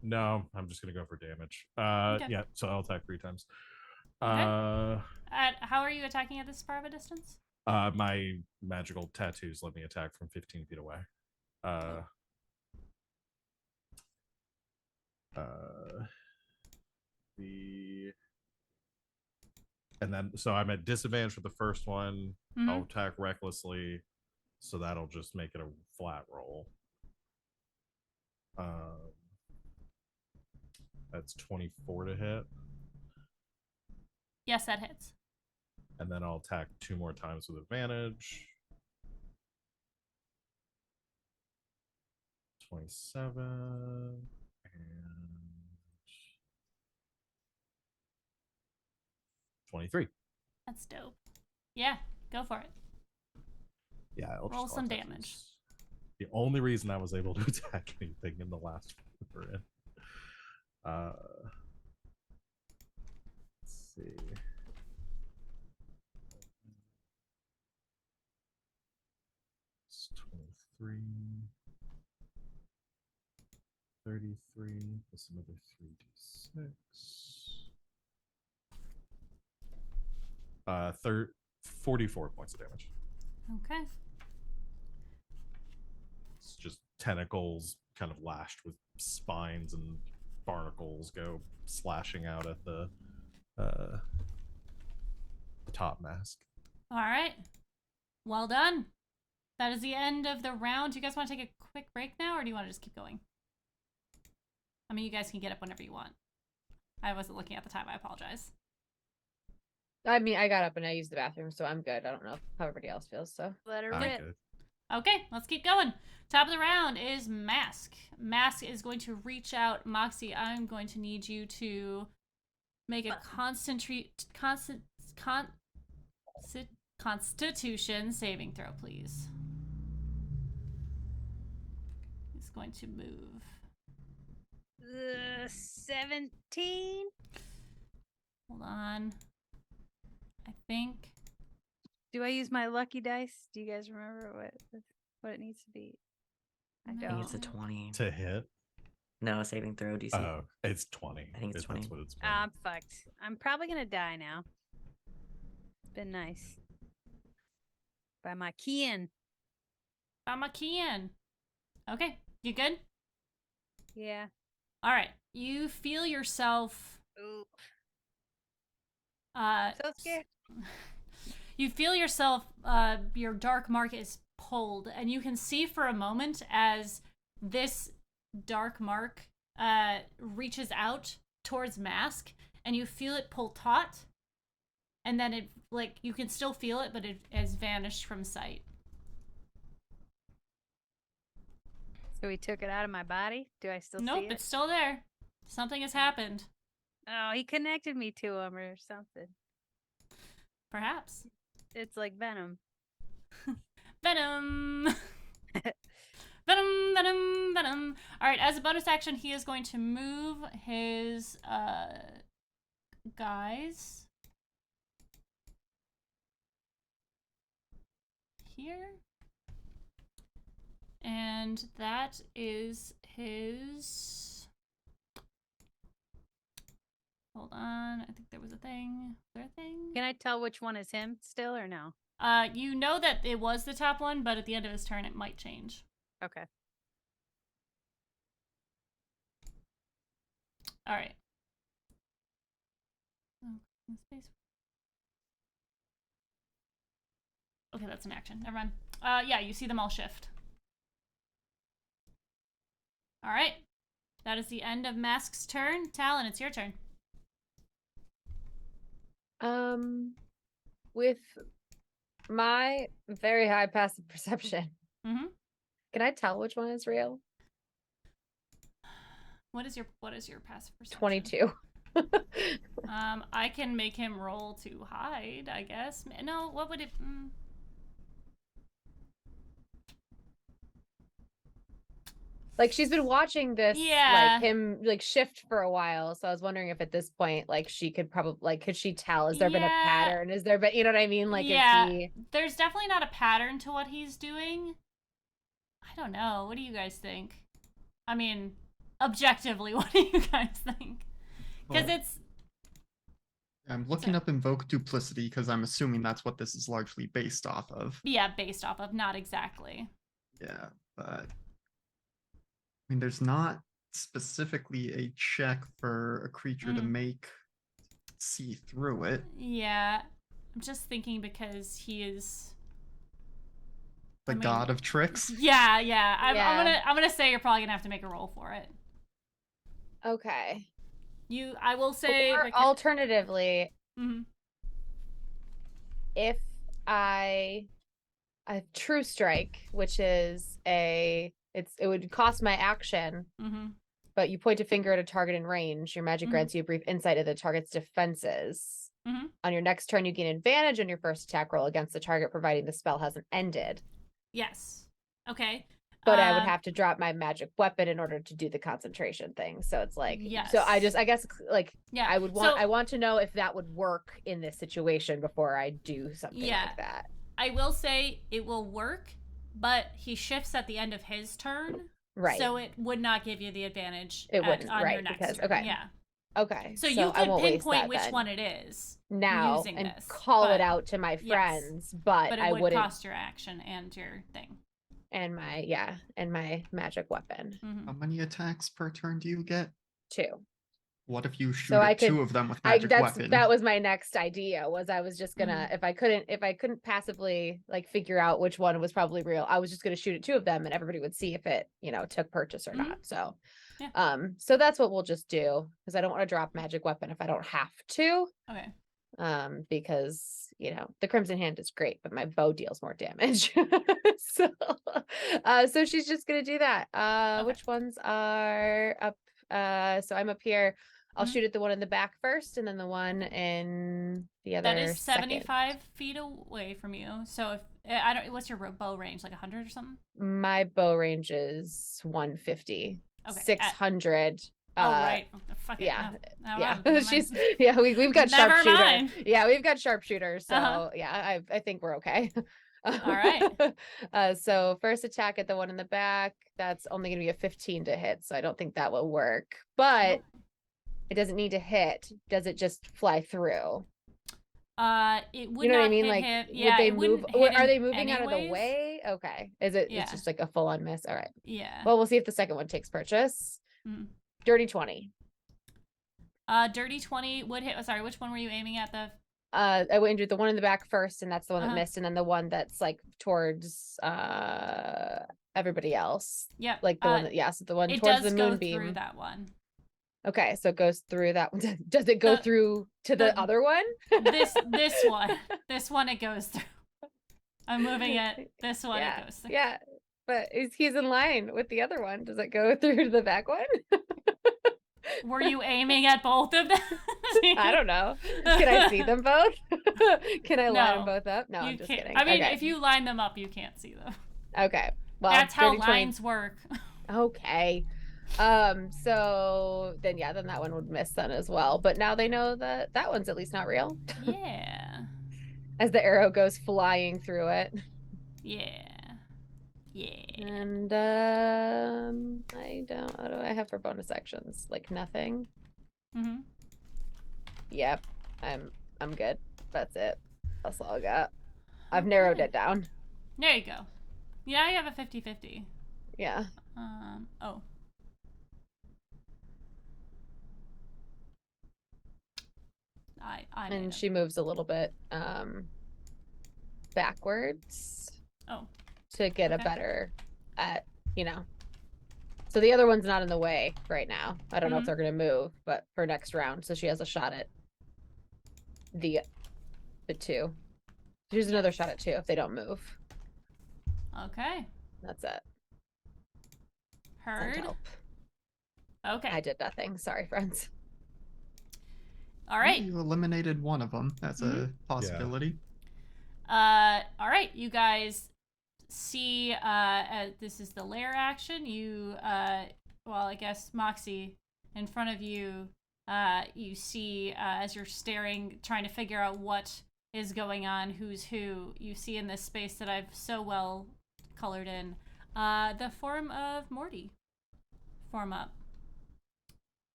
No, I'm just gonna go for damage. Okay. Yeah, so I'll attack 3 times. How are you attacking at this far of a distance? My magical tattoos let me attack from 15 feet away. And then so I'm at disadvantage for the first one. I'll attack recklessly, so that'll just make it a flat roll. That's 24 to hit. Yes, that hits. And then I'll attack 2 more times with advantage. 27 and 23. That's dope. Yeah, go for it. Yeah, roll some damage. The only reason I was able to attack anything in the last we're in. Let's see. It's 23, 33, plus another 3d6. 44 points of damage. Okay. It's just tentacles kind of lashed with spines and barnacles go slashing out at the top mask. All right. Well done. That is the end of the round. Do you guys want to take a quick break now, or do you want to just keep going? I mean, you guys can get up whenever you want. I wasn't looking at the time. I apologize. I mean, I got up and I used the bathroom, so I'm good. I don't know how everybody else feels, so. Let her I'm rip. good. Okay, let's keep going. Top of the round is Mask. Mask is going to reach out. Moxie, I'm going to need you to make a Constitution saving throw, please. He's going to move. 17. Hold on. I think. Do I use my lucky dice? Do you guys remember what it needs to be? I I don't. think it's a 20. To hit? No, saving throw, DC. Oh, it's 20. I think it's 20. That's what it's been. I'm fucked. I'm probably gonna die now. It's been nice. By my Kian. Okay, you good? Yeah. All right. You feel yourself. Ooh. So scared. You feel yourself. Your dark mark is pulled, and you can see for a moment as this dark mark reaches out towards Mask, and you feel it pull taut, and then it, like, you can still feel it, but it has vanished from sight. So he took it out of my body? Do I still Nope, see it? it's still there. Something has happened. Oh, he connected me to him or something. Perhaps. It's like Venom. Venom! Venom, venom, venom. Alright, as a bonus action, he is going to move his guys here. And that is his... Hold on, I think there was a thing. Is there a thing? Can I tell which one is him still or no? You know that it was the top one, but at the end of his turn, it might change. Okay. All right. Oh, space. Okay, that's an action. Never mind. Yeah, you see them all shift. All right. That is the end of Mask's turn. Talon, it's your turn. With my very high passive perception, Mm-hmm. can I tell which one is real? What is your passive perception? 22. I can make him roll to hide, I guess. No, what would it... Like, she's been watching this, Yeah. like, him, like, shift for a while. So I was wondering if at this point, like, she could probably, like, could she tell? Has there been a Yeah. pattern? Is there been, you know what I mean? Like, yeah, is he... there's definitely not a pattern to what he's doing. I don't know. What do you guys think? I mean, objectively, what do you guys think? Because Well, it's... I'm looking up Invoke Duplicity because I'm assuming that's what this is largely based off of. Yeah, based off of, not exactly. Yeah, but I mean, there's not specifically a check for a creature to make see through it. Yeah, I'm just thinking because he is The god of tricks. Yeah. Yeah. I'm gonna say you're probably gonna have to make a roll for it. Okay. I will say Or alternatively, Mhm. if I True Strike, which is it would cost my action, but you point a finger at a target in range. Your magic grants you a brief insight of the target's defenses. On your next turn, you gain advantage on your first attack roll against the target, providing the spell hasn't ended. Yes. Okay. But I would have to drop my magic weapon in order to do the concentration thing. So it's like, Yes. so I guess like, Yeah. I want to know if that would work in this situation before I do something like that. I will say it will work, but he shifts at the end of his turn. Right. So it would not give you the advantage It wouldn't, on right, your next because- turn. okay. Yeah. Okay. So you I could won't waste pinpoint that which then one it is now using and this, call it but- out to my friends, but it I would wouldn't. cost your action and your thing. And my magic weapon. How many attacks per turn do you get? 2. What if you shoot So I at 2 could- of them with magic weapon? That was my next idea. Was I was just gonna if I couldn't passively like figure out which one was probably real, I was just gonna shoot at 2 of them and everybody would see if it took purchase or not. So, Yeah. So that's what we'll just do because I don't want to drop magic weapon if I don't have to. Okay. Because the Crimson Hand is great, but my bow deals more damage. So she's just gonna do that. Okay. Which ones are up? So I'm up here. I'll shoot at the one in the back first, and then the one in the other. That is second. 75 feet away from you. So if I don't, what's your bow range? Like 100 or something? My bow range is 150. Okay. 600. Right. Fuck it. Yeah. No, Yeah, never she's mind. we've got Never sharpshooter. mind. Yeah, we've got sharpshooter. So Uh-huh. yeah, I think we're okay. All right. So first attack at the one in the back, that's only gonna be a 15 to hit, so I don't think that will work. But it doesn't need to hit. Does it just fly through? It would You know not what I mean? hit Like, him. would Yeah, they it move? wouldn't hit Are him they moving out of the anyways. way? Okay. Is it? Yeah. It's just like a full on miss. All right. Yeah. Well, we'll see if the second one takes purchase. Dirty 20. Dirty 20 would hit. Sorry, which one were you aiming at? I went into the one in the back first, and that's the one that Uh-huh. missed, and then the one that's like towards everybody else. Yep. Like the one that so the one It towards does the go moonbeam. through that one. Okay, so it goes through that one. Does it go through to the other one? This one. This one it goes through. I'm moving it. This one Yeah, it goes through. yeah. But he's in line with the other one. Does it go through to the back one? Were you aiming at both of them? I don't know. Can I see them both? Can I line them No, both up? No, you I'm just can't. kidding. I mean, Okay. if you line them up, you can't see them. Okay. Well, That's how dirty 20 lines work. Okay. So then yeah, then that one would miss then as well. But now they know that that one's at least not real. Yeah. As the arrow goes flying through it. Yeah. Yeah. And I don't what do I have for bonus actions? Like nothing. Mm-hmm. Yep. I'm good. That's it. That's all I got. I've narrowed it down. There you go. Yeah, you have a 50-50. Yeah. Oh. I made And it. she moves a little bit backwards Oh. to get a Okay. better at, So the other one's not in the way right now. I don't know if Mhm. they're gonna move, but for next round, so she has a shot at the two. Here's another shot at two if they don't move. Okay. That's it. Send Heard. help. Okay. I did nothing. Sorry, friends. All right. You eliminated one of them. That's a possibility. All right. You guys see, this is the lair action. You, well, I guess Moxie, in front of you, you see, as you're staring, trying to figure out what is going on, who's who, you see in this space that I've so well colored in, the form of Morty form up.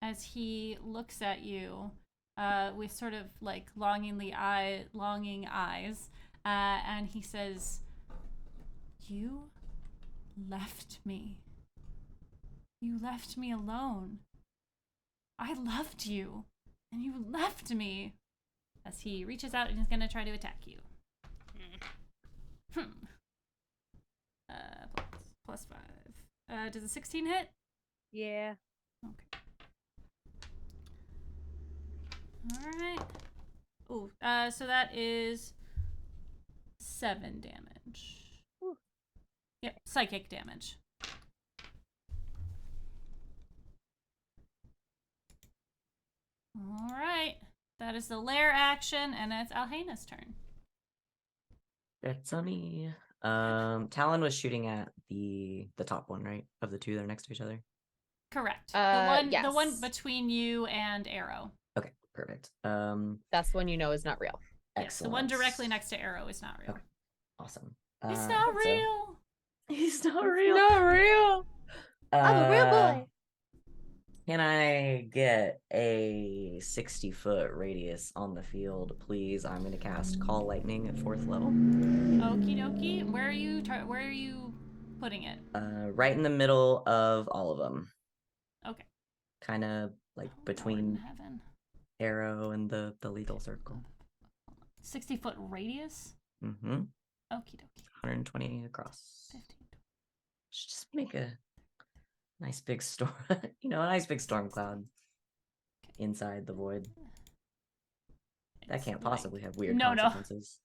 As he looks at you, with sort of like longing eyes, and he says, "You left me. You left me alone. I loved you, and you left me." As he reaches out and is going to try to attack you. Plus 5. Does a 16 hit? Yeah. Okay. Alright. Ooh, so that is 7 damage. Ooh. Yep, psychic damage. Alright. That is the lair action, and it's Alhena's turn. That's on me. Talon was shooting at the top one, right? Of the two that are next to each other. Correct. Yes. The one between you and Arrow. Okay, perfect. That's one you know is not real. Yes, the one directly next to Arrow is not real. Okay. Awesome. It's not so- real. He's not real. Not real. I'm a real boy. Can I get a 60-foot radius on the field, please? I'm going to cast Call Lightning at 4th level. Okie dokie. Where are you putting it? Right in the middle of all of them. Okay. Kind of like Lord in between heaven. Arrow and the lethal circle. 60-foot radius? Mm-hmm. Okie dokie. 120 across. 15. Should just make a nice big storm, a nice big storm cloud inside the void. That It's can't like- possibly have weird No. consequences.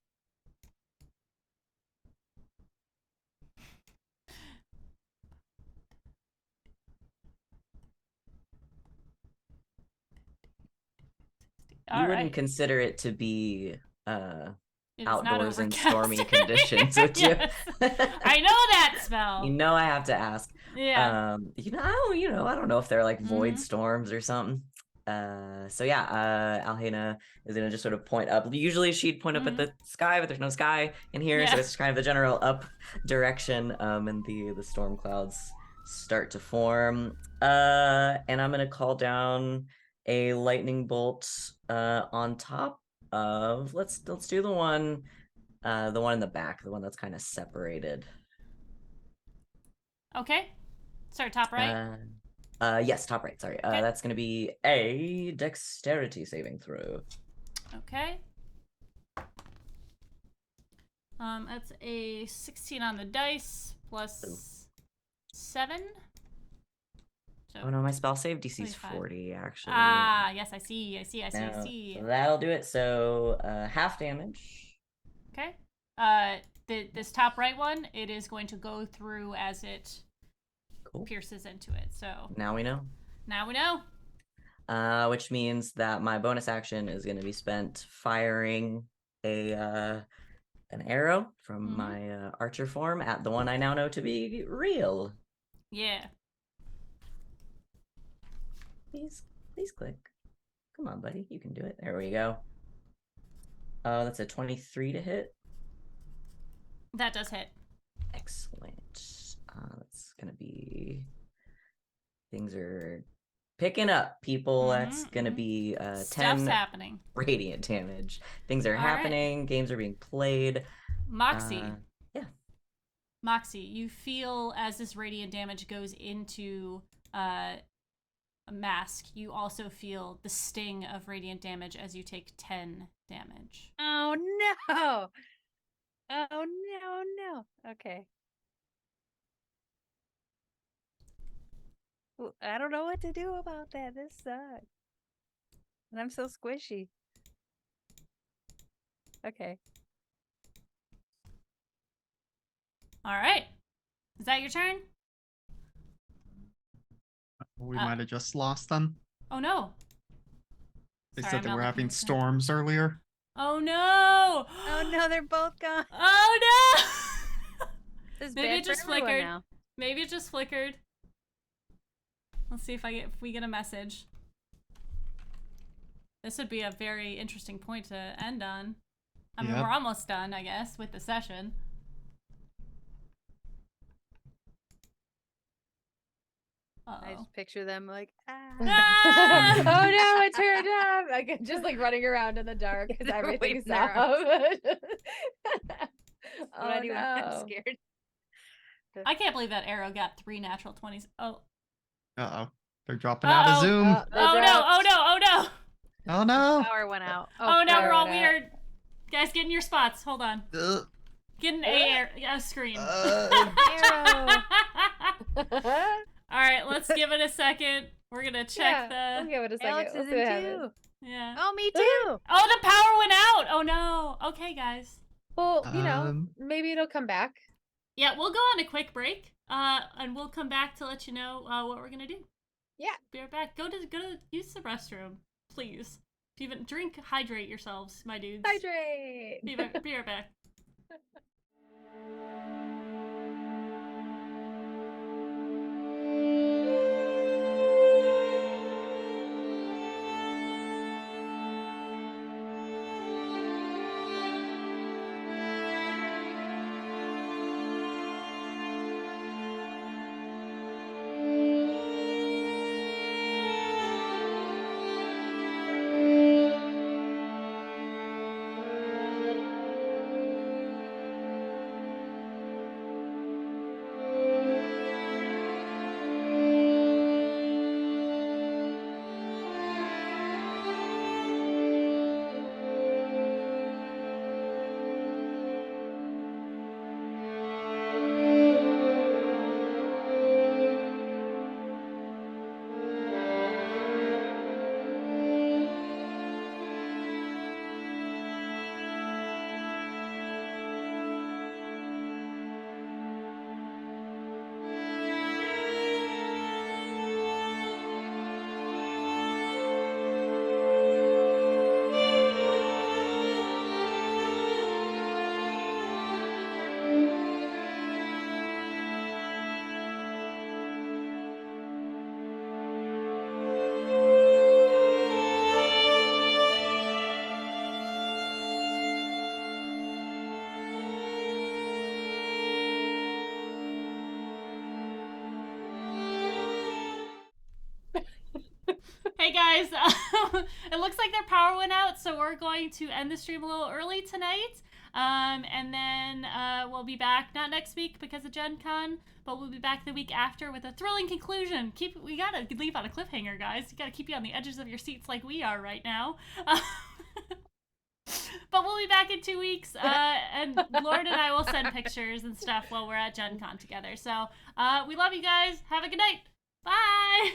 You wouldn't consider it to be It is outdoors not in stormy overcast. conditions, would you? Yes. I know that spell. I have to ask. Yeah. I don't know if they're like void Mhm. storms or something. Alhena is gonna just sort of point up. Usually she'd point up at the sky, but there's no sky in here, so Yeah. it's kind of the general up direction. And the storm clouds start to form. And I'm gonna call down a lightning bolt on top of let's do the one in the back, the one that's kind of separated. Okay. Start top right. Yes, top right. Sorry. Okay. That's gonna be a dexterity saving throw. Okay. That's a 16 on the dice plus 7. So, Oh no, my spell save DC is 25. 40 actually. Ah, yes, I see. No, so that'll do it. So half damage. Okay. This top right one, it is going to go through as it Cool. pierces into it. So Now we know. now we know. Which means that my bonus action is going to be spent firing an arrow from Mhm. my archer form at the one I now know to be real. Yeah. Please click. Come on, buddy, you can do it. There we go. Oh, that's a 23 to hit. That does hit. Excellent. That's gonna be. Things are picking up, people. That's gonna be Stuff's 10 happening. radiant damage. Things are All right. happening. Games are being played. Moxie. Yeah. Moxie, you feel as this radiant damage goes into a mask, you also feel the sting of radiant damage as you take 10 damage. Oh no! Oh no! Okay. Well, I don't know what to do about that. This sucks. And I'm so squishy. Okay. All right. Is that your turn? We might have just lost them. Oh no. They Sorry, said I'm they not were looking having at the- storms earlier. Oh no. Oh no, they're both gone. Oh no. This is Maybe bad it just for everyone flickered. now. Maybe it just flickered. Let's see if we get a message. This would be a very interesting point to end on. I mean, Yep. we're almost done, I guess, with the session. I Uh-oh. just picture them like, Ah! Oh no, it turned off. I could just like running around in the dark because They're everything's waving their off. what Oh I do when I'm no. scared. I can't believe that arrow got 3 natural 20s. Oh. Uh-oh. They're dropping out of Uh-oh. Zoom. Oh, they Oh no, dropped. oh no, oh no. Oh no. Power went out. Oh no, we're all crap. weird. Guys, get in your spots. Hold on. Ugh. Get an a screen. Arrow. All right, let's give it a second. We're gonna check We'll give it a second. Alex We'll is see what in happens. too. Yeah. Oh, me too. Oh, the power went out. Oh no. Okay, guys. Well, you know, Um, maybe it'll come back. Yeah, we'll go on a quick break. And we'll come back to let you know what we're gonna do. Yeah. Be right back. Go to use the restroom, please. If you even drink, hydrate yourselves, my dudes. Hydrate. Be right back. Hey guys, it looks like their power went out, so we're going to end the stream a little early tonight. And then we'll be back not next week because of Gen Con, but we'll be back the week after with a thrilling conclusion. We gotta leave on a cliffhanger, guys. You gotta keep you on the edges of your seats like we are right now. But we'll be back in 2 weeks, and Lord and I will send pictures and stuff while we're at Gen Con together. So we love you guys. Have a good night. Bye.